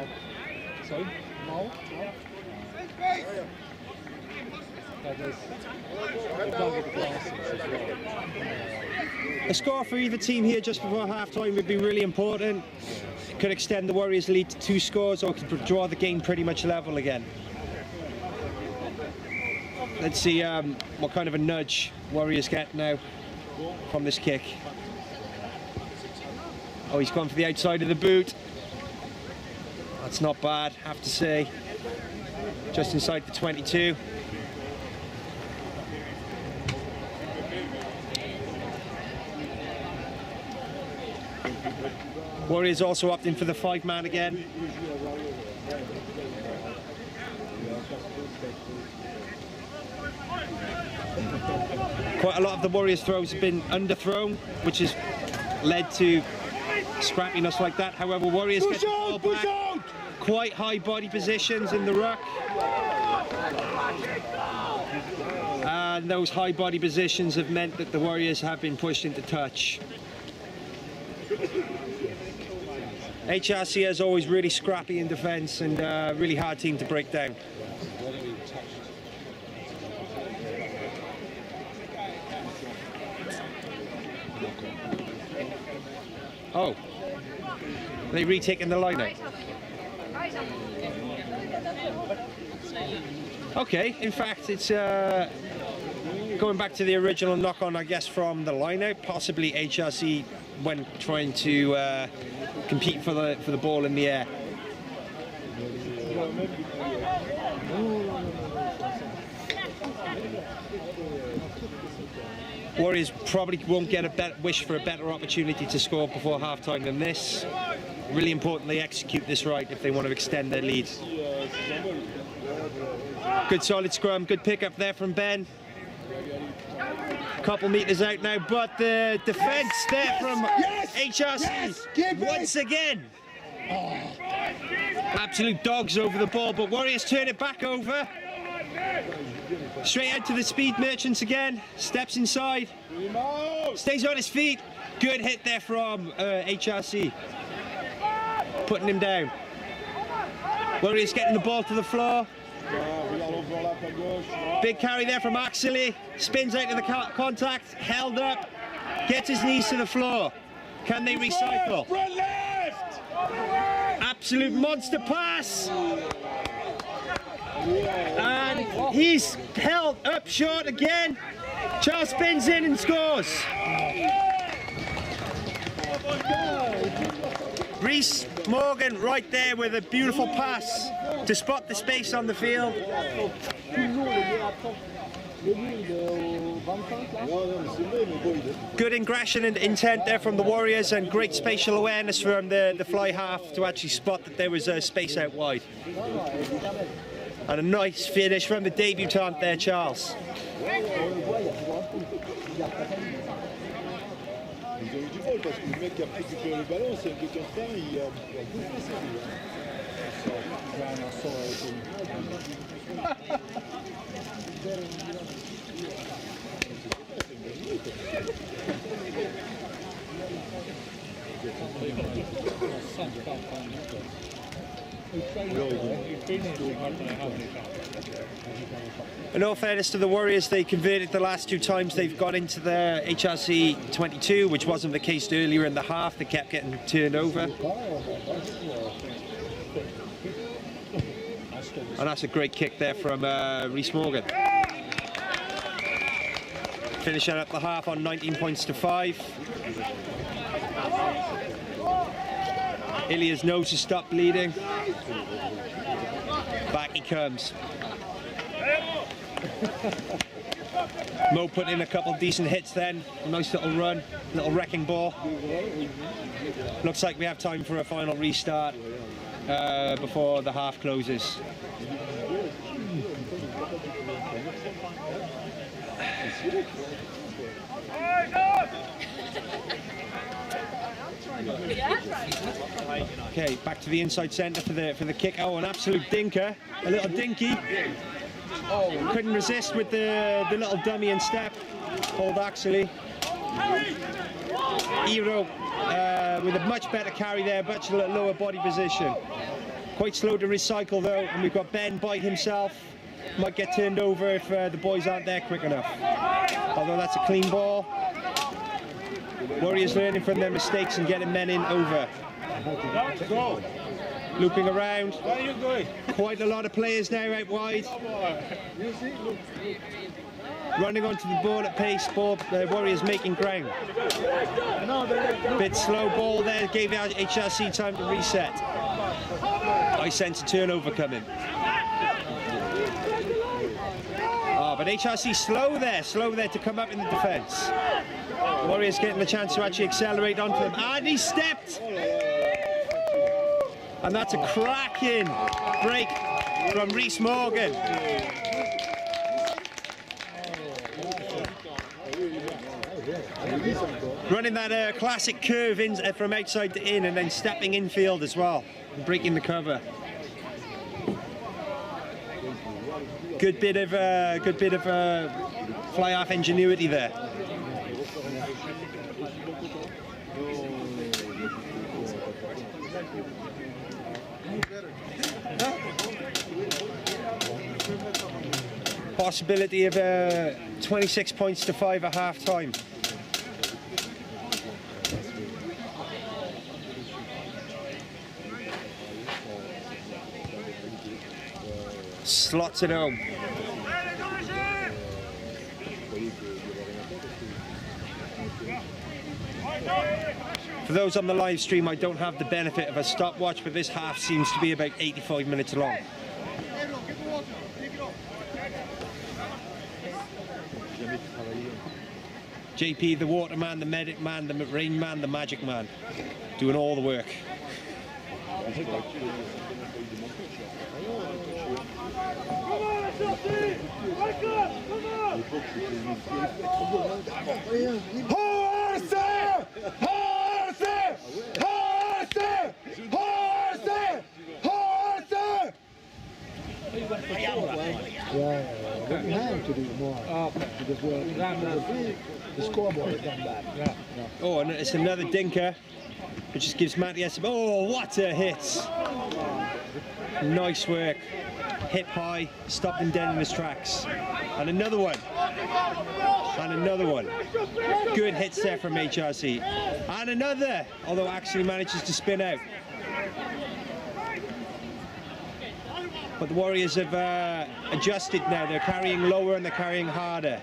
Sorry? Mole? A score for either team here just before half-time would be really important. Could extend the Warriors' lead to 2 scores or could draw the game pretty much level again. Let's see what kind of a nudge Warriors get now from this kick. Oh, he's gone for the outside of the boot. That's not bad, I have to say. Just inside the 22. Warriors also opting for the 5-man again. Quite a lot of the Warriors' throws have been underthrown, which has led to scrappiness like that. However, Warriors get the ball back. Quite high body positions in the ruck. And those high body positions have meant that the Warriors have been pushed into touch. HRC is always really scrappy in defence and a really hard team to break down. Oh, they retaking the line-out. Okay, in fact, it's going back to the original knock-on, I guess, from the line-out. Possibly HRC when trying to compete for the ball in the air. Warriors probably won't get a wish for a better opportunity to score before half-time than this. Really important they execute this right if they want to extend their lead. Good solid scrum, good pick-up there from Ben. Couple metres out now, but the defence there from HRC once again. Absolute dogs over the ball, but Warriors turn it back over. Straight out to the speed merchants again. Steps inside. Stays on his feet. Good hit there from HRC. Putting him down. Warriors getting the ball to the floor. Big carry there from Axley. Spins out to the contact. Held up. Gets his knees to the floor. Can they recycle? Absolute monster pass. And he's held up short again. Charles spins in and scores. Reese Morgan right there with a beautiful pass to spot the space on the field. Good aggression and intent there from the Warriors, and great spatial awareness from the fly half to actually spot that there was a space out wide. And a nice finish from the debutant there, Charles. Parce que le mec qui a récupéré le ballon, c'est un peu constant, il a bouffé ça. In all fairness to the Warriors, they converted the last 2 times they've got into the HRC 22, which wasn't the case earlier in the half. They kept getting turned over. And that's a great kick there from Reese Morgan. Finishing up the half on 19 points to 5. Ilya's nose has stopped bleeding. Back he comes. Mo put in a couple decent hits then. Nice little run, little wrecking ball. Looks like we have time for a final restart before the half closes. Okay, back to the inside centre for the kick. Oh, an absolute dinker, a little dinky. Oh, couldn't resist with the little dummy and step. Hold actually. Hero with a much better carry there, much lower body position. Quite slow to recycle though, and we've got Ben by himself. Might get turned over if the boys aren't there quick enough. Although that's a clean ball. Warriors learning from their mistakes and getting men in over. Looping around. Quite a lot of players now out wide. Running onto the ball at pace. The Warriors making ground. Bit slow ball there. Gave HRC time to reset. I sense a turnover coming. But HRC slow there to come up in the defence. Warriors getting the chance to actually accelerate onto them. And he stepped! And that's a cracking break from Reese Morgan. Running that classic curve in from outside to in, and then stepping infield as well, and breaking the cover. Good bit of fly half ingenuity there. Possibility of 26 points to 5 at half time. Slots it home. For those on the live stream, I don't have the benefit of a stopwatch, but this half seems to be about 85 minutes long. JP, the waterman, the medic man, the rain man, the magic man, doing all the work. But we have to do more. Because the scoreboard is done bad. Oh, and it's another dinker, which just gives Matty SM. Oh, what a hit! Nice work. Hip high, stopped him dead in his tracks. And another one. And another one. Good hits there from HRC. And another, although actually manages to spin out. But the Warriors have adjusted now. They're carrying lower and they're carrying harder.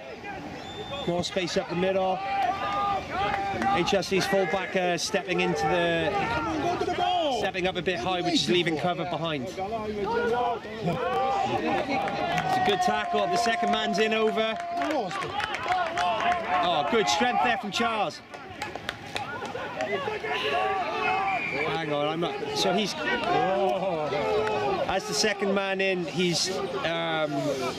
More space up the middle. HRC's fullback stepping into the... stepping up a bit high, which is leaving cover behind. It's a good tackle. The second man's in over. Oh, good strength there from Charles. Hang on, I'm not... So he's... As the second man in, he's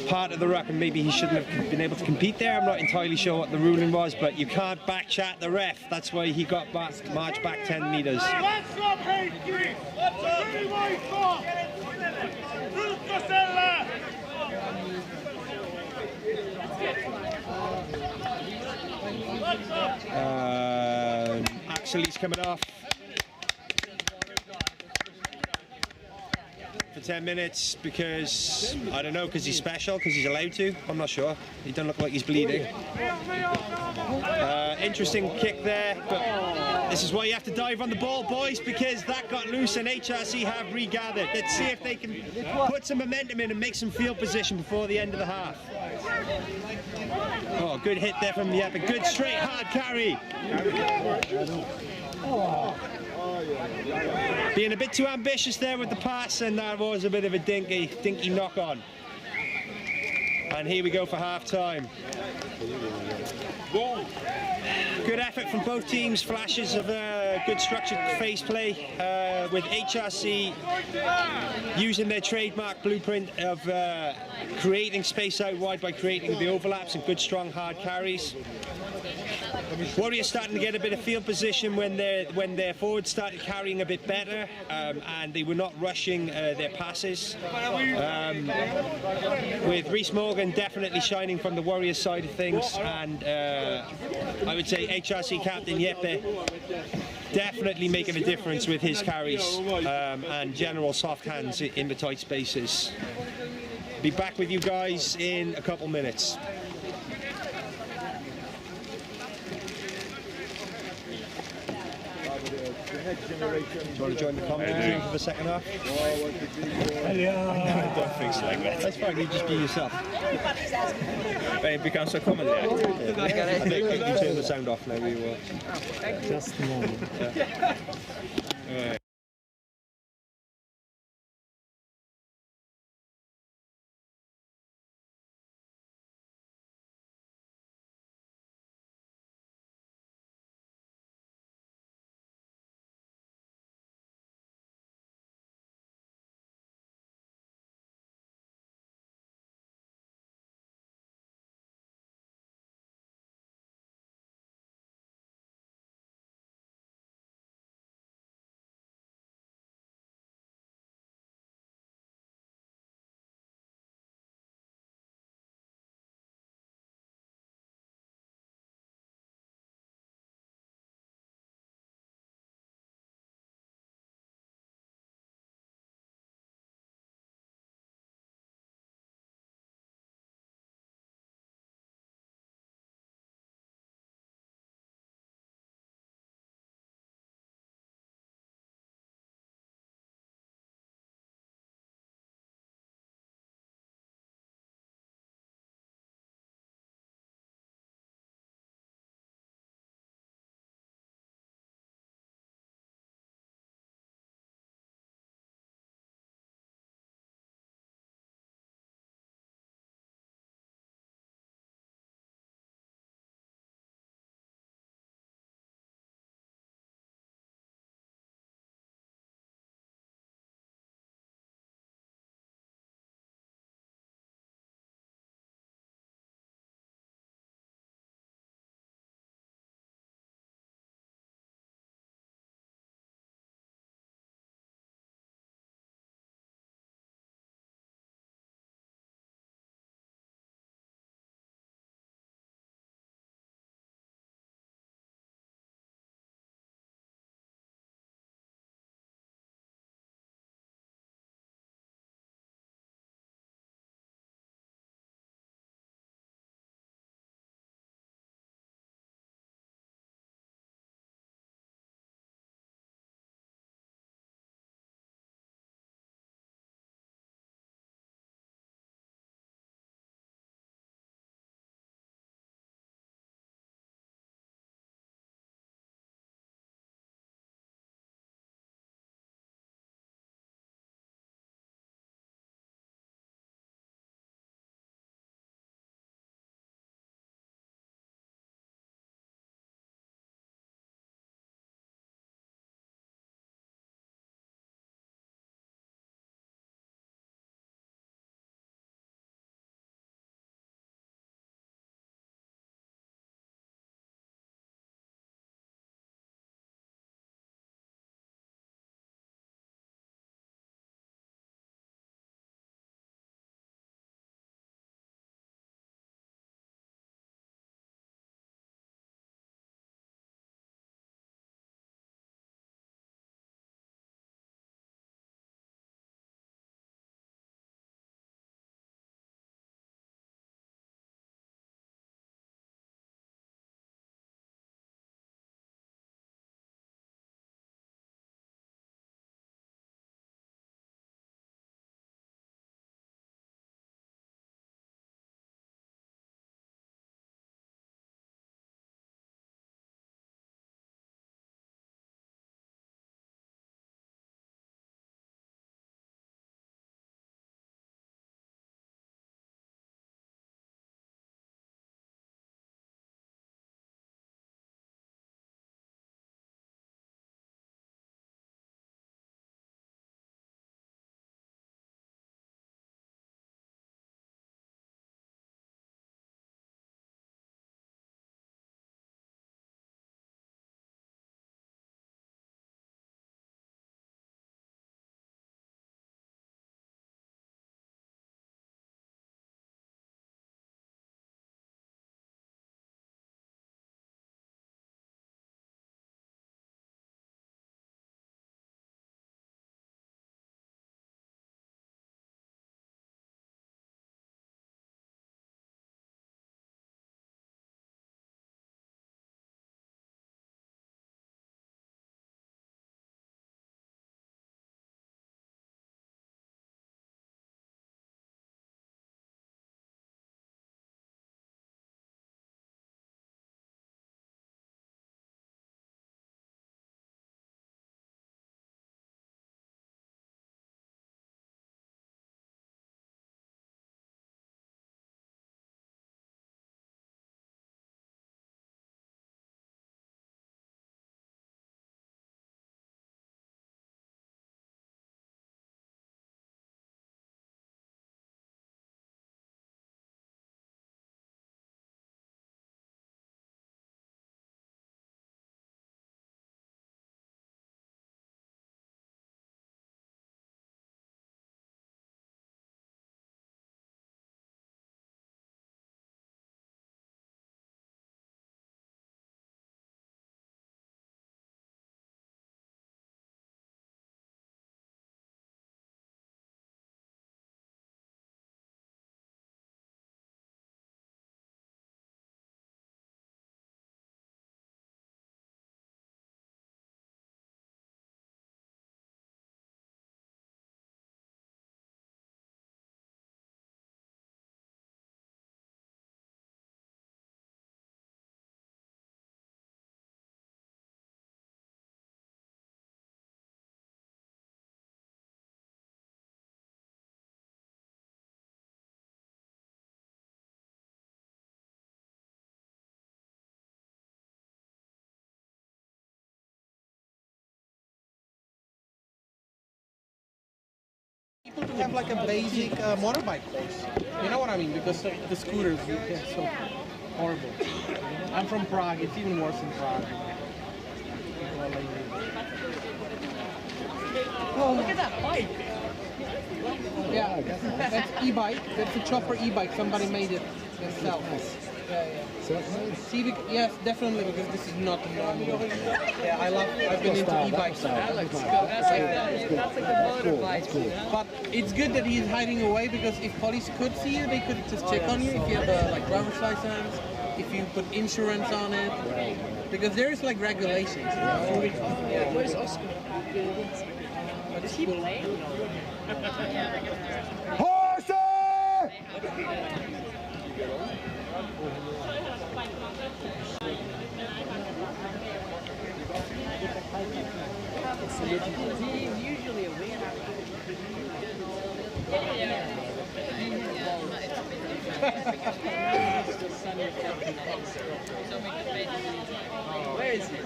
part of the ruck, and maybe he shouldn't have been able to compete there. I'm not entirely sure what the ruling was, but you can't back chat the ref. That's why he got marched back 10 metres. Axel's coming off. For 10 minutes because, I don't know, because he's special, because he's allowed to. I'm not sure. He doesn't look like he's bleeding. Interesting kick there, but this is why you have to dive on the ball, boys, because that got loose and HRC have regathered. Let's see if they can put some momentum in and make some field position before the end of the half. Oh, good hit there from Yep, a good straight hard carry. Being a bit too ambitious there with the pass, and that was a bit of a dinky knock on. And here we go for half time. Good effort from both teams, flashes of good structured face play, with HRC using their trademark blueprint of creating space out wide by creating the overlaps and good strong hard carries. Warriors starting to get a bit of field position when their forwards started carrying a bit better, and they were not rushing their passes. With Reese Morgan definitely shining from the Warriors side of things, and I would say HRC captain Jeppe definitely making a difference with his carries and general soft hands in the tight spaces. Be back with you guys in a couple minutes. Do you want to join the commentary team for the second half? I don't think so. That's fine, you just be yourself. It becomes a comedy act. I think you can turn the sound off now. We will. Just a moment. Yeah. People to have like a basic motorbike course. You know what I mean? Because the scooters, they're so horrible. I'm from Prague. It's even worse in Prague. People are lazy. Oh. Look at that bike. Yeah, that's e-bike. That's a chopper e-bike. Somebody made it themselves. See, yes, definitely, because this is not a normal. Yeah, I've been into e-bikes. That looks cool. That's like the motorbike. But it's good that he's hiding away, because if police could see you, they could just check on you if you have a like driver's license, if you put insurance on it, because there's like regulations. Yeah, where's Oscar? Is he playing? He's usually a winner. Where is he?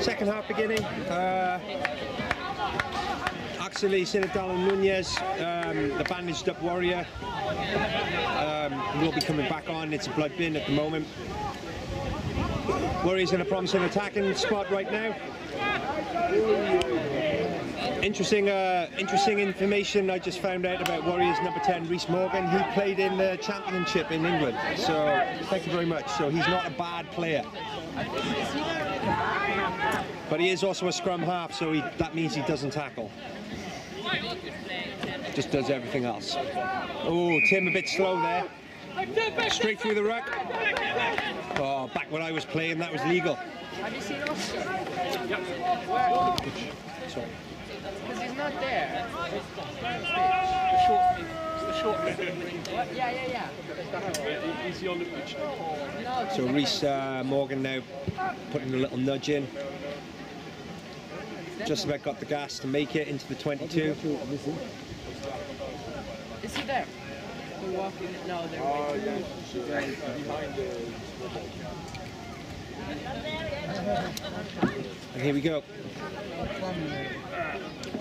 Second half beginning. Actually, Sinadal and Nunez, the bandaged up warrior, will be coming back on. It's a blood bin at the moment. Warriors in a promising attacking spot right now. Interesting information I just found out about Warriors number 10, Rhys Morgan. He played in the championship in England, so thank you very much. So he's not a bad player. But he is also a scrum half, so that means he doesn't tackle. Just does everything else. Oh, Tim a bit slow there. Straight through the ruck. Oh, back when I was playing, that was legal. Have you seen Oscar? Sorry. Because he's not there. The short What? Yeah. Is he on the pitch? No. So Rhys Morgan now putting a little nudge in. Just about got the gas to make it into the 22. Is he there? We're walking. No, they're waiting. She's behind the. And here we go.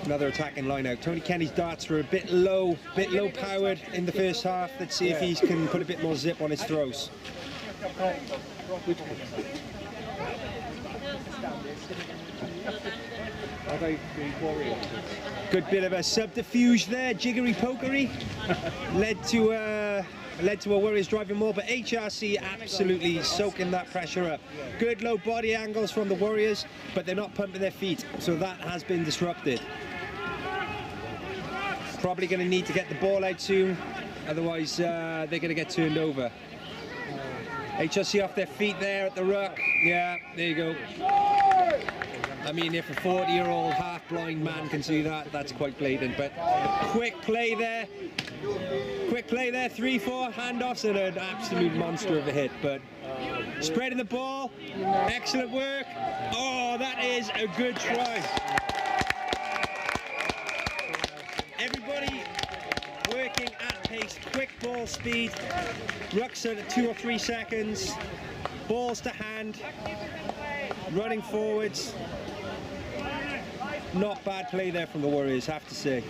Another attacking line out. Tony Kenny's darts were a bit low powered in the first half. Let's see if he can put a bit more zip on his throws. Are they the Warriors? Good bit of a subterfuge there, jiggery pokery, led to a Warriors driving more, but HRC absolutely soaking that pressure up. Good low body angles from the Warriors, but they're not pumping their feet, so that has been disrupted. Probably going to need to get the ball out soon, otherwise they're going to get turned over. HRC off their feet there at the ruck. Yeah, there you go. I mean, if a 40-year-old half-blind man can do that, that's quite blatant. But quick play there. Quick play there, 3-4 handoffs and an absolute monster of a hit. But spreading the ball, excellent work. Oh, that is a good try. Everybody working at pace, quick ball speed. Rucks at 2 or 3 seconds. Balls to hand. Running forwards. Not bad play there from the Warriors, have to say.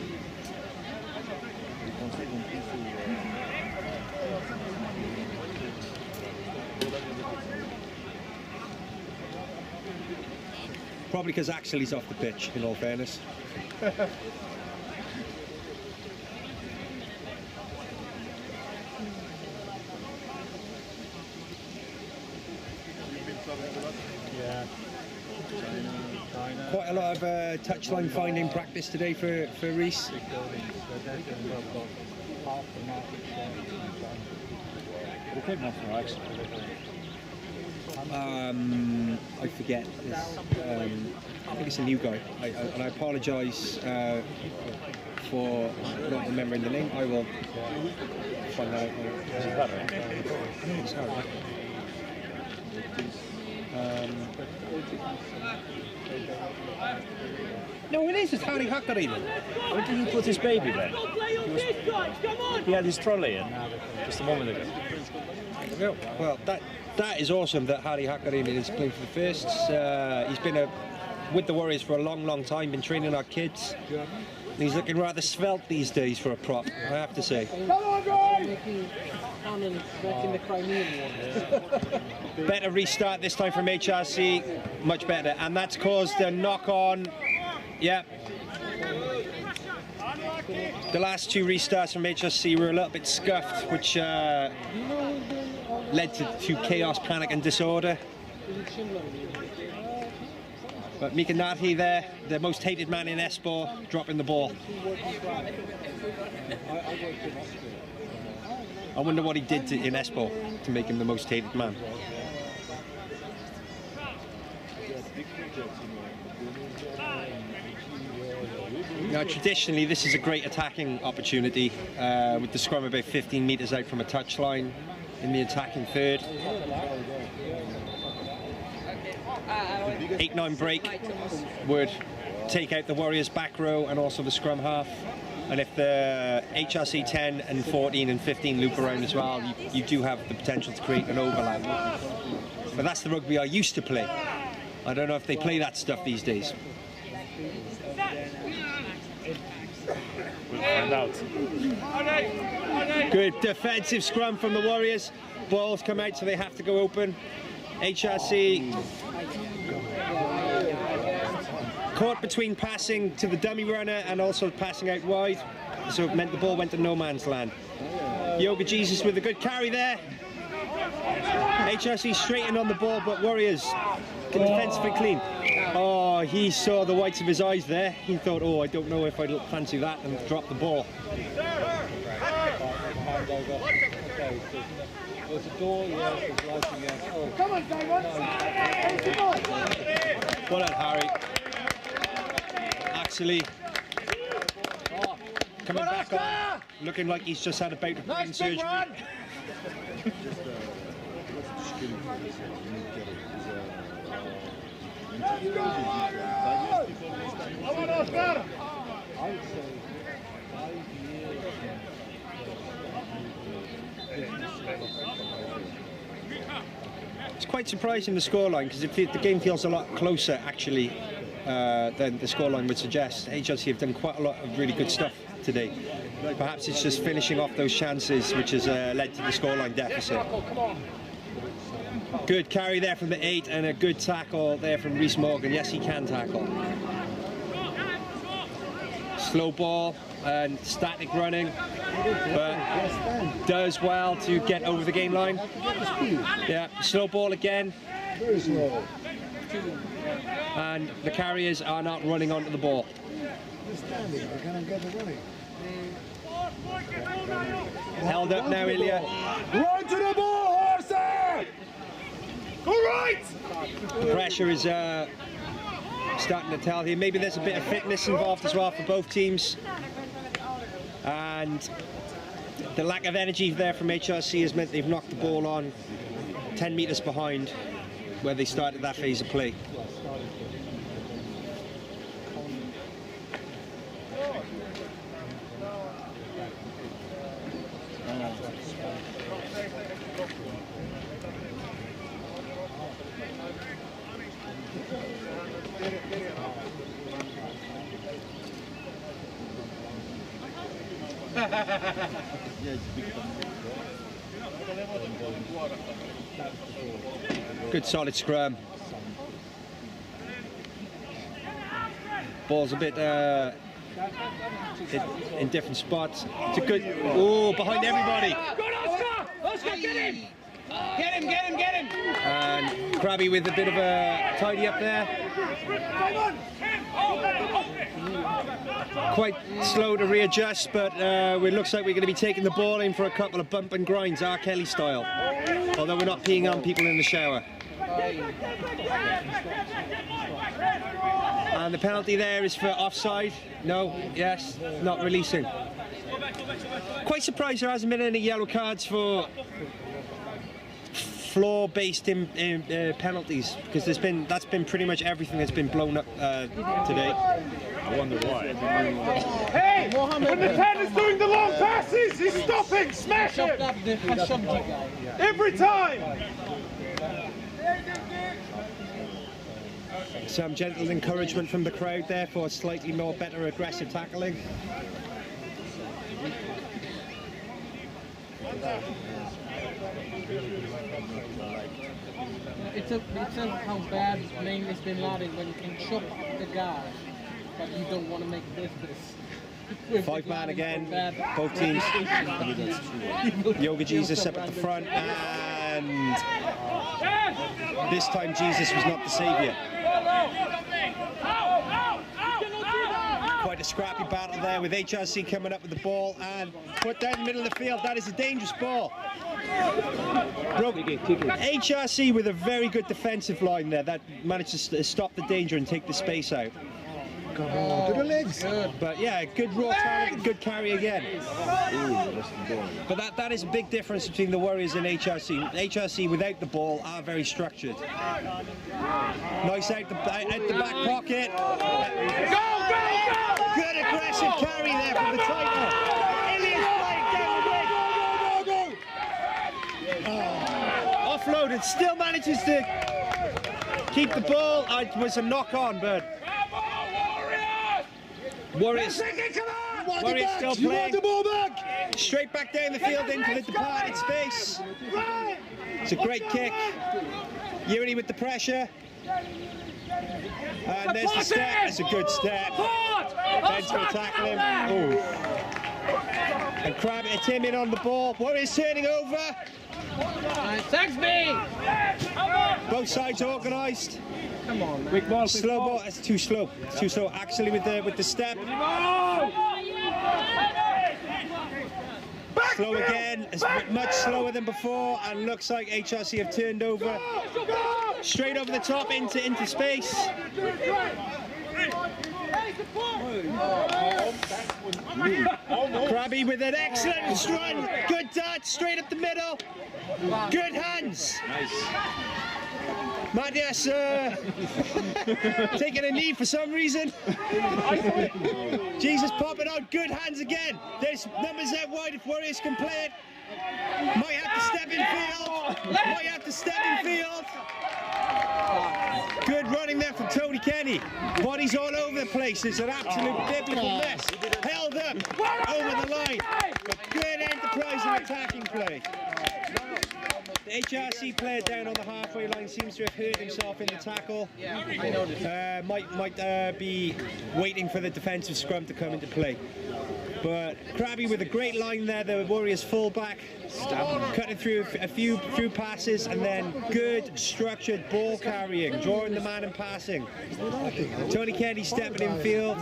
Probably because Axel's off the pitch, in all fairness. Yeah. Quite a lot of touchline finding practice today for Rhys. I forget. I think it's a new guy, and I apologise for not remembering the name. I will find that out. No, it is. It's Harry Hakarinen. Where did he put his baby then? He had his trolley in just a moment ago. Well, that is awesome that Harry Hakarinen is playing for the Firsts. He's been with the Warriors for a long time, been training our kids. He's looking rather svelte these days for a prop, I have to say. Better restart this time from HRC, much better. And that's caused a knock-on. Yeah. The last two restarts from HRC were a little bit scuffed, which led to chaos, panic and disorder. But Mika Nathi there, the most hated man in Espoo, dropping the ball. I wonder what he did in Espoo to make him the most hated man. Now, traditionally, this is a great attacking opportunity, with the scrum about 15 metres out from a touchline in the attacking third. 8-9 break would take out the Warriors' back row and also the scrum half. And if the HRC 10 and 14 and 15 loop around as well, you do have the potential to create an overlap. But that's the rugby I used to play. I don't know if they play that stuff these days. We'll find out. Good defensive scrum from the Warriors. Balls come out, so they have to go open. HRC caught between passing to the dummy runner and also passing out wide, so it meant the ball went to no man's land. Yoga Jesus with a good carry there. HRC straightened on the ball, but Warriors defensively clean. Oh, he saw the whites of his eyes there. He thought, oh, I don't know if I'd fancy that, and dropped the ball. There's a door, yeah, there's lighting, yeah. Oh. Come on, Simon! Well done, Harry. Actually, coming back on, looking like he's just had a bout of brain surgery. It's quite surprising, the scoreline, because the game feels a lot closer actually than the scoreline would suggest. HRC have done quite a lot of really good stuff today. Perhaps it's just finishing off those chances which has led to the scoreline deficit. Good carry there from the 8 and a good tackle there from Rhys Morgan. Yes, he can tackle. Slow ball and static running, but does well to get over the game line. Yeah, slow ball again. And the carriers are not running onto the ball. Held up now, Ilya. Run to the ball, Horse! All right! The pressure is starting to tell here. Maybe there's a bit of fitness involved as well for both teams. And the lack of energy there from HRC has meant they've knocked the ball on 10 metres behind where they started that phase of play. Good solid scrum. Ball's a bit in different spots. It's a good, oh, behind everybody. Good, Oscar! Oscar, get him! Get him, get him, get him! And Krabby with a bit of a tidy up there. Quite slow to readjust, but it looks like we're going to be taking the ball in for a couple of bump and grinds, R. Kelly style. Although we're not peeing on people in the shower. And the penalty there is for offside. No, yes, not releasing. Quite surprised there hasn't been any yellow cards for floor-based penalties, because that's been pretty much everything that's been blown up today. I wonder why. Hey! When the 10 is doing the long passes, he's stopping, smash it! Every time! Some gentle encouragement from the crowd there for slightly more better aggressive tackling. It's how bad Maine has been loading when you can chop up the guy, but you don't want to make business. 5-man again, both teams. Yoga Jesus up at the front, and this time Jesus was not the saviour. Quite a scrappy battle there with HRC coming up with the ball and put down the middle of the field. That is a dangerous ball. HRC with a very good defensive line there that managed to stop the danger and take the space out. Come on, to the legs. But yeah, good raw talent, good carry again. But that is a big difference between the Warriors and HRC. HRC without the ball are very structured. Nice out the back pocket. Go, go, go! Good aggressive carry there from the title. Ilias playing down the wing. Offloaded, still manages to keep the ball. It was a knock on, but Warriors still playing. The ball back. Straight back down the field into the departed space. It's a great kick. Uri with the pressure. And there's the step. It's a good step. Ben's going to tackle him. Ooh. And Crab and Tim in on the ball. Warriors turning over. Thanks, me. Both sides organised. Come on, man. Quick ball, slow ball. It's too slow. It's too slow. Actually, with the step. Slow again. It's much slower than before, and looks like HRC have turned over. Straight over the top into space. Krabby with an excellent run. Good dart, straight up the middle. Good hands. Nice. Matias taking a knee for some reason. Jesus popping out. Good hands again. There's numbers out wide if Warriors can play it. Might have to step in field. Might have to step in field. Good running there from Tony Kenny. Bodies all over the place. It's an absolute biblical mess. Held up over the line. Good enterprise and attacking play. The HRC player down on the halfway line seems to have hurt himself in the tackle. I noticed. Might be waiting for the defensive scrum to come into play. But Krabby with a great line there, the Warriors fullback, cutting through a few passes, and then good structured ball carrying, drawing the man and passing. Tony Kennedy stepping in field.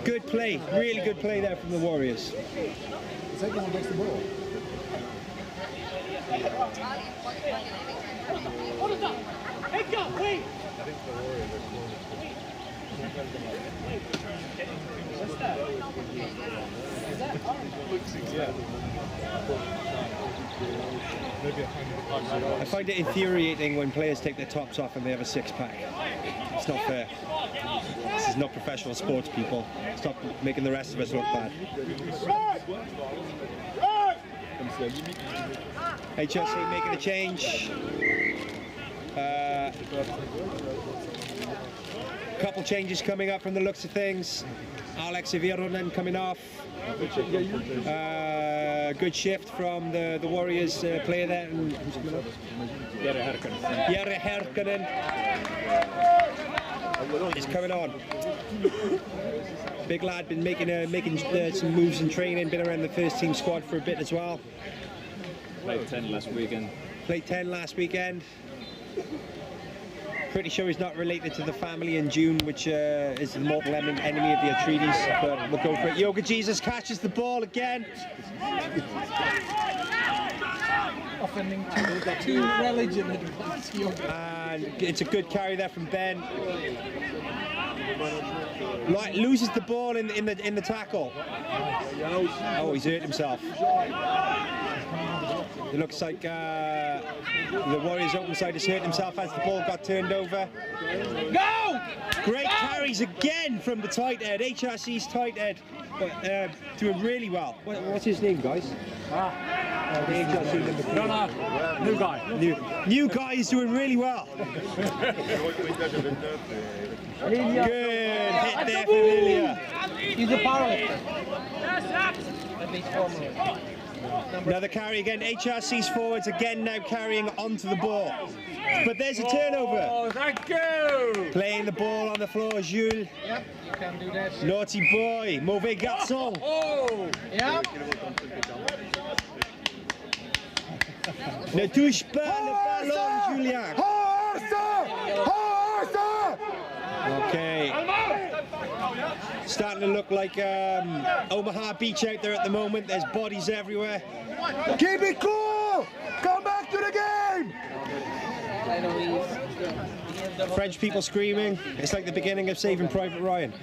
Good play, really good play there from the Warriors. I find it infuriating when players take their tops off and they have a six-pack. It's not fair. This is not professional sports, people. Stop making the rest of us look bad. HRC making a change. Couple changes coming up from the looks of things. Alex Vironen coming off. Good shift from the Warriors player there. Jere Herkkonen is coming on. Big lad, been making some moves in training, been around the first team squad for a bit as well. Played 10 last weekend. Played 10 last weekend. Pretty sure he's not related to the family in June, which is the mortal enemy of the Atreides, but we'll go for it. Yoga Jesus catches the ball again. Offending two religion and it's a good carry there from Ben. Loses the ball in the tackle. Oh, he's hurt himself. It looks like the Warriors open side has hurt himself as the ball got turned over. Go! Great carries again from the tight head, HRC's tight head, but doing really well. What's his name, guys? The HRC number 3. No, new guy. New guy is doing really well. Good hit there for Lilia. He's a powerlifter. Another carry again. HRC's forwards again now carrying onto the ball. But there's a turnover. Oh, thank you! Playing the ball on the floor, Jules. Yep, you can do that. Naughty boy, mauvais garçon. Oh, yeah. Ne touche pas le ballon, Julien. Okay. Starting to look like Omaha Beach out there at the moment. There's bodies everywhere. Keep it cool! Come back to the game! French people screaming. It's like the beginning of Saving Private Ryan.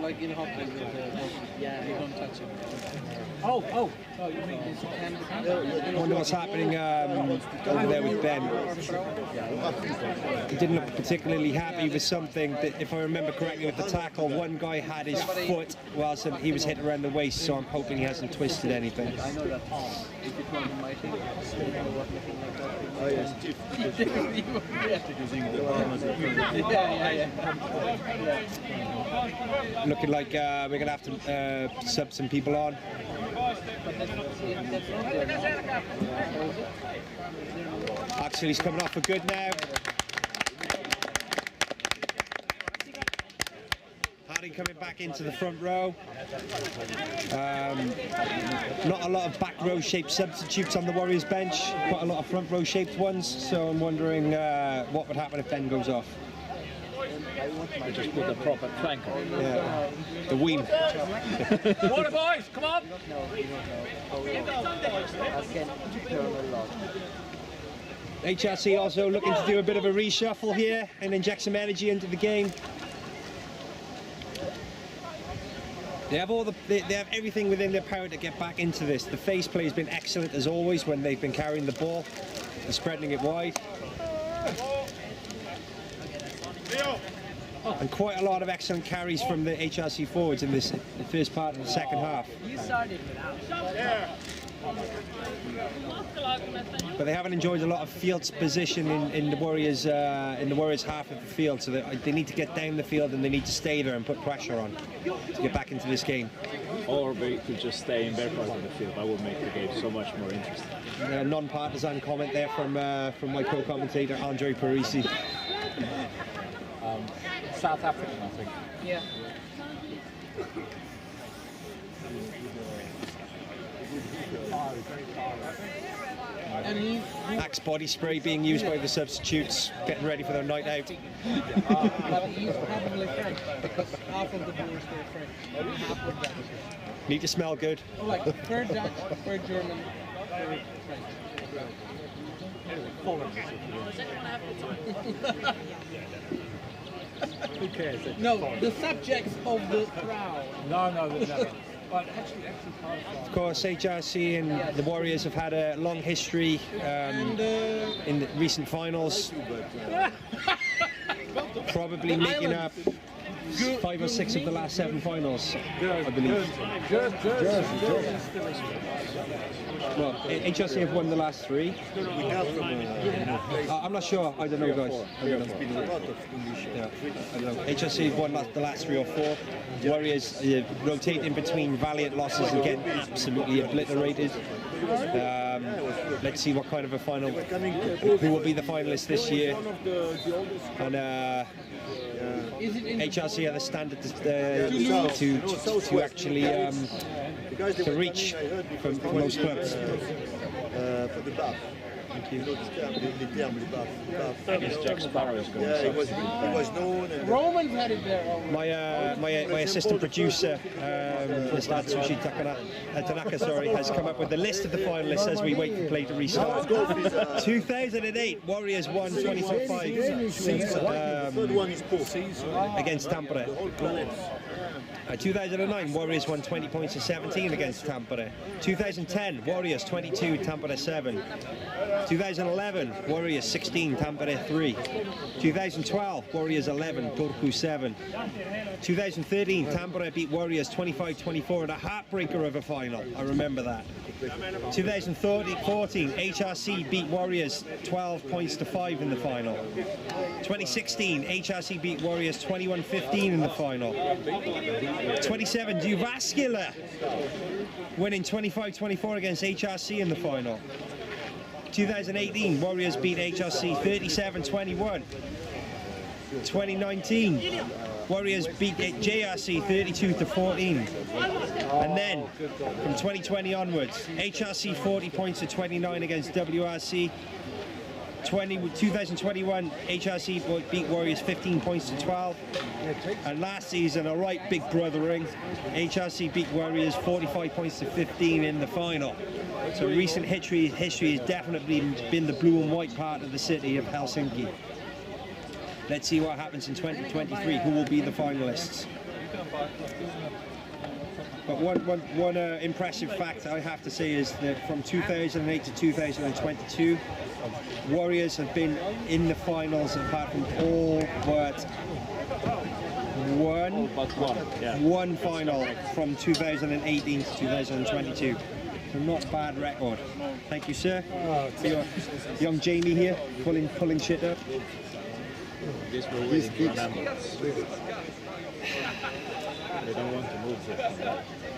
Like in hockey, you don't touch him. Oh, you mean this hand? I wonder what's happening over there with Ben. He didn't look particularly happy with something. That, if I remember correctly with the tackle, one guy had his foot whilst he was hit around the waist, so I'm hoping he hasn't twisted anything. I know that if you told him my thing, Oh yes, Looking like we're going to have to sub some people on. Actually's coming off for good now. Hardy coming back into the front row. Not a lot of back row shaped substitutes on the Warriors bench, quite a lot of front row shaped ones, so I'm wondering what would happen if Ben goes off. I just put a proper flank on. Yeah. The weem. Water boys, come on! HRC also looking to do a bit of a reshuffle here and inject some energy into the game. They have they have everything within their power to get back into this. The face play has been excellent as always when they've been carrying the ball and spreading it wide. And quite a lot of excellent carries from the HRC forwards in the first part of the second half. You started without. But they haven't enjoyed a lot of field position in the Warriors half of the field, so they need to get down the field and they need to stay there and put pressure on to get back into this game. Or they could just stay in their part of the field. That would make the game so much more interesting. Non-partisan comment there from my co-commentator Andre Parisi. South African, I think. Yeah. Axe body spray being used by the substitutes, getting ready for their night out. But he's probably French, because half of the boys are French, and half of Dutch. Need to smell good. Oh, like third Dutch, third German, third French. Who cares? No, the subjects of the crowd. No, never. But actually, Of course, HRC and the Warriors have had a long history in the recent finals. Probably making up 5 or 6 of the last 7 finals, I believe. Well, HRC have won the last 3. I'm not sure. I don't know, guys. I don't know. Yeah, I don't know. HRC have won the last 3 or 4. Warriors rotate in between valiant losses and get absolutely obliterated. Let's see what kind of a final, who will be the finalists this year. And HRC are the standard to actually to reach from most clubs. Thank you. I guess Jack Sparrow is going Yeah, he was known. And Romans had it there already. My assistant producer, Mr. Atsu Tanaka, has come up with the list of the finalists as we wait for play to restart. 2008, Warriors won 24-5 against Tampere. 2009, Warriors won 20 points to 17 against Tampere. 2010, Warriors 22, Tampere 7. 2011, Warriors 16, Tampere 3. 2012, Warriors 11, Turku 7. 2013, Tampere beat Warriors 25-24 in a heartbreaker of a final. I remember that. 2014, HRC beat Warriors 12 points to 5 in the final. 2016, HRC beat Warriors 21-15 in the final. 27, Jyväskylä winning 25-24 against HRC in the final. 2018, Warriors beat HRC 37-21. 2019, Warriors beat JRC 32-14. And then, from 2020 onwards, HRC 40 points to 29 against WRC. 2021, HRC beat Warriors 15 points to 12. And last season, a right big brothering, HRC beat Warriors 45 points to 15 in the final. So recent history has definitely been the blue and white part of the city of Helsinki. Let's see what happens in 2023, who will be the finalists. But one impressive fact I have to say is that from 2008 to 2022, Warriors have been in the finals apart from all but one final from 2018 to 2022. So not a bad record. Thank you, sir. For your young Jamie here, pulling shit up. This we're waiting for an ambulance. They don't want to move it.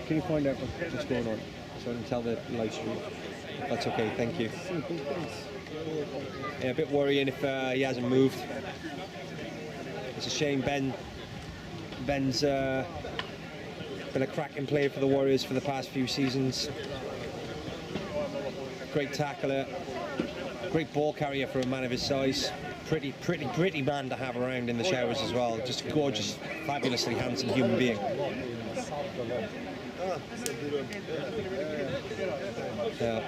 Can you find out what's going on so I can tell the live stream? That's okay, thank you. Yeah, a bit worrying if he hasn't moved. It's a shame. Ben's been a cracking player for the Warriors for the past few seasons. Great tackler, great ball carrier for a man of his size. Pretty man to have around in the showers as well. Just a gorgeous, fabulously handsome human being. Yeah.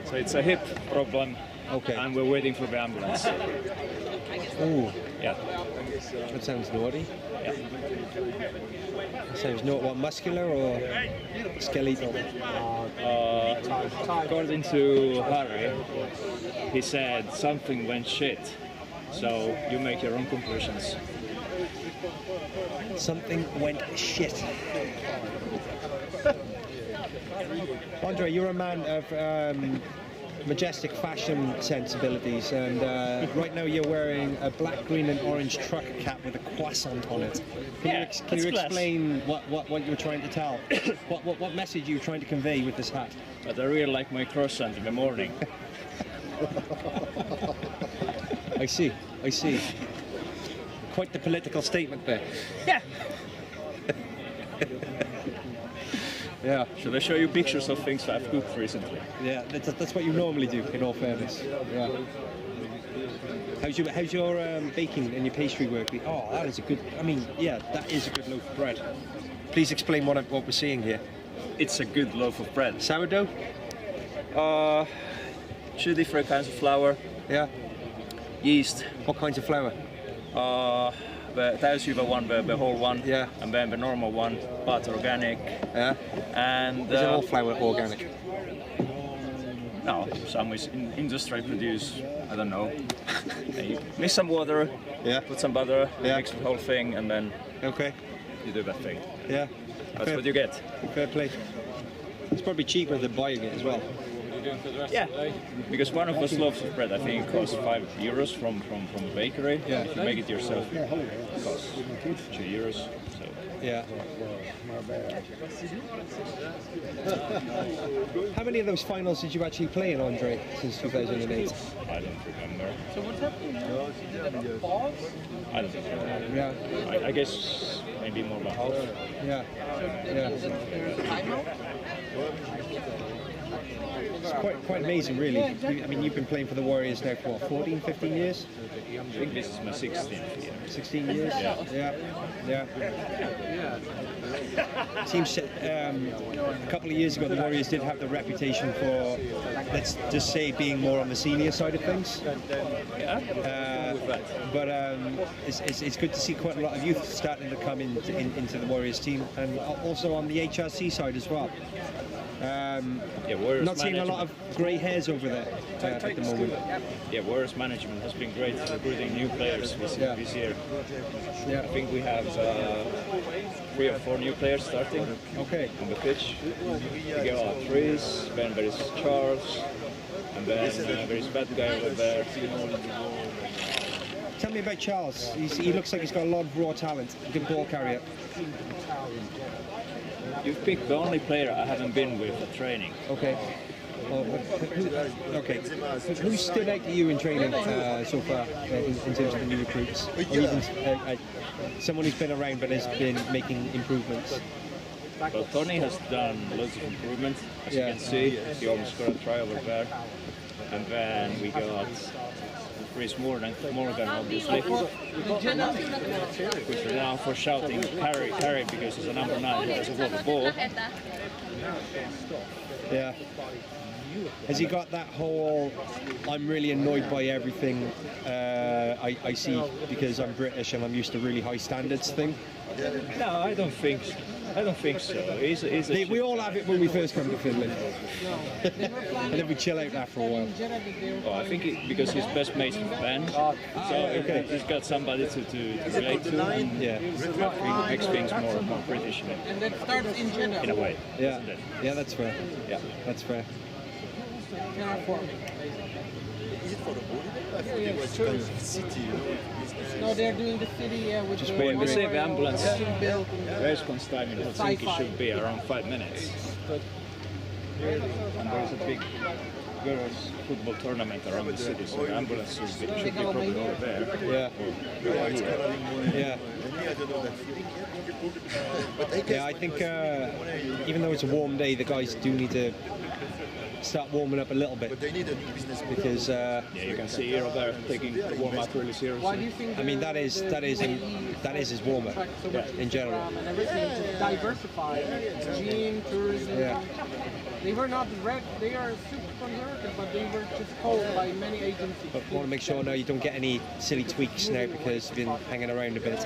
So it's a hip problem, and we're waiting for the ambulance. Ooh. Yeah. That sounds naughty. Yeah. That sounds not what, muscular or skeletal? According to Harry, he said something went shit. So you make your own conclusions. Something went shit. Andre, you're a man of majestic fashion sensibilities, and right now you're wearing a black, green and orange truck cap with a croissant on it. Can you explain what you're trying to tell? what message you're trying to convey with this hat? But I really like my croissant in the morning. I see. Quite the political statement there. Yeah. Yeah. Should I show you pictures of things I've cooked recently? Yeah, that's what you normally do, in all fairness. Yeah. How's your baking and your pastry work? Oh, that is a good. I mean, yeah, that is a good loaf of bread. Please explain what we're seeing here. It's a good loaf of bread. Sourdough? 2 different kinds of flour. Yeah. Yeast. What kinds of flour? The täysjyvä one, the whole one. Yeah. And then the normal one, but organic. Yeah. And is it all flour organic? No, some is industrial produce. I don't know. You mix some water. Yeah. Put some butter. Yeah. Mix the whole thing, and then. Okay. You do that thing. Yeah. That's what you get. Fair play. It's probably cheaper than buying it as well. doing for the rest of the day? Because one of those loaves of bread, I think, costs €5 from the bakery. Yeah. If you make it yourself, it costs €2. So. Yeah. How many of those finals did you actually play in, Andre, since 2008? I don't remember. So what's happening now? Is it a pause? I don't think so. Yeah. I guess maybe more than half. Yeah. Timeout? It's quite amazing, really. I mean, you've been playing for the Warriors now for what, 14, 15 years? I think this is my 16th year. 16 years? Yeah. Seems a couple of years ago the Warriors did have the reputation for, let's just say, being more on the senior side of things. But it's good to see quite a lot of youth starting to come into the Warriors team, and also on the HRC side as well. Not seeing a lot of grey hairs over there at the moment. Yeah, Warriors management has been great recruiting new players this year. Yeah. I think we have 3 or 4 new players starting on the pitch. We got Chris, then there is Charles, and then there is that guy over there. Tell me about Charles. He looks like he's got a lot of raw talent, good ball carrier. You've picked the only player I haven't been with at training. Okay. Who stood out to you in training so far in terms of the new recruits? Or even someone who's been around but has been making improvements? Well, Tony has done loads of improvements, as you can see. He almost got a try over there. And then we got Chris Morgan, obviously. Which are now for shouting carry because he's a number 9 who doesn't hold the ball. Yeah. Has he got that whole, I'm really annoyed by everything I see because I'm British and I'm used to really high standards thing? No, I don't think so. We all have it when we first come to Finland. And then we chill out after a while. Oh, I think because he's best mates with Ben, so he's got somebody to relate to. And, it makes things more British. And that starts in Jeddah. In a way. Yeah, that's fair. Yeah, that's fair. Is it for the body? I thought it was kind of city, you know. No, they're doing the city with just when we say the ambulance response time in Helsinki should be around 5 minutes. And there's a big girls' football tournament around the city, so the ambulance should be probably over there. Yeah, I think even though it's a warm day, the guys do need to start warming up a little bit. But they need a new business because you can see here over there taking the warm up really seriously. I mean that is his warm up in general. And everything to diversify, gym, tourism. Yeah. They were not they are super conservative, but they were just called by many agencies. But I want to make sure now you don't get any silly tweaks now because you've been hanging around a bit.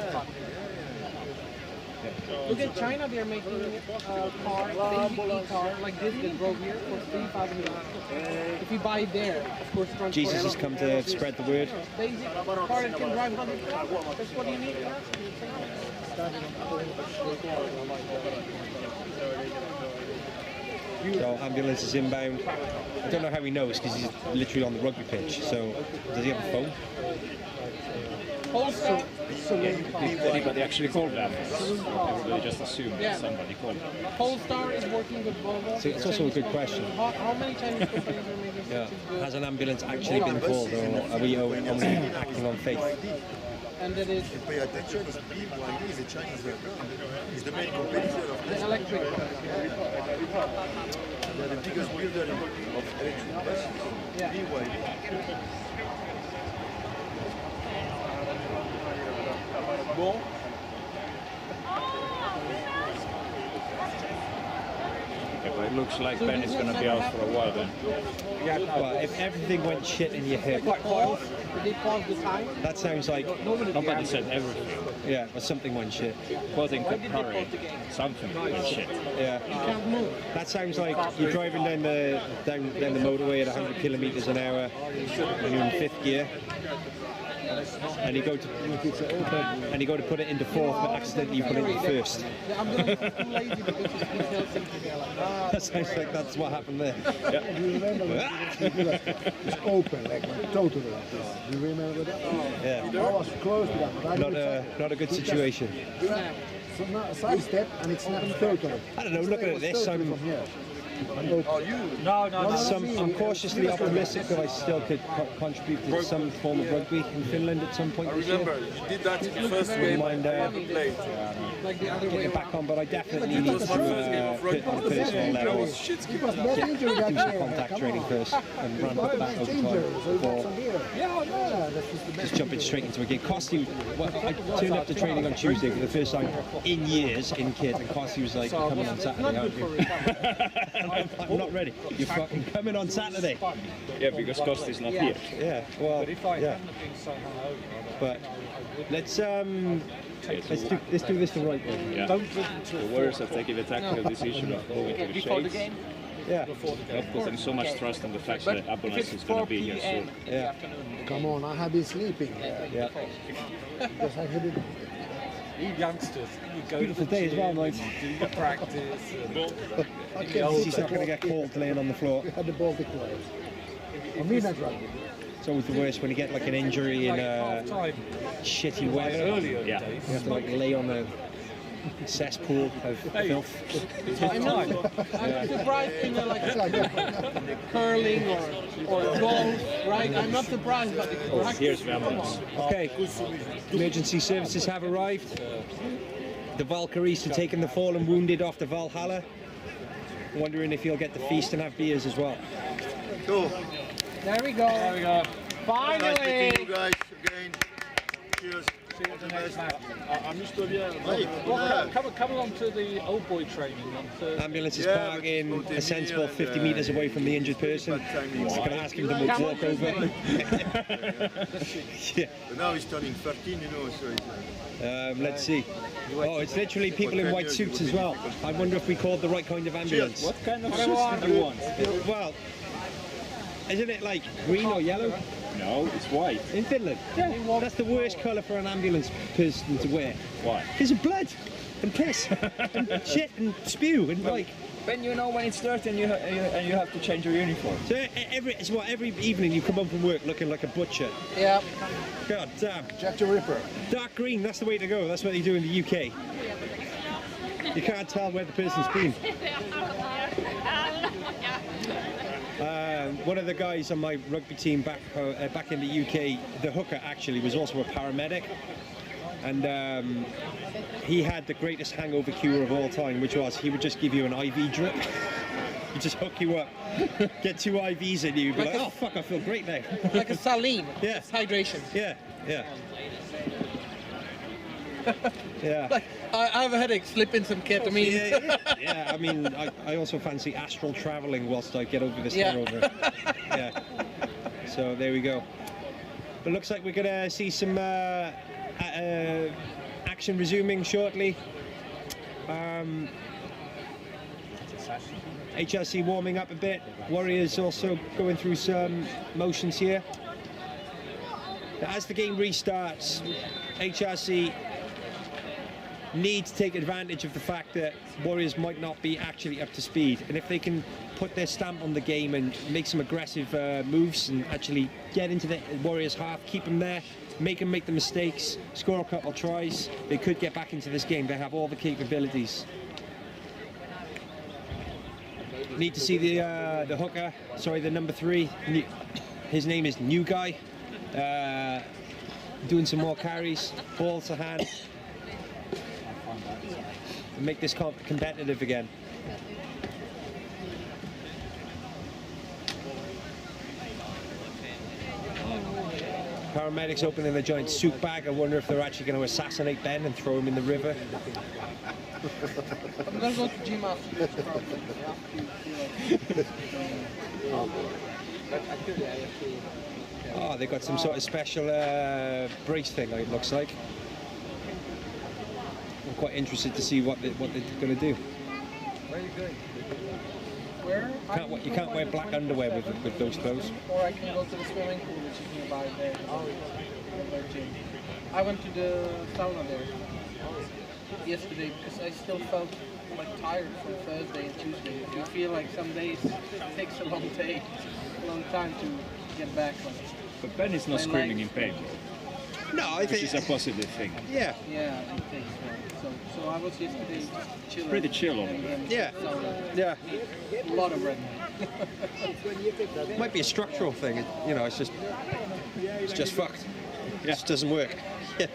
Look at China, they're making a car, basic e-car like this that drove here for 3,000 euros. If you buy it there, of course, Jesus has come to spread the word. Basic car that can drive 100 cars. That's what you need. So ambulance is inbound. I don't know how he knows because he's literally on the rugby pitch. So does he have a phone? Also, anybody actually called that? Everybody just assumed that somebody called. Polestar is working with Volvo. So it's also a good question. How many Chinese companies are making such a good? Has an ambulance actually been called, or are we only acting on faith? And that is. Pay attention, is BYD is a Chinese brand. It's the main competitor of the electric. They're the biggest builder of electric buses. Yeah. BYD. Bon. Well, it looks like Ben is going to be out for a while then. Well, if everything went shit in your hip, Did they pause the time? that sounds like Nobody said everything. yeah, but something went shit. Quoting Kapari, something went shit. Yeah, You can't move. that sounds like you're driving down the motorway at 100 kilometers an hour and you're in 5th gear. and you go to put it into fourth, but accidentally you put it into first. I'm going to be too lazy because it's Helsinki. They're like, That sounds like that's what happened there. Do you remember when it's open, like totally like this? Do you remember that? Yeah. I was close to that, but I Not a good situation. So now side step and it's not totally. I don't know. Looking at this, I'm cautiously optimistic that I still could contribute to some form of rugby in Finland at some point this year. Remember, you did that in the first game I ever played. Getting back on, but I definitely need to put on a personal level. Do some contact training first and run that over time before just jumping straight into a game. Costi, I turned up to training on Tuesday for the first time in years in kit, and Costi was like, coming on Saturday, aren't you? I'm not ready. You're fucking coming on Saturday. Yeah, because Costi's not here. Yeah, well, yeah. But let's do this the right way. Yeah. The Warriors have taken the tactical decision of moving to the shades. Yeah. Of course, there's so much trust in the fact that Apollons is going to be here soon. Yeah. Come on, I have been sleeping. Yeah. Because I couldn't. You youngsters, you go Beautiful day as well, mate. do your practice. He's not going to get cold laying on the floor. We had the ball declared. I mean that rugby. It's always the worst when you get like an injury in shitty weather. Yeah. You have to like lay on a cesspool of filth. I'm surprised in like curling or golf, right? I'm not surprised, but it's Here's the ambulance. Okay, emergency services have arrived. The Valkyries have taken the fallen wounded off the Valhalla. Wondering if he'll get the feast and have beers as well. Cool. There we go. There we go. Finally! Nice meeting you guys again. Cheers. See you at the next match. I'm just come along to the old boy training on Thursday. Ambulance is parking a sensible 50 metres away from the injured person. I'm going to ask him to walk over. Yeah. But now he's turning 13, you know, so it's... let's see. Oh, it's literally people in white suits as well. I wonder if we called the right kind of ambulance. What kind of suits do you want? Well, isn't it like green or yellow? No, it's white. In Finland? Yeah. That's the worst colour for an ambulance person to wear. Why? Because of blood and piss and shit and spew and like... When you know when it's dirty and you have to change your uniform. So every evening you come home from work looking like a butcher. Yeah. God damn. Jack the Ripper. Dark green, that's the way to go. That's what they do in the UK. You can't tell where the person's been. One of the guys on my rugby team back in the UK, the hooker actually was also a paramedic, and he had the greatest hangover cure of all time, which was he would just give you an IV drip. He'd just hook you up, get 2 IVs in you, be like, oh fuck, I feel great now. Like a saline. Yeah. It's hydration. Yeah, yeah. Yeah. Like, I have a headache, slip in some ketamine. Yeah, I mean, I also fancy astral travelling whilst I get over this hangover. Yeah. So there we go. But looks like we're going to see some action resuming shortly. HRC warming up a bit. Warriors also going through some motions here. As the game restarts, HRC need to take advantage of the fact that Warriors might not be actually up to speed, and if they can put their stamp on the game and make some aggressive moves and actually get into the Warriors half, keep them there, make them make the mistakes, score a couple of tries, they could get back into this game. They have all the capabilities. Need to see the hooker, sorry, the number 3, his name is New Guy, doing some more carries, ball to hand, and make this competitive again. Paramedics opening the giant soup bag. I wonder if they're actually going to assassinate Ben and throw him in the river. I'm going to go to gym after this. Oh, they've got some sort of special brace thing, it looks like. I'm quite interested to see what they're going to do. Where are you going? Where? You can't wear black underwear with those clothes. Or I can go to the swimming pool, which is nearby there. gym. I went to the sauna there yesterday because I still felt like tired from Thursday and Tuesday. You feel like some days it takes a long time to get back on it. But Ben is not screaming in pain. No, I think which is a positive thing. Yeah. Yeah, I think so. So I was yesterday chilling. Pretty chill on it. Yeah. Yeah. A lot of red. Might be a structural thing. You know, it's just fucked. It just doesn't work. Yeah.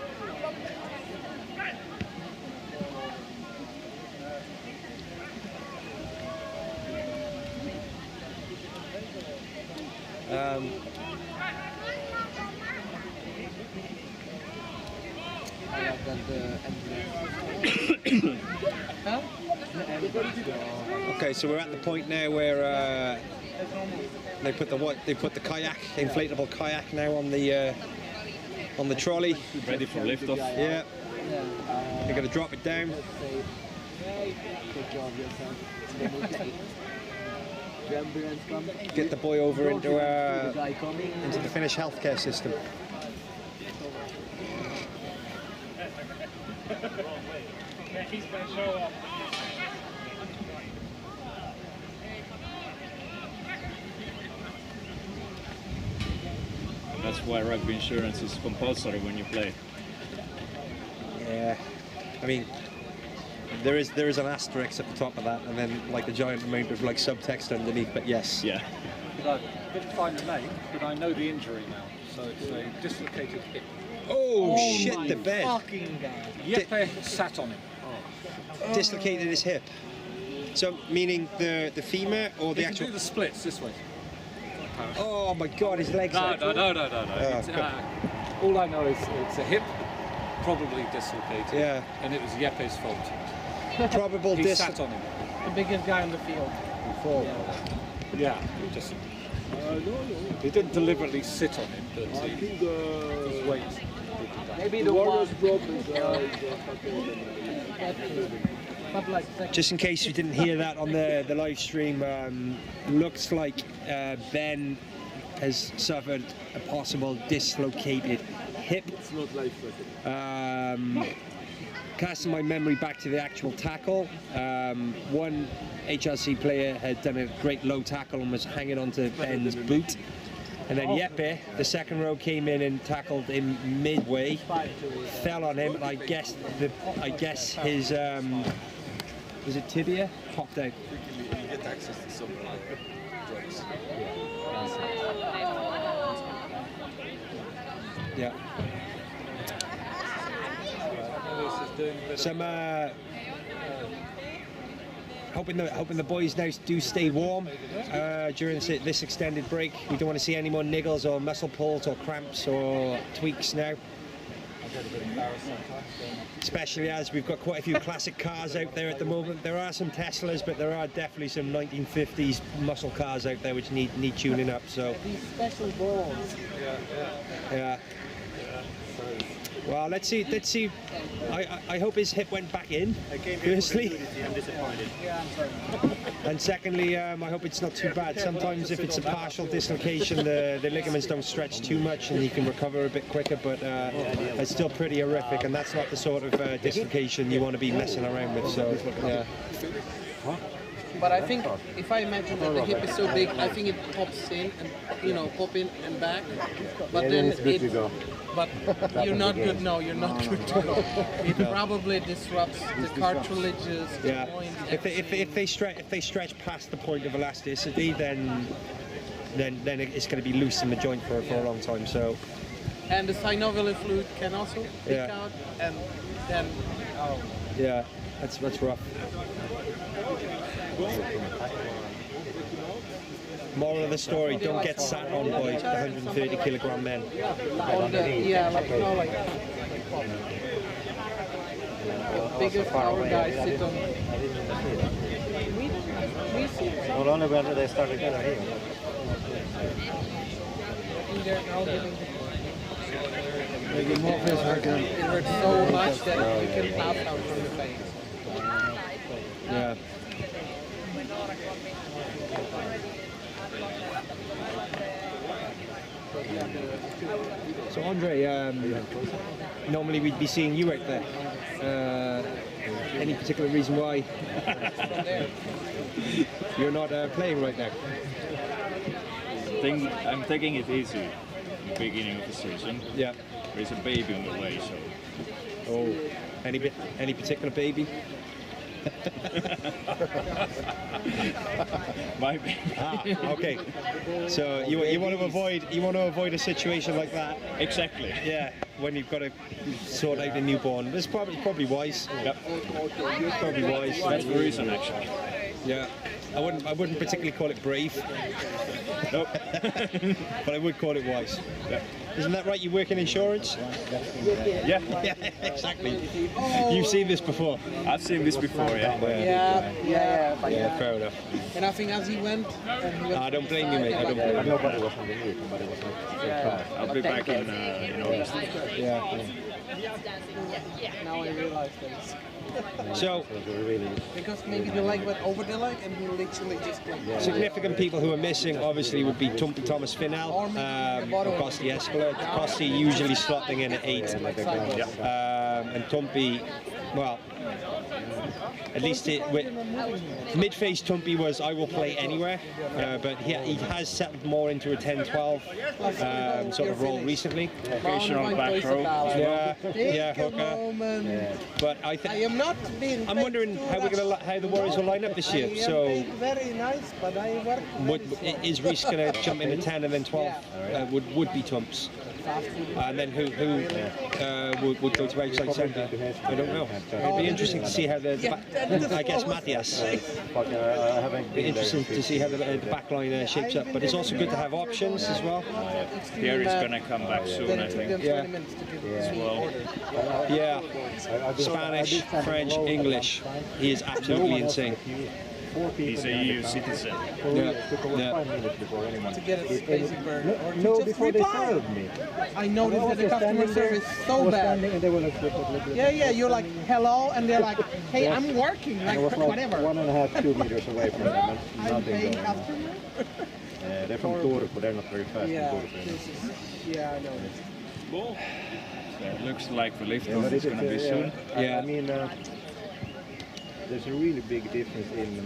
Okay, so we're at the point now where they put the kayak, inflatable kayak now on the trolley. Ready for liftoff. Yeah. They're going to drop it down. Get the boy over into the Finnish healthcare system. He's going to show up. That's why rugby insurance is compulsory when you play. Yeah, I mean, there is an asterisk at the top of that, and then like a giant amount of like subtext underneath. But yes. Yeah. I didn't find the name, but I know the injury now. So it's a dislocated hip. Oh shit! The bed. Fucking guy. Jeppe sat on it. Dislocated his hip. So meaning the femur or the actual? Do the splits this way. Oh my god, his legs. No. Oh, all I know is it's a hip, probably dislocated. Yeah. And it was Jeppe's fault. Probable he sat on him. The biggest guy on the field. Before. Yeah. He didn't deliberately sit on him, but his weight. Maybe the Warriors broke his Just in case you didn't hear that on the live stream, looks like Ben has suffered a possible dislocated hip. It's not life-threatening. Casting my memory back to the actual tackle, one HRC player had done a great low tackle and was hanging onto Ben's boot. And then Jeppe, the second row, came in and tackled him midway, fell on him, and I guess his was it tibia? Popped out. You get access to some drugs. Yeah. Some hoping the boys now do stay warm during this extended break. We don't want to see any more niggles or muscle pulls or cramps or tweaks now. Especially as we've got quite a few classic cars out there at the moment. There are some Teslas, but there are definitely some 1950s muscle cars out there which need tuning up. So these special balls. Yeah. Well, let's see. I hope his hip went back in, firstly. I'm disappointed. And secondly, I hope it's not too bad. Sometimes if it's a partial dislocation, the ligaments don't stretch too much and you can recover a bit quicker, but it's still pretty horrific, and that's not the sort of dislocation you want to be messing around with. So, yeah. But I think if I imagine that the hip is so big, I think it pops in and pop in and back. But then but you're not good. No, you're not good to go. It probably disrupts the cartilages. Yeah. If they stretch past the point of elasticity, then it's going to be loose in the joint for a long time. So. And the synovial fluid can also leak out, and then. Yeah, that's rough. Moral of the story: don't get sat on by 130 kilogram men. The bigger power guys sit on. Well, only when they start again here. It hurts so much that you can pass out from the face. Yeah. So Andre, normally we'd be seeing you out there. Any particular reason why you're not playing right now? I'm taking it easy in the beginning of the season. Yeah. There's a baby on the way, so. Oh, any particular baby? Might be. Okay. So you want to avoid a situation like that. Exactly. Yeah. When you've got to sort out a newborn, it's probably wise. Yep. Probably wise. That's the reason, actually. Yeah. I wouldn't particularly call it brave. Nope. But I would call it wise. Yep. Isn't that right? You work in insurance? Yeah. Yeah, exactly. You've seen this before. I've seen this before, yeah. Yeah. Fair enough. And I think as he went, I don't blame you, mate. I don't blame you. Nobody was on the meet, nobody was like, I'll be back in August. Yeah. Now I realize this. So, because maybe the leg went over the leg and he literally just went. Significant people who are missing obviously would be Tumpy Thomas Finnell, Kosti Espeler. Kosti usually slotting in at 8. And Tumpy, well, at least mid-phase Tumpy was I will play anywhere, but he has settled more into a 10-12 sort of role recently. Occasional back row. Yeah, hooker. But I'm wondering how the Warriors will line up this year. So very nice, but I work. Is Reese going to jump into 10 and then 12? Would be Tumps. And then who would go to outside centre? I don't know. It'd be interesting to see how I guess Matthias. Be interesting to see how the back line shapes up. But it's also good to have options as well. Pierre is going to come back soon, I think. Yeah. As well. Yeah. Spanish, French, English. He is absolutely insane. He's a EU citizen. Yeah. To get a basic bird. No, before they served me. I noticed that the customer service is so bad. Yeah, you're like, hello, and they're like, hey, I'm working, like, whatever. 1.5-2 meters away from them, and nothing going on. Customer? They're from Turku, they're not very fast in Turku. Yeah, I know. Cool. So it looks like the lift off is going to be soon. Yeah, I mean, there's a really big difference in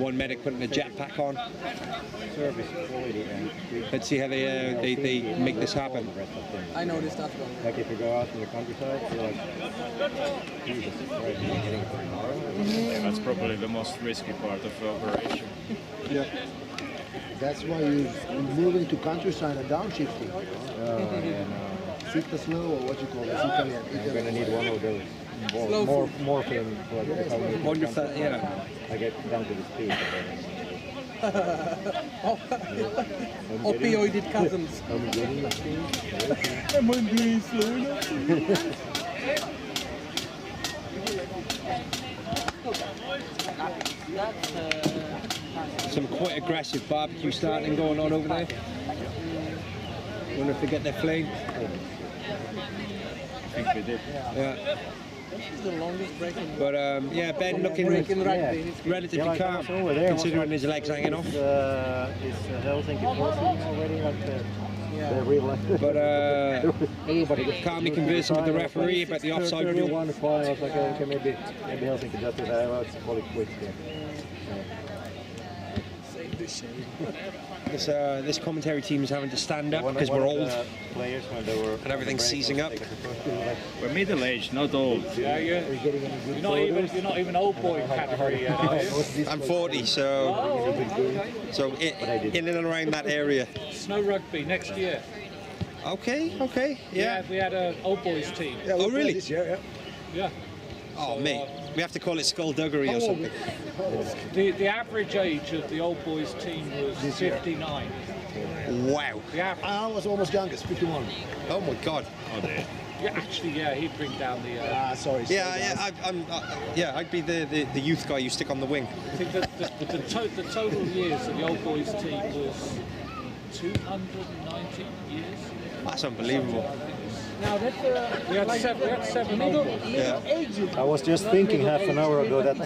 one medic putting a jetpack on. Service quality and let's see how they make this happen. I noticed that one. Like if you go out in the countryside, you're like, Jesus, right, you're getting Yeah, that's probably the most risky part of the operation. Yeah. That's why you're moving to countryside and downshifting. Sitta slow, or what you call it? I'm going to need one of those. More morphine for Wonderful, yeah. I get down to the speed. Opioided cousins. I'm getting the speed. Am I doing slow enough? Some quite aggressive barbecue starting going on over there. Wonder if they get their flame. I think they did. Yeah. This is the longest break in But yeah, Ben looking relatively calm, considering his legs hanging off. It's Helsinki already, but calmly conversing with the referee about the offside rule. I was like, okay, maybe Helsinki just let's call it quits here. This commentary team is having to stand up because we're old and everything's seizing up. We're middle-aged, not old. Yeah, you're not even old boy category yet. I'm 40, so in and around that area. Snow rugby next year. Okay, yeah. We had an old boys team. Yeah, oh, really? This year, yeah. Oh, so, mate, we have to call it skullduggery or something. The average age of the old boys team was 59. Wow. I was almost youngest, 51. Oh my God. Oh dear. Yeah, actually, yeah, he'd bring down the. Sorry. Yeah, I'd be the youth guy you stick on the wing. I think that the total years of the old boys team was 290 years. That's unbelievable. Now that's We had seven Yeah. I was just thinking half an hour ago that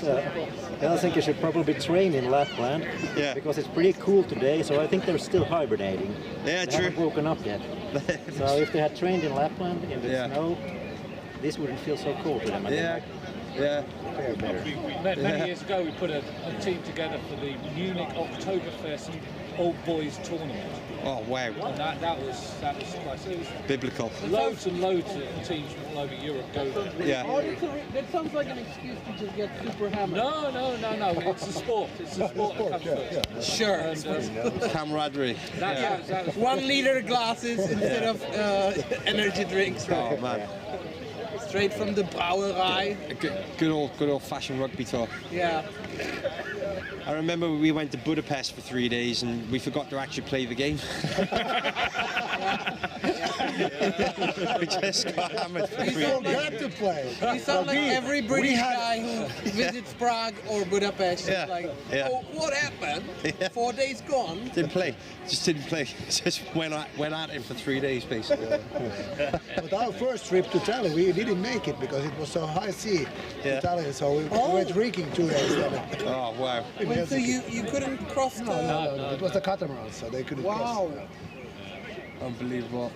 Helsinki should probably train in Lapland because it's pretty cool today, so I think they're still hibernating. Yeah, they true. haven't woken up yet. So if they had trained in Lapland in the snow, this wouldn't feel so cold to them. I think. Yeah. Many years ago, we put a team together for the Munich Oktoberfest Old Boys Tournament. Oh wow! And that was like Biblical. Loads and loads of teams from all over Europe go there. Yeah. Oh, that sounds like an excuse to just get super hammered. No. It's a sport. It's a sport that comes first. Sure. And, Camaraderie. that was 1 liter glasses instead of energy drinks. Right? Oh man. Straight from the brouwerij. Good old fashioned rugby talk. Yeah. I remember we went to Budapest for 3 days and we forgot to actually play the game. We just got hammered for 3 days. Got to play. You sound like every British guy who visits Prague or Budapest. Yeah. Like, Yeah. oh, what happened? 4 days gone. Didn't play. Just didn't play. Just went at it for 3 days basically. But our first trip to Italy, we didn't make it because it was so high sea in Italy, so we were drinking 2 days then. Oh wow. Wait, so you couldn't cross the... No. It was the catamaran, so they couldn't cross. Unbelievable.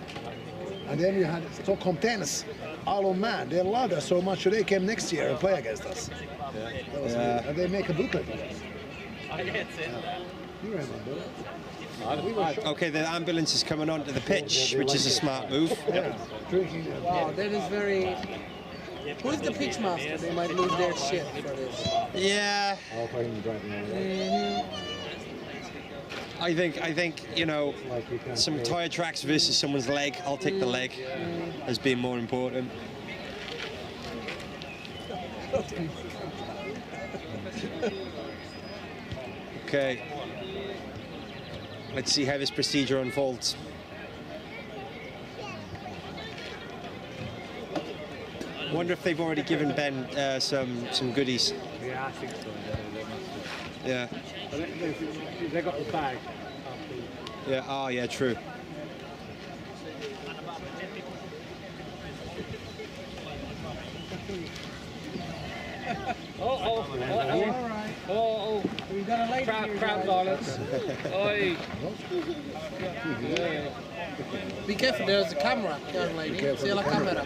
And then you had Stockholm Tennis. Isle of Man, they loved us so much, so they came next year and play against us. That was weird. And they make a booklet of us. You remember? Okay, the ambulance is coming onto the pitch, which is a smart move. Wow, that is very... Who's the pitch master? They might lose their shit for this. Yeah. I think you know, some tire tracks versus someone's leg. I'll take the leg as being more important. Okay. Let's see how this procedure unfolds. I wonder if they've already given Ben some goodies. Yeah, I think so. Yeah. They got the bag. Yeah. Oh, yeah. True. Oh. We got a lady crowd violence. Oi. Be careful, there's a camera, young lady. See la camera.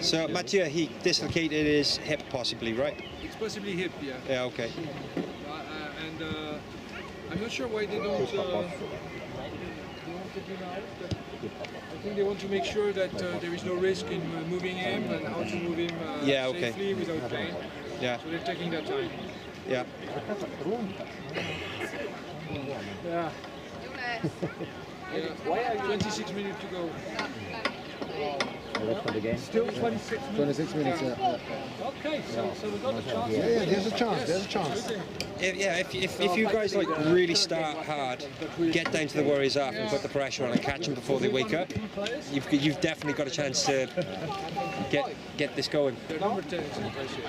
So Mathieu, he dislocated his hip possibly, right? It's possibly hip, yeah. Yeah, okay. And I'm not sure why they don't take him out. I think they want to make sure that there is no risk in moving him and how to move him safely without pain. Yeah. So they're taking their time. Yeah. Yeah. 26 minutes to go. For the game. Still 26 minutes. 26 minutes, yeah. Okay, so we've got a chance. Yeah, there's a chance, there's a chance. If you guys like really start hard, get down to the Warriors half and put the pressure on and catch them before they wake up, you've definitely got a chance to get this going. Their number 10 is impressive.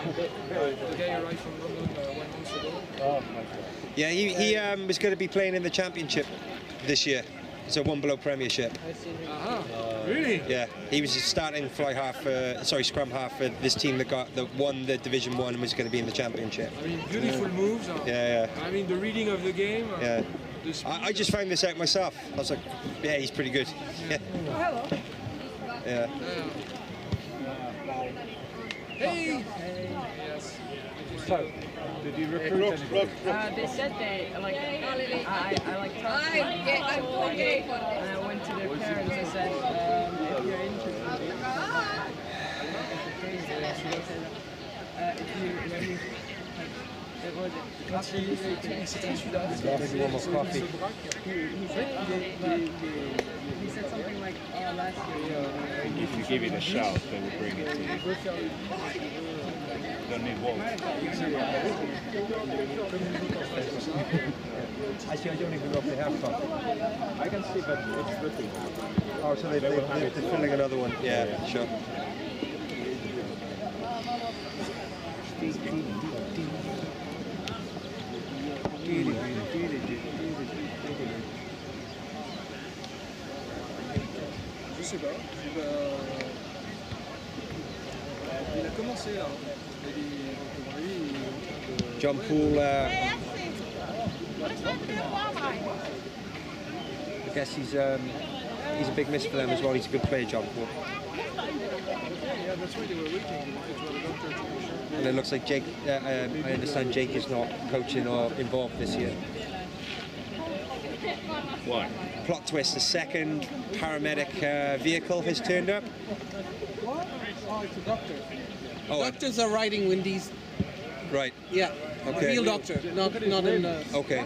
The guy arrived from London 1 month ago. Yeah, he was going to be playing in the championship this year. It's a one below Premiership. Really? Yeah, he was starting scrum half for this team that won the Division 1 and was going to be in the championship. I mean, beautiful moves. Yeah. I mean, the reading of the game. Yeah. I just found this out myself. I was like, yeah, he's pretty good. Yeah. Hello. Yeah. Hey. Yes. So, did you recruit anybody? They said they like I like talked to them, and I went to their parents and said if you're interested he said something like last year If you give it a shout, they will bring it to you. don't need walls. Actually, I don't even know if they have some. I can see, but it's dripping. Oh, so they're filling another one. Yeah, sure. Je sais pas. Il a commencé là. John Poole, I guess he's a big miss for them as well. He's a good player, John Poole. Yeah, that's why they were waiting. And it looks like Jake, I understand Jake is not coaching or involved this year. Why? Plot twist, the second paramedic vehicle has turned up. What? Oh, it's a doctor. Oh, Doctors are riding when these... Right. Yeah. Okay. Real doctor, not a nurse. Okay.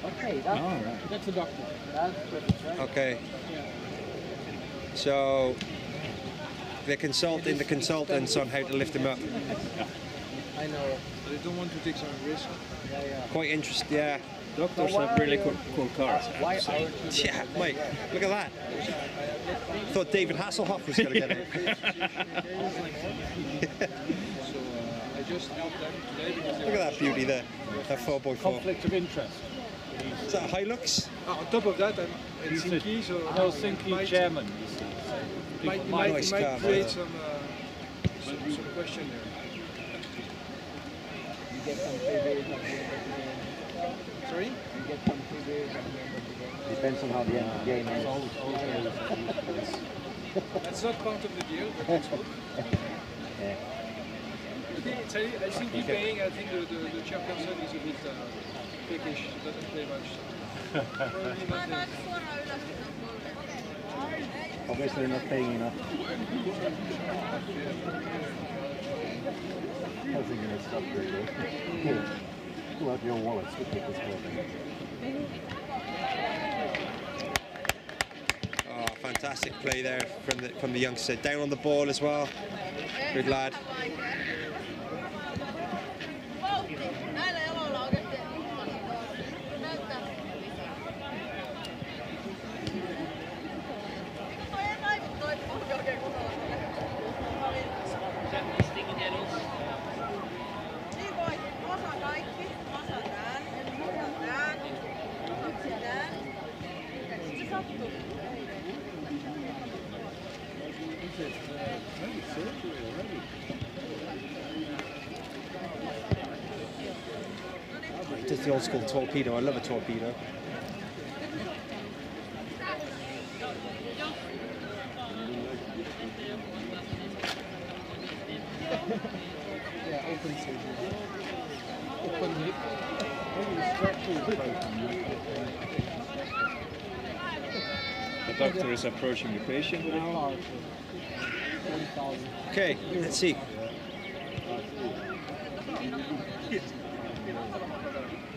Okay, that's a doctor. Okay. So they're consulting the consultants on how to lift him up. I know. They don't want to take some risk. Quite interesting, yeah. Doctors have really cool cars. Yeah, mate, look at that. Thought David Hasselhoff was going to get it. I just helped them today because Look at that beauty there, that 4x4. Conflict of interest. Is that a Hilux? on top of that, I'm Helsinki, so Helsinki chairman. might Nice car, create some question there. You get some freebies. Sorry? You get some freebies. Depends on how the end of the game is. That's not part of the deal, but it's good. Yeah. I think he's paying. I think the chairperson is a bit pickish. Doesn't play much. Probably not there. Obviously they're not paying enough. I think it's stop there though. Pull out your wallets to take this whole thing. Oh, fantastic play there from the youngster. Down on the ball as well. Good lad. Just the old school torpedo. I love a torpedo. Yeah, open surgery. Open hip. The doctor is approaching the patient now. Okay, let's see.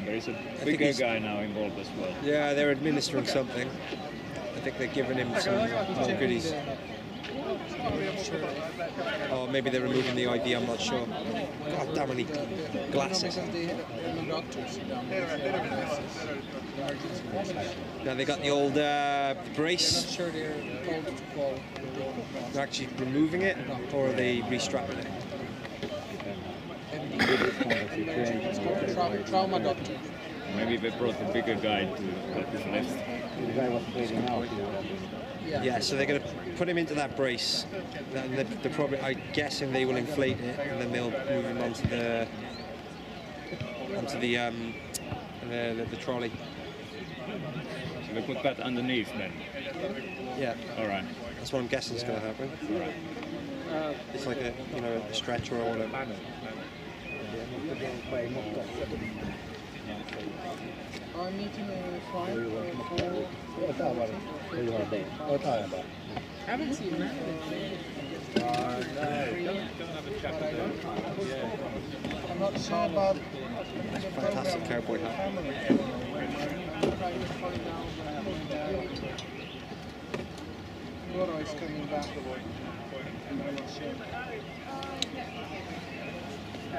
There is a bigger guy now involved as well. Yeah, they're administering something. I think they're giving him some more goodies. Or maybe they're removing the IV, I'm not sure. God damn, many glasses. Now they got the old brace. I'm not sure they're told to call. They're actually removing it, or are they restrapping it? Trauma doctor. Maybe they brought the bigger guy to help his left. The guy was bleeding out. Yeah, so they're going to put him into that brace. And they're probably, I'm guessing they will inflate it, and then they'll move him onto the trolley. So they put that underneath then? Yeah. All right. That's what I'm guessing is going to happen. It's like a, you know, a stretcher or whatever. I'm meeting a client I haven't seen that. I'm not sure about That's a fantastic cowboy hat. Laura is coming back. I'm not sure.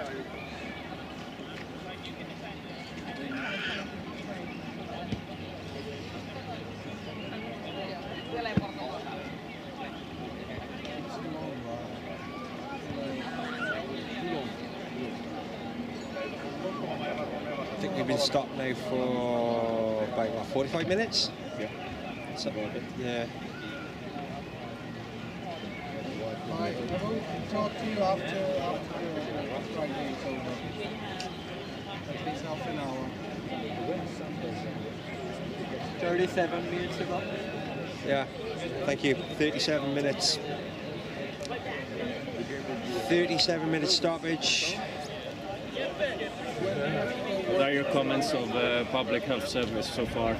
I think we've been stopped now for about what, 45 minutes? Yeah. Something like it. Yeah. I will talk to you after the Friday is over. At least half an hour. 37 minutes ago. Yeah, thank you. 37 minutes. 37 minute stoppage. What are your comments of the public health service so far?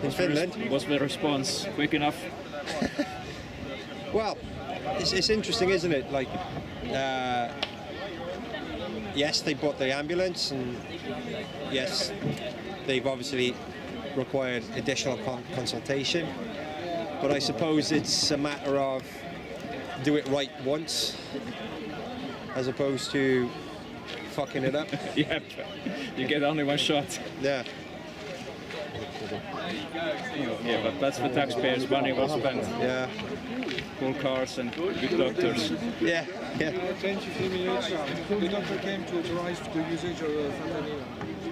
In Finland? Was the response quick enough? Well, it's interesting, isn't it? Like, yes, they bought the ambulance, and yes, they've obviously required additional consultation. But I suppose it's a matter of do it right once, as opposed to fucking it up. Yep, you get only one shot. Yeah. Yeah, but that's the taxpayers' money was spent. Yeah. Cool cars and good doctors. Yeah, yeah. 10-15 minutes, the doctor came to authorize the usage of fentanyl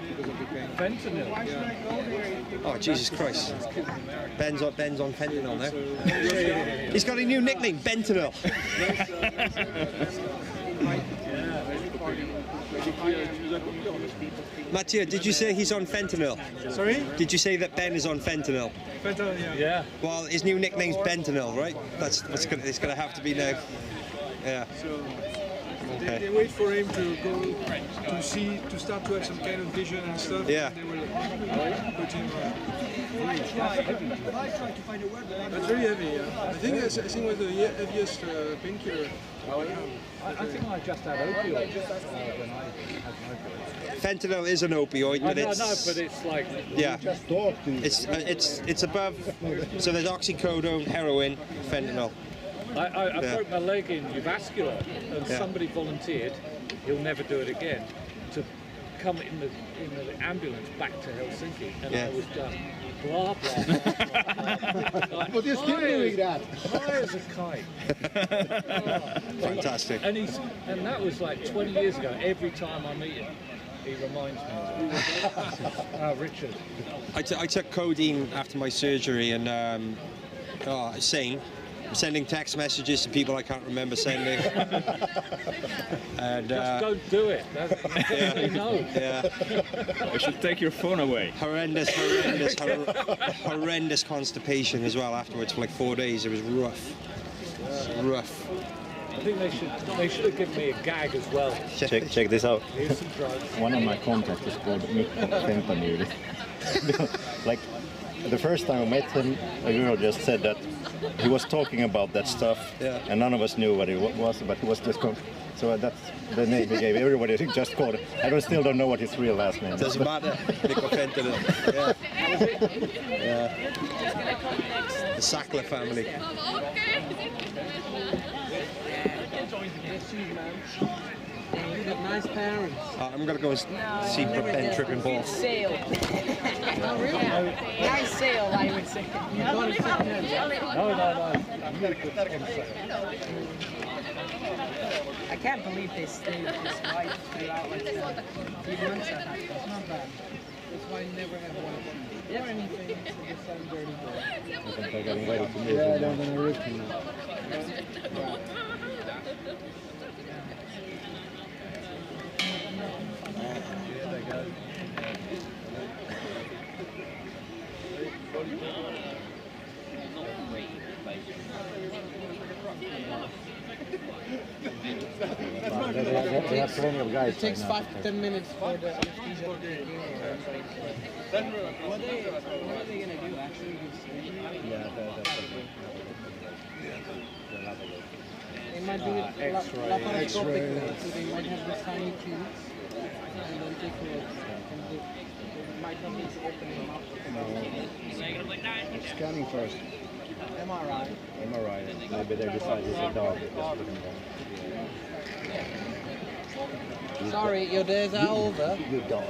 because of the pain. Fentanyl? Yeah. Oh, Jesus Christ. Ben's on fentanyl now. He's got a new nickname, Bentanil. Mattia, did you say he's on fentanyl? Sorry? Did you say that Ben is on fentanyl? Fentanyl, yeah. Well, his new nickname's Bentanil, right? That's what's gonna. It's gonna have to be now. Yeah. So Okay. they wait for him to go to start to have some kind of vision and stuff. Yeah. And they will put him. That's very heavy. Yeah. I think it was the heaviest painkiller. I think I just had opioids when I had opioids. Fentanyl is an opioid, but it's but it's like yeah. It's above. So there's oxycodone, heroin, fentanyl. I broke my leg in vascular, and somebody volunteered. He'll never do it again. To come in the ambulance back to Helsinki, and I was just blah blah. But you're still doing that. High as a kite. Fantastic. And that was like 20 years ago. Every time I meet him, he reminds me of Richard. I took codeine after my surgery, and sane. I'm sending text messages to people I can't remember sending. And, just don't do it. They know. Yeah. I should take your phone away. Horrendous constipation as well afterwards for like 4 days. It was rough. Rough. I think they should have given me a gag as well. Check this out. Here's some drugs. One of my contacts is called fentanyl. Like the first time I met him, a girl just said that he was talking about that stuff, and none of us knew what it was, but he was just called. So that's the name he gave. Everybody just called it. I still don't know what his real last name is. Doesn't matter. Fentanyl. Yeah. The Sackler family. You got nice parents. I'm going to go and see Ben tripping balls. Sail. Oh, really? Nice sail, I would say. No. I'm going to go on sail. I can't believe they stayed this light throughout like 3 months. It's not bad. That's why I never have one or anything to the sun dirty boy. I think they're getting ready to move. Yeah, they're going to rip him now. They have plenty of guys. It takes right 5 to 10 minutes for the anesthesia to get in. What are they going to do? Actually do surgery? They might do it laparoscopically, so they might have the tiny tubes and then take a look. They might not need to open them up. Scanning first. MRI. Maybe they decide it's a dog. Sorry, your days are over. You don't.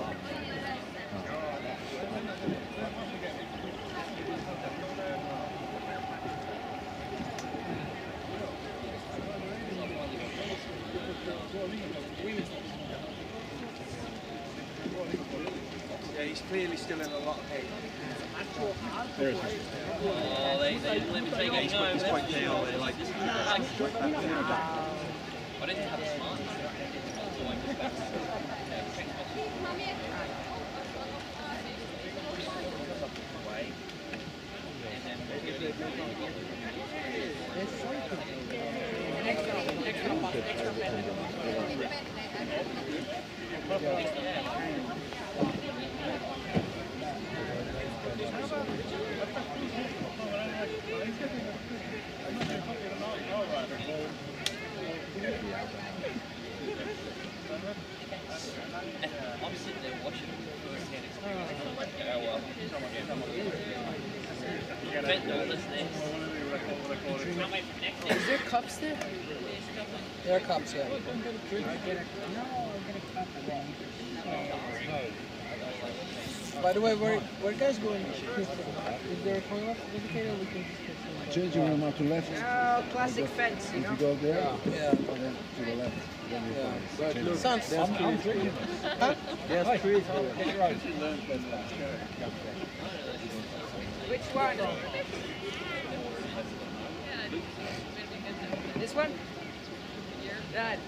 Yeah, he's clearly still in a lot of pain. There's Oh, they didn't let me take it. He's quite pale. They're like, I didn't have a smart. I'm sitting there watching first-hand experience. Yeah, well. Fentanyl is next. Is there cups there? there are cups, yeah. By the way, where guys going? Is there a toilet dedicated? We can just get some. Changing room out to left. Oh, classic fence, you If know? you go there, Yeah. and then to the left. Then you find change room. Sounds I'm drinking. Huh? There's trees here. Which one? This one? That.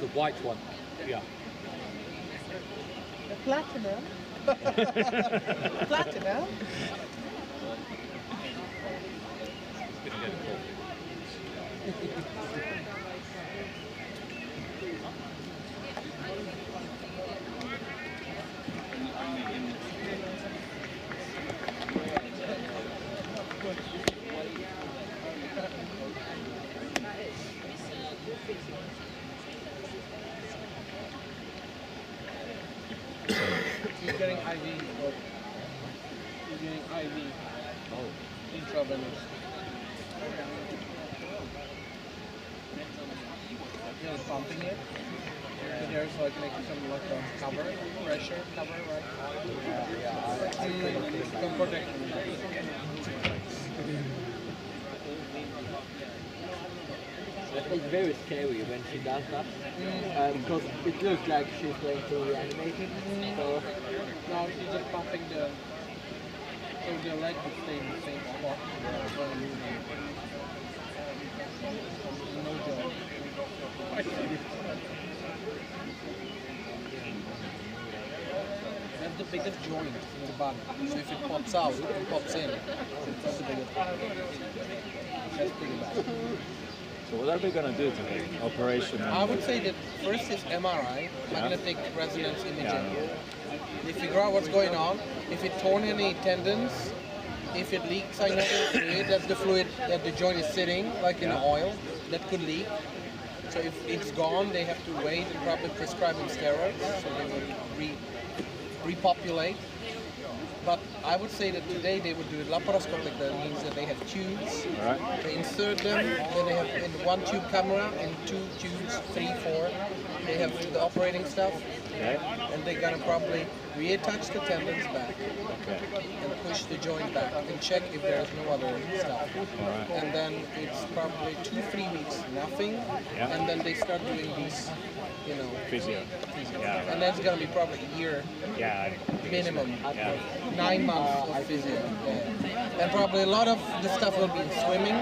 The white one. Yeah. The platinum. Platinum. He's getting IV. He's getting IV. Oh. Intravenous. He's pumping it. So there's like some like a cover, pressure cover, right? Some protection. It's very scary when she does that, because it looks like she's going to reanimate him. So No, she's just pumping the, so the leg would stay in the same spot. No joke. That's the biggest joint in the body. So if it pops out, it pops in. That's the biggest. That's pretty bad. So what are we gonna do today? Operation? I would say that first is MRI, magnetic resonance imaging. They figure out what's going on. If it torn any tendons, if it leaks synovial fluid, that's the fluid that the joint is sitting, like in oil, that could leak. So if it's gone, they have to wait and probably prescribe them steroids, so they will repopulate. But I would say that today they would do it laparoscopic. That means that they have tubes. Right. They insert them. Then they have in one tube camera and two tubes, 3, 4. They have the operating stuff. Okay. And they're gonna probably reattach the tendons back and push the joint back and check if there's no other stuff. Right. And then it's probably 2-3 weeks nothing. Yeah. And then they start doing these, you know, Physio. Yeah. and that's gonna be probably a year Yeah. minimum. Yeah. 9 months of physio. Yeah. And probably a lot of the stuff will be in swimming,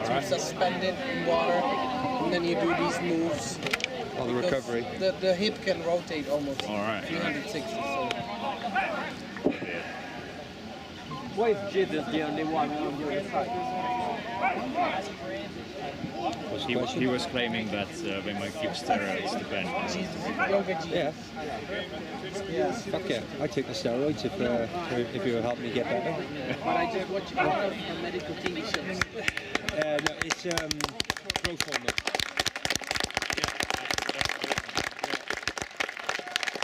so you suspend it in water, and then you do these moves. On the Because recovery. The hip can rotate almost All right. 360. So. what if Jid is the only one on the other side? He was claiming that we might give steroids to Ben. Yeah. Fuck yeah. I take the steroids if you will help me get better. But I just watch a lot of medical TV shows. No, it's growth hormone.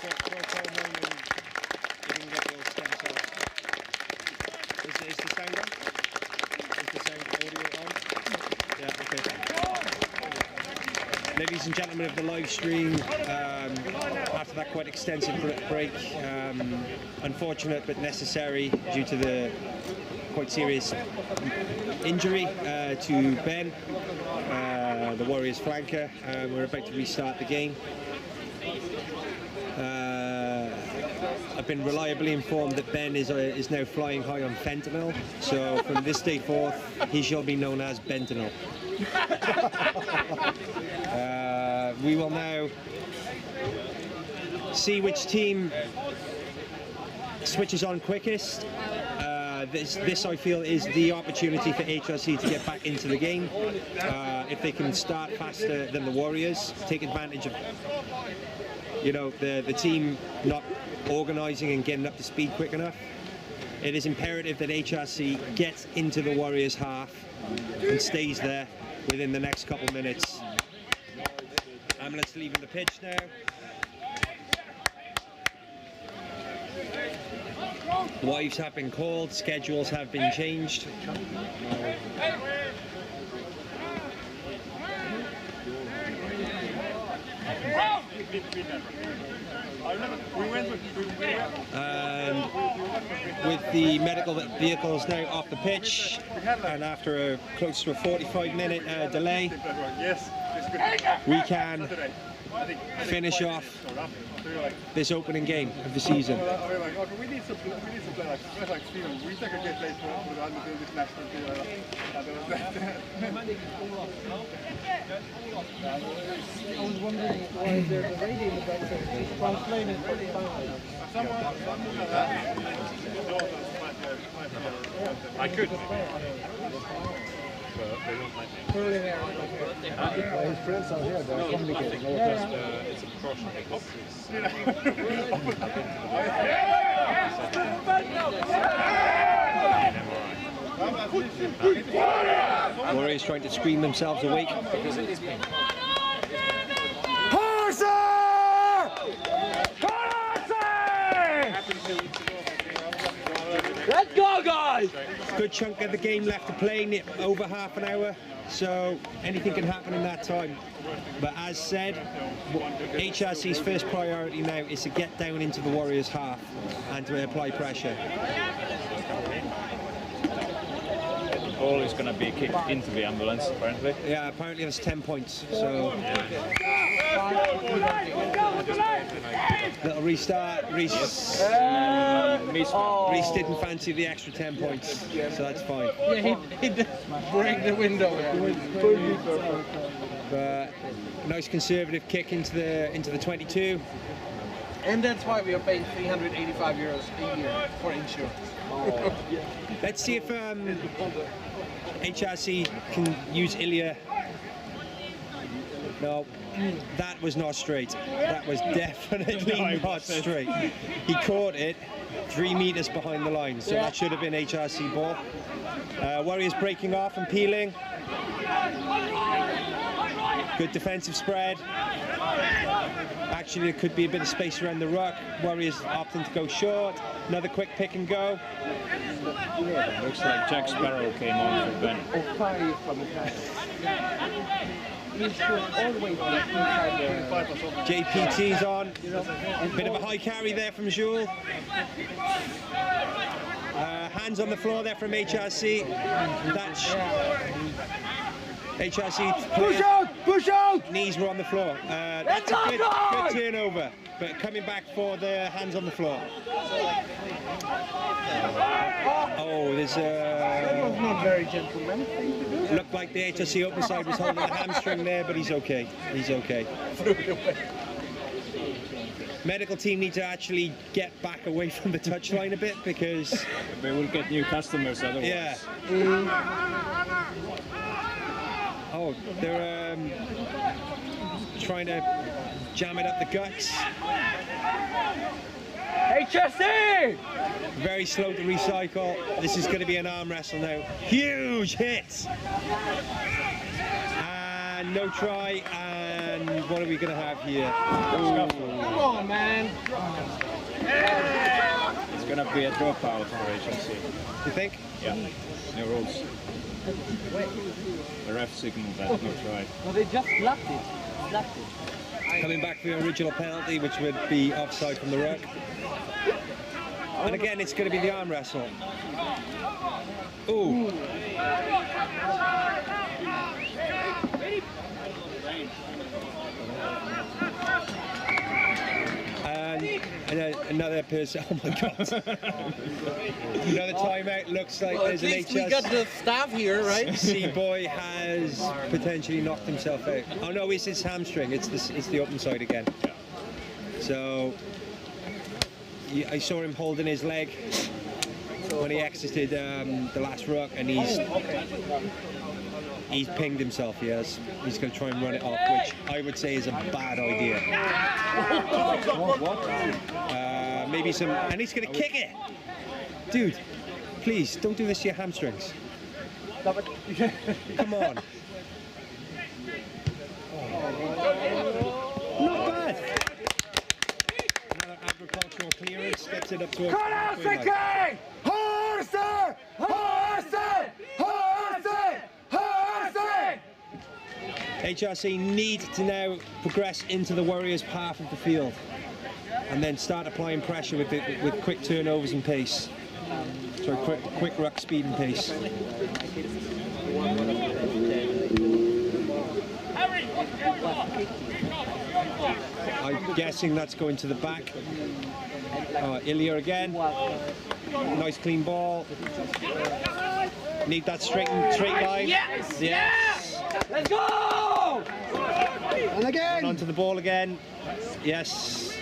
Growth hormone and you can get those stem cells. Is the sound on? Is the sound audio on? Yeah, okay. Ladies and gentlemen of the live stream, after that quite extensive break, unfortunate but necessary due to the quite serious injury to Ben, the Warriors flanker. We're about to restart the game. I've been reliably informed that Ben is now flying high on fentanyl, so from this day forth he shall be known as Bentanil. We will now see which team switches on quickest. This I feel is the opportunity for HRC to get back into the game. If they can start faster than the Warriors, take advantage of, you know, the team not organising and getting up to speed quick enough. It is imperative that HRC gets into the Warriors half and stays there within the next couple minutes. Ambulance leaving the pitch now. Wives have been called, schedules have been changed. And with the medical vehicles now off the pitch, and after a close to a 45-minute delay, we can finish off this opening game of the season. We need to play like Finland. We take a game play for the Untitled national team. I was wondering why there's a radio in the background. Translated for the I could. But they don't like me. His friends are here, they're communicating. It's a precaution. Warriors trying to scream themselves awake. Let's go, guys! Good chunk of the game left to play, over half an hour, so anything can happen in that time. But as said, HRC's first priority now is to get down into the Warriors' half and to apply pressure. All is going to be kicked into the ambulance, apparently. Yeah, apparently there's 10 points, so... Little restart. Reese didn't fancy the extra 10 points, so that's fine. Yeah, he did break the window. But nice conservative kick into the 22. And that's why we are paying €385 a year for insurance. Let's see if HRC can use Ilya. No, that was not straight. That was definitely not straight. He caught it 3 meters behind the line, so that should have been HRC ball. Warriors breaking off and peeling. Good defensive spread. Actually, there could be a bit of space around the ruck. Warriors opting to go short. Another quick pick and go. Looks like Jack Sparrow came on for Ben. JPT's on. Bit of a high carry there from Jules. Hands on the floor there from HRC. That's HRC. Push out! Push out! Knees were on the floor. That's a good turnover, but coming back for the hands on the floor. Oh, there's that was not very gentlemanly thing to do. Looked like the HRC open side was holding a hamstring there, but he's okay. He's okay. Medical team need to actually get back away from the touchline a bit because they will get new customers otherwise. Yeah. Oh, they're trying to jam it up the guts. HRC! Very slow to recycle. This is going to be an arm wrestle now. Huge hit! And no try. And what are we going to have here? Come on, man. It's going to be a dropout for HRC. You think? Yeah. New rules. The ref signaled that no try. Well, they just blocked it. Coming back for the original penalty, which would be offside from the ruck. And again, it's going to be the arm wrestle. Ooh. And another person. Oh my God! Another timeout. Looks like there's an HS. We got the staff here, right? C-boy has potentially knocked himself out. Oh no, it's his hamstring. It's the open side again. So I saw him holding his leg when he exited the last ruck, and he's pinged himself. He's going to try and run it off, which I would say is a bad idea. Maybe some, and he's going to kick it. Dude, please don't do this to your hamstrings. Come on. Not bad. Another agricultural clearance, steps it up to a HRC need to now progress into the Warriors' half of the field and then start applying pressure with quick turnovers and pace. Sorry, quick ruck speed and pace. I'm guessing that's going to the back. Ilya again. Nice clean ball. Need that straight line. Yes! Yes! Let's go! And again! And onto the ball again. Yes.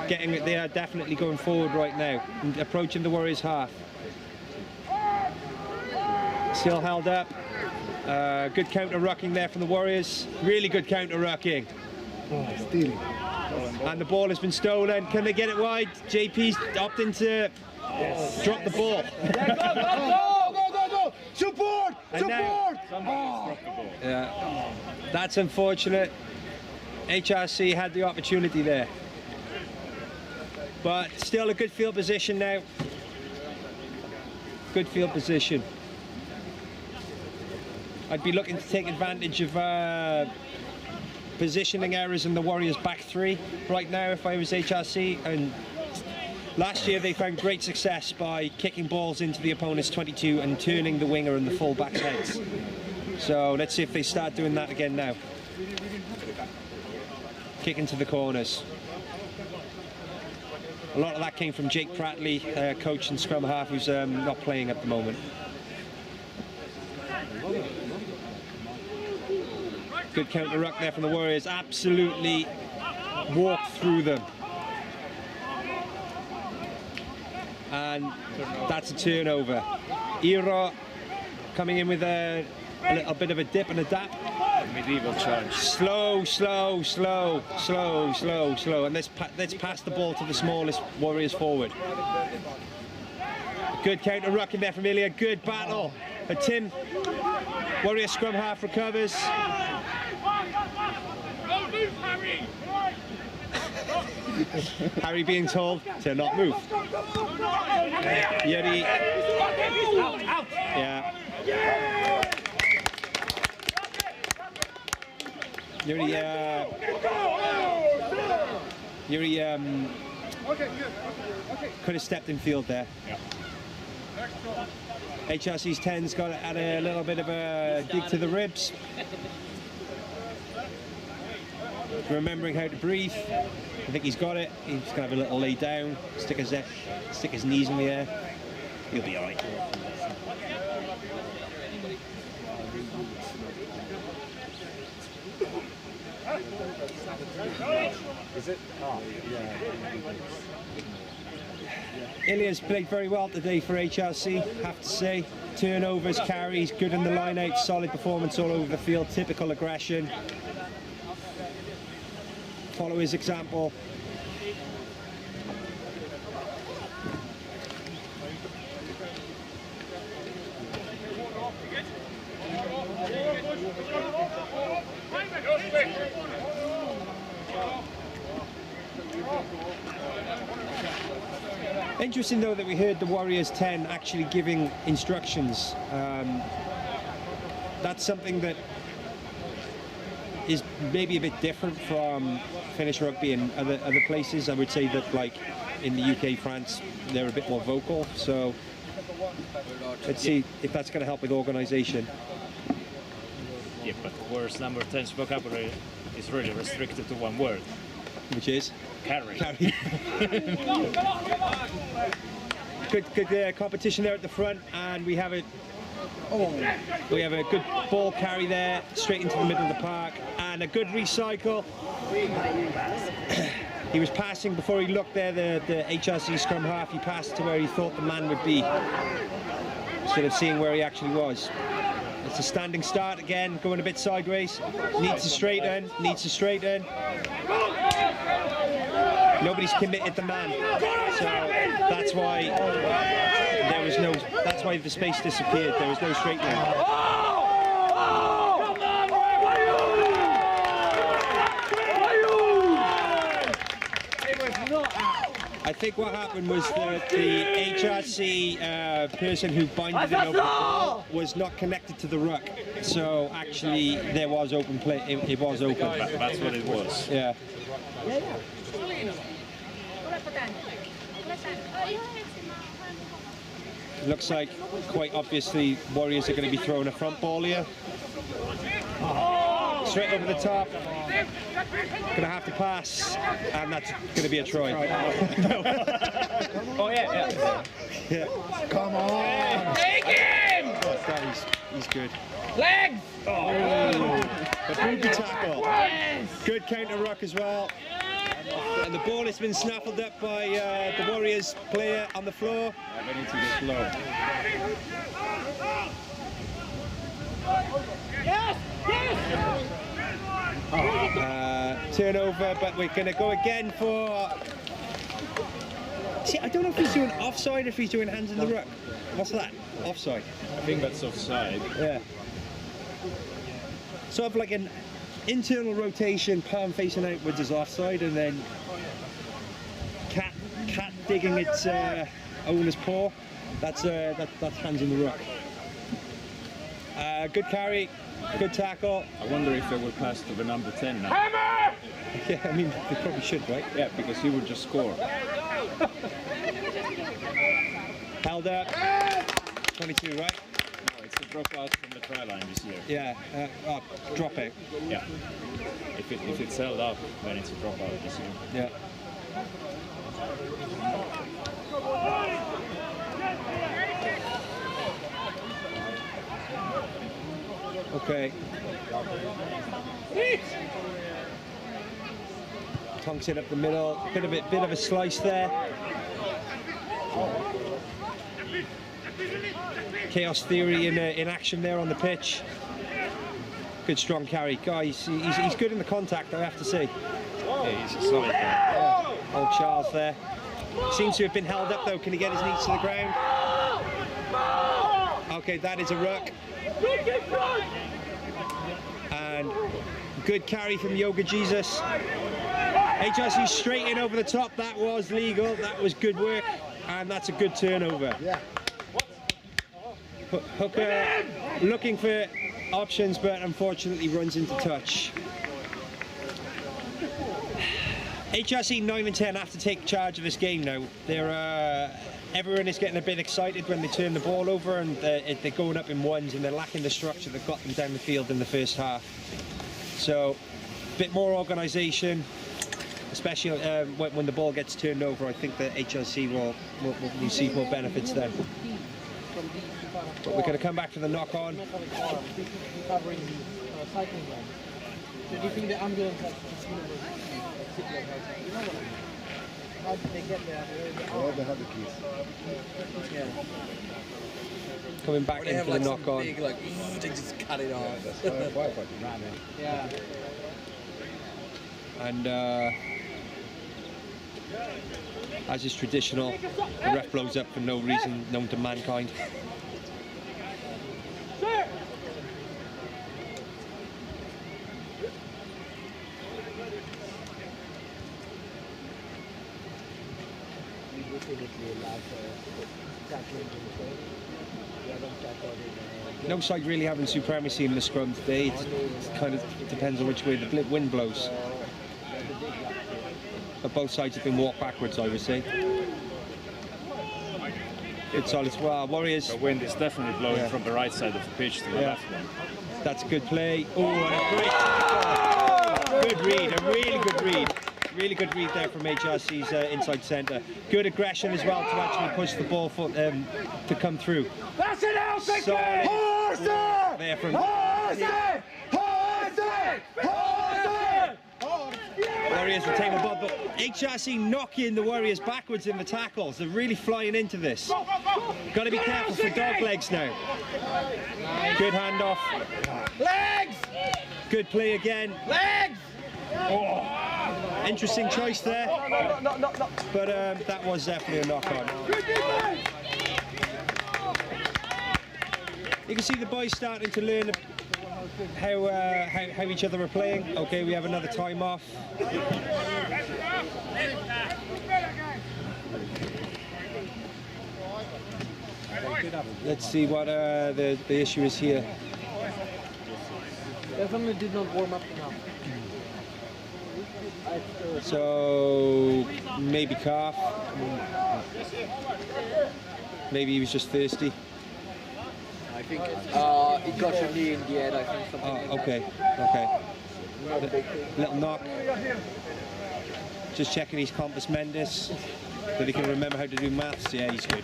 Getting it there, definitely going forward right now. And approaching the Warriors' half. Still held up. Good counter-rucking there from the Warriors. Really good counter-rucking. Stealing. And the ball has been stolen. Can they get it wide? JP's opting to drop the ball. Go! Support! Yeah, that's unfortunate. HRC had the opportunity there. But still a good field position now. Good field position. I'd be looking to take advantage of positioning errors in the Warriors' back three right now if I was HRC. And last year they found great success by kicking balls into the opponent's 22 and turning the winger and the full-back's heads. So let's see if they start doing that again now. Kick into the corners. A lot of that came from Jake Prattley, coach and scrum half, who's not playing at the moment. Good counter ruck there from the Warriors. Absolutely walked through them. And that's a turnover. Iro coming in with a little bit of a dip and a dap. Medieval charge. Slow. And let's pass the ball to the smallest Warriors forward. Good counter rucking there from Ilya. Good battle. But Tim, Warrior scrum half recovers. Harry being told to not move. Yuri. Out. Yeah. Yuri could have stepped in field there. HRC's 10's got at a little bit of a dig to the ribs. Remembering how to breathe. I think he's got it. He's going to have a little lay down, stick his knees in the air. He'll be all right. Is it? Oh, yeah. Ilya's played very well today for HRC, have to say. Turnovers, carries, good in the line-out, solid performance all over the field, typical aggression. Follow his example. Interesting though that we heard the Warriors 10 actually giving instructions. That's something that is maybe a bit different from Finnish rugby in other places. I would say that, like, in the UK, France, they're a bit more vocal. So let's see if that's going to help with organisation. Yeah, but worse number 10's vocabulary is really restricted to one word. Which is? Carry. Carry. Good competition there at the front, and we have a good ball carry there, straight into the middle of the park, and a good recycle. He was passing before he looked there, the HRC scrum half. He passed to where he thought the man would be, instead of seeing where he actually was. It's a standing start again, going a bit sideways. Needs to straighten, needs to straighten. Nobody's committed the man, so that's why there was no. That's why the space disappeared. There was no straightening. I think what happened was that the HRC person who binded it over the ball was not connected to the ruck, so actually there was open play. It was open. That's what it was. Yeah. Looks like quite obviously Warriors are going to be throwing a front ball here. Straight over the top. Gonna have to pass, and that's gonna be a try. Oh yeah. Come on. Take him! He's good. Legs! Oh, a booby tackle. Good counter ruck as well. And the ball has been snaffled up by the Warriors player on the floor. They need to get low. Yes! Turnover, but we're going to go again for... See, I don't know if he's doing offside or if he's doing hands in the ruck. What's that? Offside? I think that's offside. Yeah. Sort of like an internal rotation, palm facing outwards is offside, and then cat digging its owner's paw. That's hands in the ruck. Good carry, good tackle. I wonder if they will pass to the number 10 now. Hammer! Yeah, I mean, they probably should, right? Yeah, because he would just score. Held up. 22, right? No, it's a dropout from the try line this year. Yeah, drop out. Yeah. If it's held up, then it's a dropout this year. Yeah. Okay. Tonks it up the middle. Bit of a slice there. Chaos theory in action there on the pitch. Good strong carry, guys. He's good in the contact, I have to say. Yeah, he's a solid guy. Old Charles there. Seems to have been held up though. Can he get his knees to the ground? Okay, that is a ruck. And good carry from Yoga Jesus. HRC straight in over the top. That was legal. That was good work. And that's a good turnover. Yeah. Hooker looking for options, but unfortunately runs into touch. HRC 9 and 10 have to take charge of this game now. Everyone is getting a bit excited when they turn the ball over, and they're going up in ones, and they're lacking the structure that got them down the field in the first half. So, a bit more organisation, especially when the ball gets turned over. I think that HRC will receive more benefits then. But we're going to come back to the knock-on. Covering cycling lane. So do you think the ambulance has you know what I mean? How did they get there? Oh, they have the keys. Yeah. Coming back in for the knock-on. Big, like, they just cut it off. Yeah. And as is traditional, the ref blows up for no reason known to mankind. No side really having supremacy in the scrum today. It kind of depends on which way the wind blows. But both sides have been walked backwards, I would say. Good solid. Well, Warriors. The wind is definitely blowing from the right side of the pitch to the left one. That's a good play. Oh, and a great good read, a really good read. Really good read there from HRC's inside centre. Good aggression as well to actually push the ball for, to come through. That's it, Helsinki! Solid there from Warriors retain the ball, but HRC knocking the Warriors backwards in the tackles. They're really flying into this. Got to be careful for dog legs now. Good handoff. Legs! Good play again. Legs! Oh, interesting choice there. But that was definitely a knock-on. You can see the boys starting to learn how each other are playing. Okay, we have another time off. Let's see what the issue is here. Definitely did not warm up enough. So maybe calf. Maybe he was just thirsty. I think it got your knee in the end. I think something. Okay. Little knock. Just checking his compass mentis, that he can remember how to do maths. Yeah, he's good.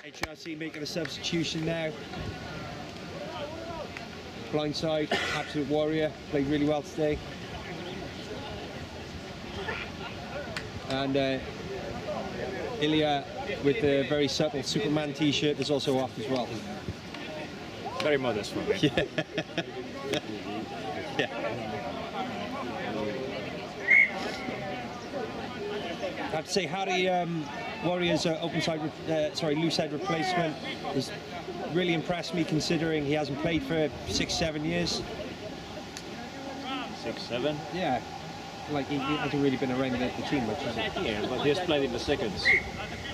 HRC making a substitution now. Blindside, absolute warrior, played really well today. And Ilya with the very subtle Superman t-shirt is also off as well. Very modest for me. Yeah. Yeah. I have to say, Harry Warriors loose head replacement has really impressed me, considering he hasn't played for 6-7 years. 6-7? Yeah. Like he hasn't really been around the team much, has he? Yeah, but he has played in the seconds.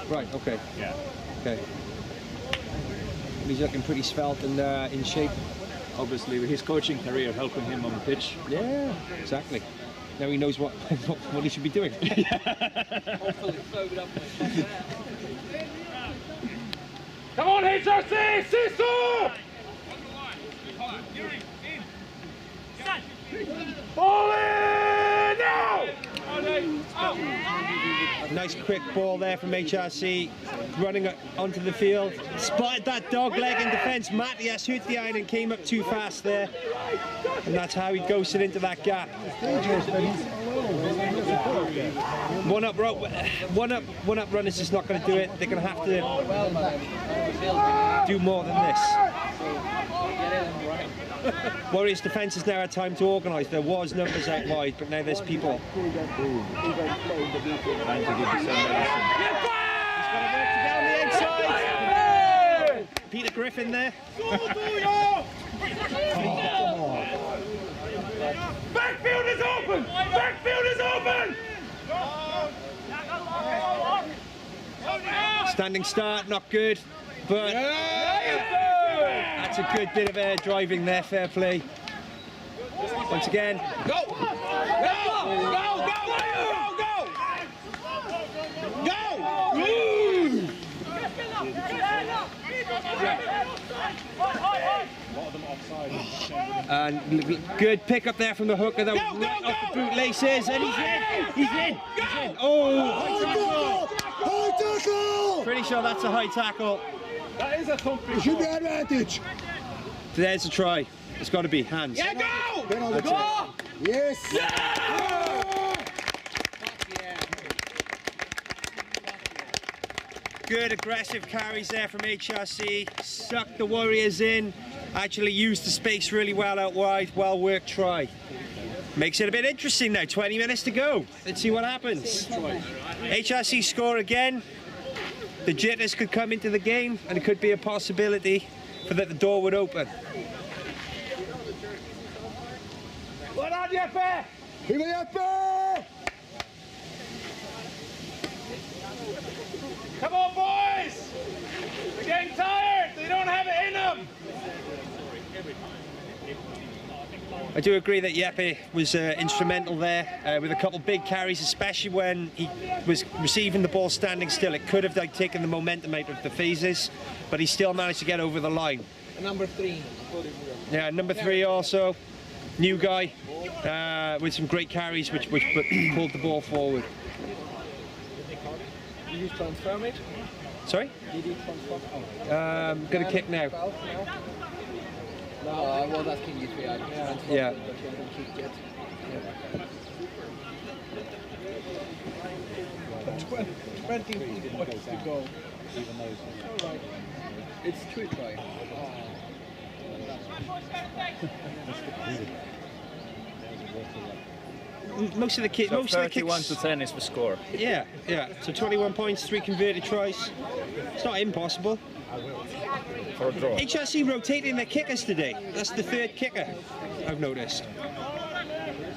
Right, okay. Yeah. Okay. He's looking pretty svelte and in shape. Obviously, with his coaching career helping him on the pitch. Yeah, exactly. Now he knows what he should be doing. Come on, HRC! Sisu! Ball in! Now! Nice quick ball there from HRC, running onto the field. Spotted that dog leg in defence. Matthias hit the iron and came up too fast there. And that's how he ghosted into that gap. One up run is just not going to do it. They're going to have to do more than this. Warriors defence has now had time to organise. There was numbers out wide, but now there's people. He's got to work down the inside. Peter Griffin there. Backfield is open! Backfield is open! Standing start, not good, but that's a good bit of air driving there, fair play. Once again. Go! Go! Go! Go! Go! Go! And good pick up there from the hooker, that was right off the bootlaces, and he's in! He's in! He's in! Oh! High tackle! Pretty sure that's a high tackle. That is a thumping. It should be advantage. There's a try. It's got to be hands. Yeah, go! Penalty. Go! Yes! Good aggressive carries there from HRC. Sucked the Warriors in. Actually used the space really well out wide. Well worked try. Makes it a bit interesting now. 20 minutes to go. Let's see what happens. HRC score again. The jitters could come into the game, and it could be a possibility for that the door would open. Well done, Jeppe! Hyvä Jeppe! Come on, boys! They're getting tired. They don't have it in them. I do agree that Jeppe was instrumental there with a couple big carries, especially when he was receiving the ball standing still. It could have taken the momentum out of the phases, but he still managed to get over the line. Number 3. Yeah, number 3 also, new guy with some great carries which pulled the ball forward. Did you transfer it? Sorry? Did you transfer? Gonna kick now. No, I was asking if we had transferred, Yeah. but you haven't kicked yet. 20 points to go. It's true, try. Most of the kids. So Most of the 31 kicks, to 10 is the score. Yeah, yeah. So 21 points, 3 converted tries. It's not impossible. For a draw. HRC rotating their kickers today. That's the 3rd kicker I've noticed.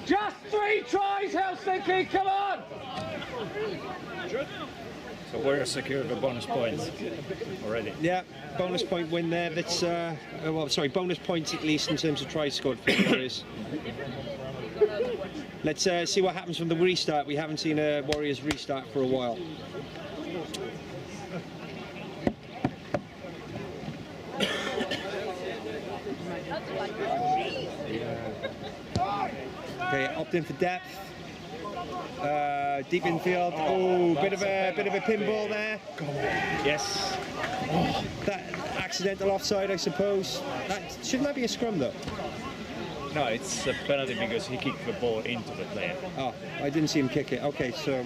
Just 3 tries, Helsinki. Come on. So we're secured the bonus points already. Yeah, bonus point win there. That's well, sorry, bonus points at least in terms of tries scored for the Warriors. Let's see what happens from the restart. We haven't seen a Warriors restart for a while. Okay, opt in for depth. Deep infield. Oh, bit of a pinball there. Yes. That accidental offside, I suppose. Shouldn't that be a scrum though? No, it's a penalty because he kicked the ball into the player. Oh, I didn't see him kick it. Okay, so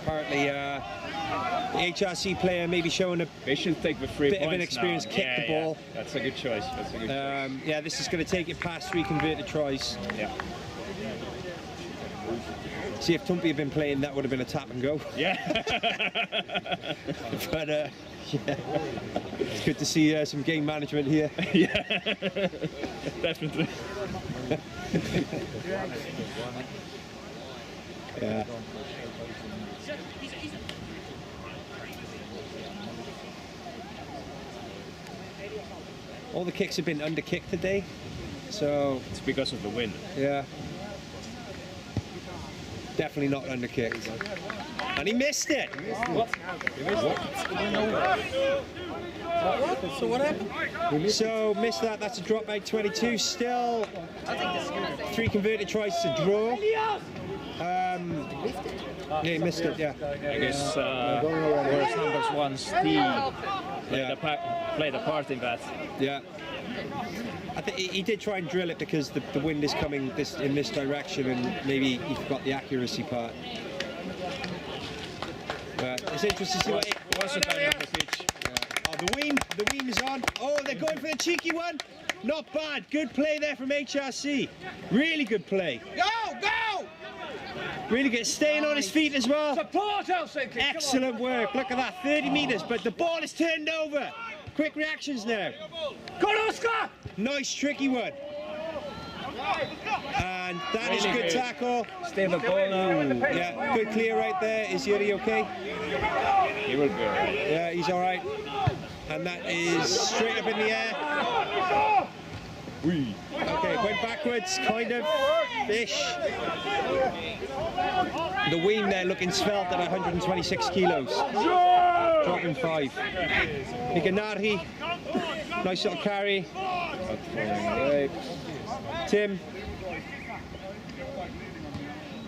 apparently the HRC player maybe showing a they should take the 3 bit points of inexperience, now. kick the ball. Yeah. That's a good choice. That's a good choice. Yeah, this is going to take it past 3 converted tries. Yeah. See, if Tumpy had been playing, that would have been a tap and go. Yeah. But yeah, it's good to see some game management here. Yeah, definitely. Yeah. All the kicks have been under kick today, so it's because of the wind. Yeah. Definitely not under kicked. And he missed it. What? He missed it. So what happened? So missed that. That's a drop by 22. Still 3 converted tries to draw. Yeah, he missed it. Yeah. I guess whereas numbers 1 Steve played a part in that. Yeah. I think he did try and drill it because the wind is coming in this direction, and maybe he forgot the accuracy part. But it's interesting to see what it wasn't on the pitch. Oh, the wean is on. Oh, they're going for the cheeky one. Not bad. Good play there from HRC. Really good play. Go! Really good. Staying on his feet as well. Support Helsinki. Excellent work. Look at that. 30 meters, but the ball is turned over. Quick reactions now. Go, Oscar! Nice, tricky one. And that is a good tackle. Stay the ball now. Yeah, good clear right there. Is Yuri okay? He will be alright. Yeah, he's alright. And that is straight up in the air. Okay, went backwards, kind of, ish. The wean there looking svelte at 126 kilos. Dropping 5. Higanari, nice little carry. Tim.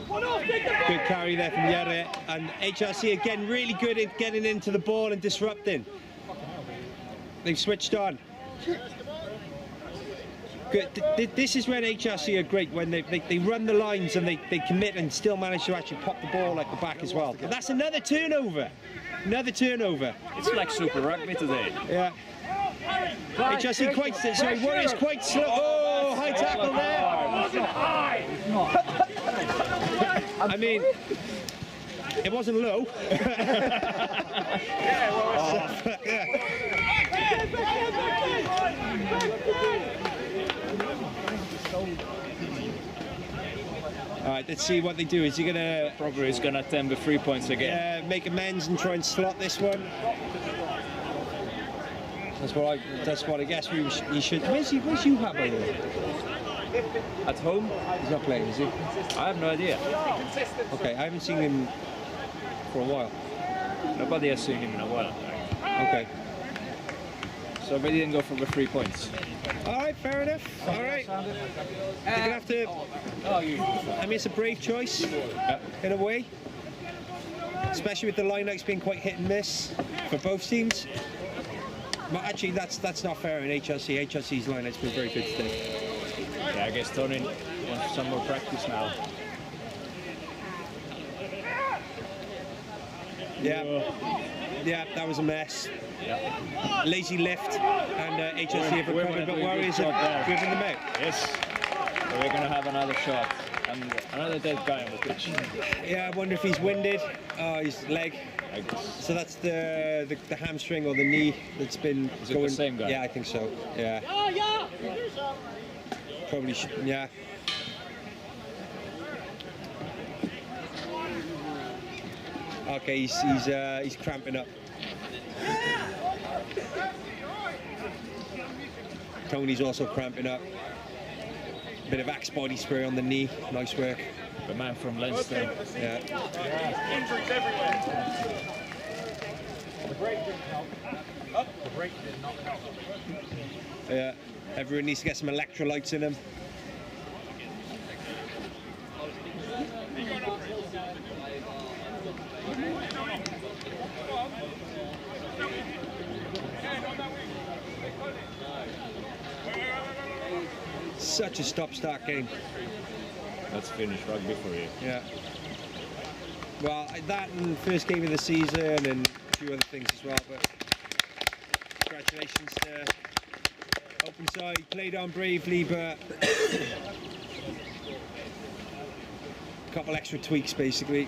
Good carry there from Jere. And HRC again really good at getting into the ball and disrupting. They've switched on. Good. This is when HRC are great, when they run the lines and they commit and still manage to actually pop the ball at the back as well. But that's another turnover. Another turnover. It's like Super Rugby today. Yeah. HRC quite, sorry, Warriors quite slow. Oh, high tackle there. I mean, it wasn't low. Alright, let's see what they do. Is he gonna... Probably he's gonna attempt the 3 points again. Yeah, make amends and try and slot this one. That's what I guess he should... Where's Juha, by the way? At home? He's not playing, is he? I have no idea. Okay, I haven't seen him for a while. Nobody has seen him in a while. Okay. So we didn't go for the 3 points. Alright, fair enough. Alright. You're gonna have to... I mean, it's a brave choice, in a way. Especially with the lineouts being quite hit and miss for both teams. But actually, that's not fair in HRC. HRC's lineout's been very good today. Yeah, I guess Tony wants some more practice now. Yeah, that was a mess. Yeah. Lazy lift, and HRC have recovered, but Warriors have driven them out. Yes, so we're going to have another shot, and another dead guy on the pitch. Yeah, I wonder if he's winded. Oh, his leg. I guess. So that's the hamstring or the knee that's been Is it going. the same guy? Yeah, I think so. Yeah. Probably should. Yeah. Okay, he's cramping up. Tony's also cramping up. Bit of Axe body spray on the knee. Nice work. The man from Naisten. Yeah. Injuries everywhere. The break didn't help. The break did not help. Yeah. Everyone needs to get some electrolytes in them. Such a stop-start game. Let's finish rugby for you. Yeah. Well, that and first game of the season and a few other things as well, but congratulations to open side. Played on bravely, but a couple extra tweaks basically.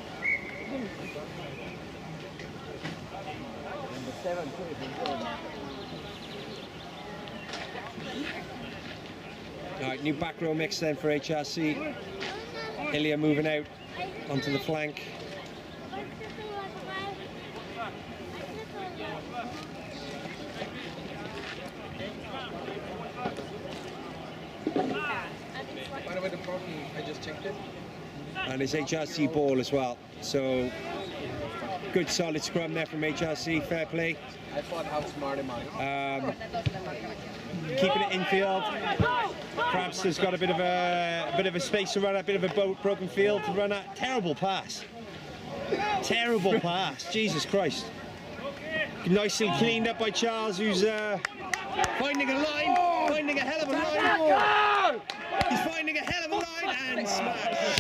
Number 7 Alright, new back row mix then for HRC. Ilya moving out onto the flank. By the way, the parking, I just checked it. And it's HRC ball as well. So good solid scrum there from HRC, fair play. I thought how smart am I? Keeping it infield. Krabs has got a bit of a space to run at, a bit of a broken field to run at. Terrible pass. Terrible pass. Jesus Christ. Nicely cleaned up by Charles, who's finding a line, finding a hell of a line. He's finding a hell of a line and smash.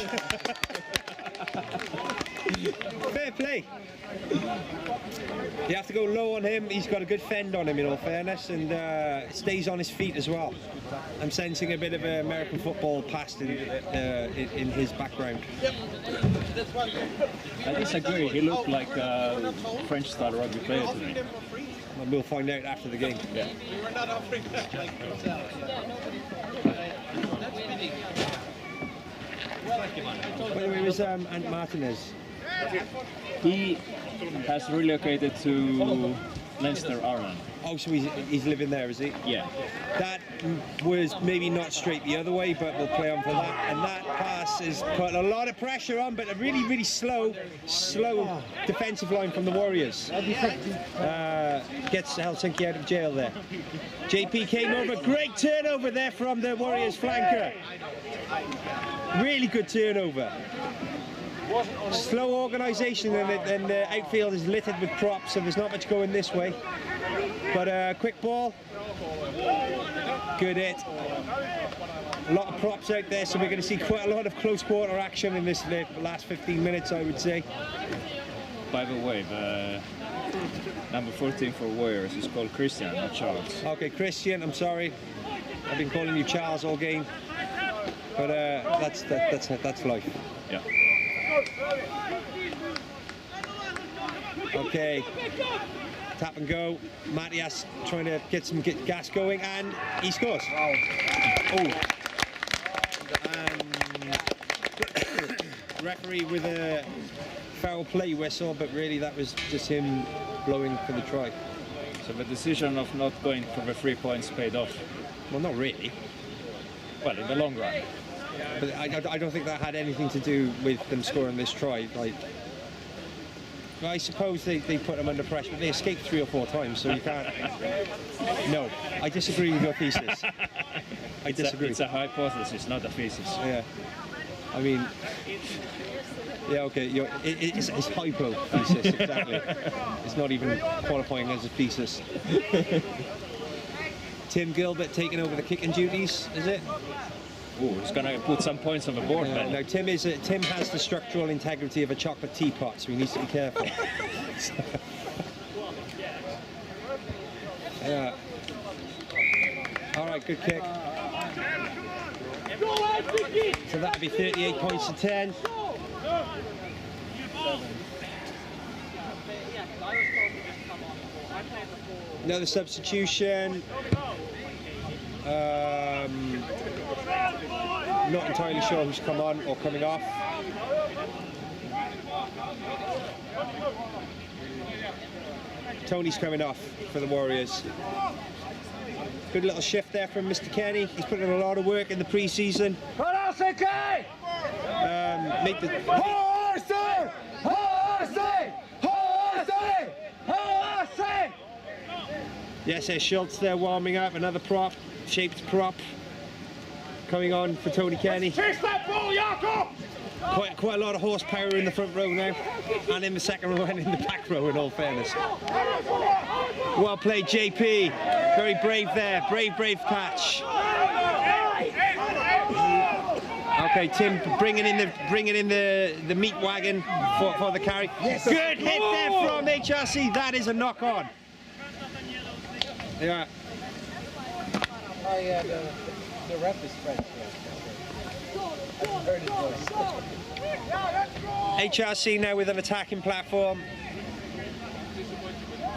Fair play. You have to go low on him. He's got a good fend on him, in all fairness, and stays on his feet as well. I'm sensing a bit of American football past in his background. I disagree. He looked like a French-style rugby player to me. Well, we'll find out after the game. Yeah. We were not offering that like ourselves. By the way, it was Ant Martinez. He has relocated to Leinster, Ireland. Oh, so he's living there, is he? Yeah. That was maybe not straight the other way, but we'll play on for that. And that pass has put a lot of pressure on, but a really, really slow defensive line from the Warriors. Gets Helsinki out of jail there. JP came over, great turnover there from the Warriors flanker. Really good turnover. Slow organisation, and the outfield is littered with props, so there's not much going this way. But quick ball, good hit. A lot of props out there, so we're going to see quite a lot of close quarter action in this last 15 minutes, I would say. By the way, the number 14 for Warriors is called Christian, not Charles. Okay, Christian, I'm sorry. I've been calling you Charles all game. But that's life. Yeah. Okay. Tap and go. Matias trying to get some gas going, and he scores. Oh. And referee with a foul play whistle, but really that was just him blowing for the try. So the decision of not going for the 3 points paid off? Well, not really. Well, in the long run. But I don't think that had anything to do with them scoring this try. Like, I suppose they put them under pressure, but they escaped 3 or 4 times, so you can't... No, I disagree with your thesis. I disagree. It's a hypothesis, not a thesis. Yeah. I mean... Yeah, okay, it's hypo-thesis, exactly. It's not even qualifying as a thesis. Tim Gilbert taking over the kicking duties, is it? Oh, he's going to put some points on the board, man. No, Tim has the structural integrity of a chocolate teapot, so he needs to be careful. Yeah. All right, good kick. So that'd be 38 points to 10. Another substitution. Not entirely sure who's come on or coming off. Tony's coming off for the Warriors. Good little shift there from Mr. Kenny. He's put in a lot of work in the pre-season. Yes, there's Schultz there warming up. Another prop, shaped prop, coming on for Tony Kenny. Chase that ball, Jakob! Quite a lot of horsepower in the front row now, and in the second row and in the back row, in all fairness. Well played, JP. Very brave there. Brave catch. Okay, Tim bringing in the meat wagon for the carry. Yes. Good hit there from HRC. That is a knock on. Yeah. Oh yeah, the ref is French. I've heard his voice. HRC now with an attacking platform.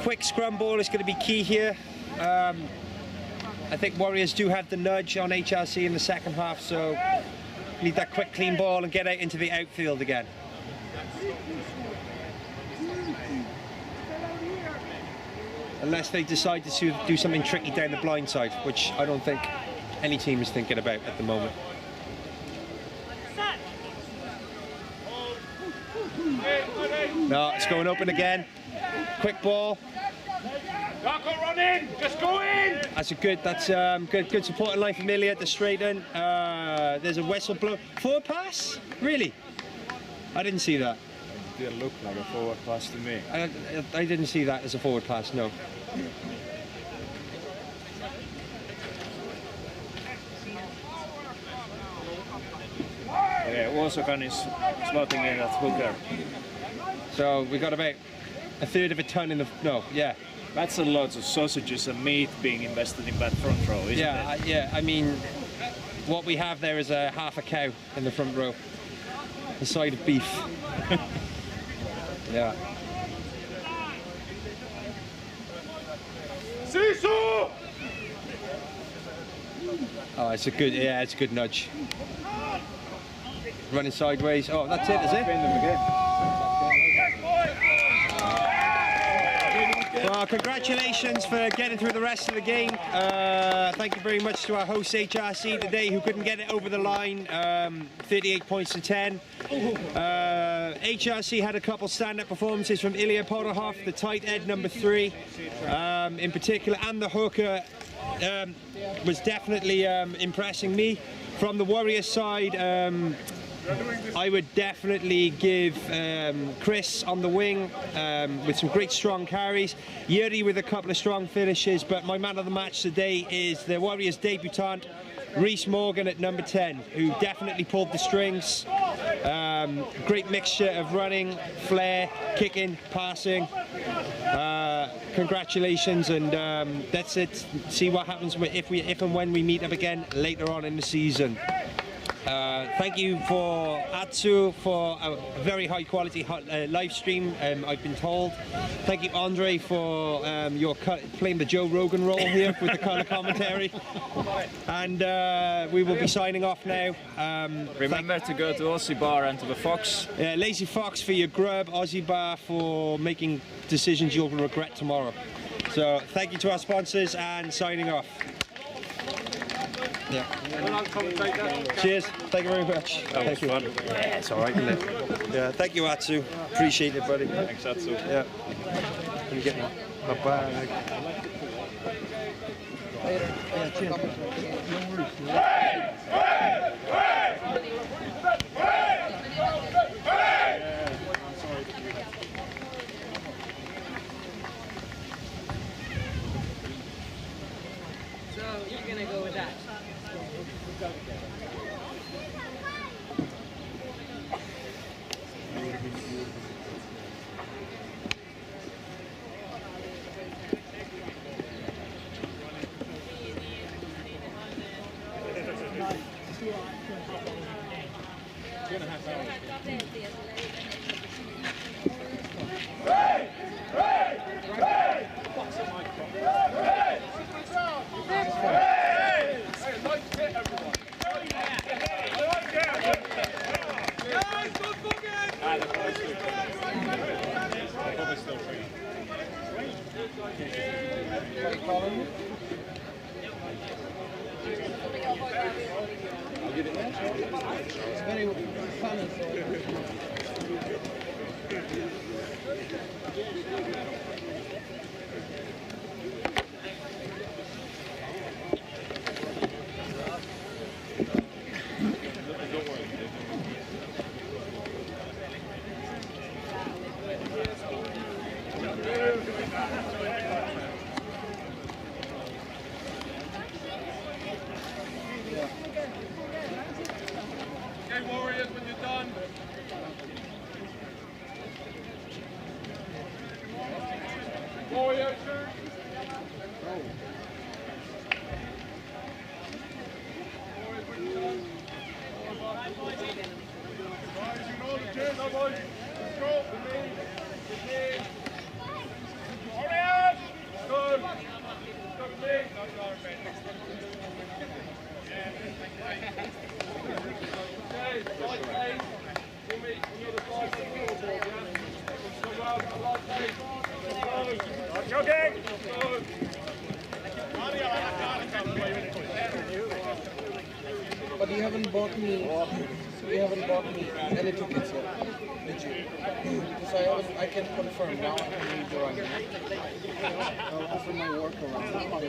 Quick scrum ball is going to be key here. I think Warriors do have the nudge on HRC in the second half, so need that quick clean ball and get out into the outfield again. Unless they decide to do something tricky down the blind side, which I don't think any team is thinking about at the moment. No, it's going open again. Quick ball. Jakob, run in! Just go in! That's good supporting line from Millie at the straight end. There's a whistle blow. Forward pass? Really? I didn't see that. It didn't look like a forward pass to me. I didn't see that as a forward pass, no. Yeah, Wasakan is slotting in at hooker. So we got about a third of a ton in the... No, yeah. That's a lot of sausages and meat being invested in that front row, isn't it? Yeah, I mean, what we have there is a half a cow in the front row. A side of beef. Yeah. Sisu! Oh, it's a good nudge. Running sideways. Oh, that's it, is it? Well, congratulations for getting through the rest of the game. Thank you very much to our host HRC today, who couldn't get it over the line. 38 points to 10. HRC had a couple stand-up performances from Ilya Podorhov, the tight end number 3, in particular, and the hooker was definitely impressing me. From the Warriors side, I would definitely give Chris on the wing with some great strong carries, Yuri with a couple of strong finishes, but my man of the match today is the Warriors debutant, Reese Morgan at number 10, who definitely pulled the strings. Great mixture of running, flair, kicking, passing. Congratulations, and that's it. See what happens if and when we meet up again later on in the season. Thank you for Atsu for a very high quality live stream, I've been told. Thank you, Andre, for playing the Joe Rogan role here with the colour commentary. And we will be signing off now. Remember to go to Aussie Bar and to the Fox. Yeah, Lazy Fox for your grub, Aussie Bar for making decisions you'll regret tomorrow. So thank you to our sponsors and signing off. Yeah. Cheers. Thank you very much. Thank you. Fun. Yeah, it's all right, isn't it? Yeah. Thank you, Atsu. Appreciate it, buddy. Thanks, Atsu. Yeah. Can you get my bag? Yeah, cheers. So you're gonna go with that. Very fun and so Okay, Warriors, when you're done. Warriors, sir. But you haven't bought me. You haven't bought me any tickets yet, did you? Because I can confirm now. I can read the running. I'll offer my work around.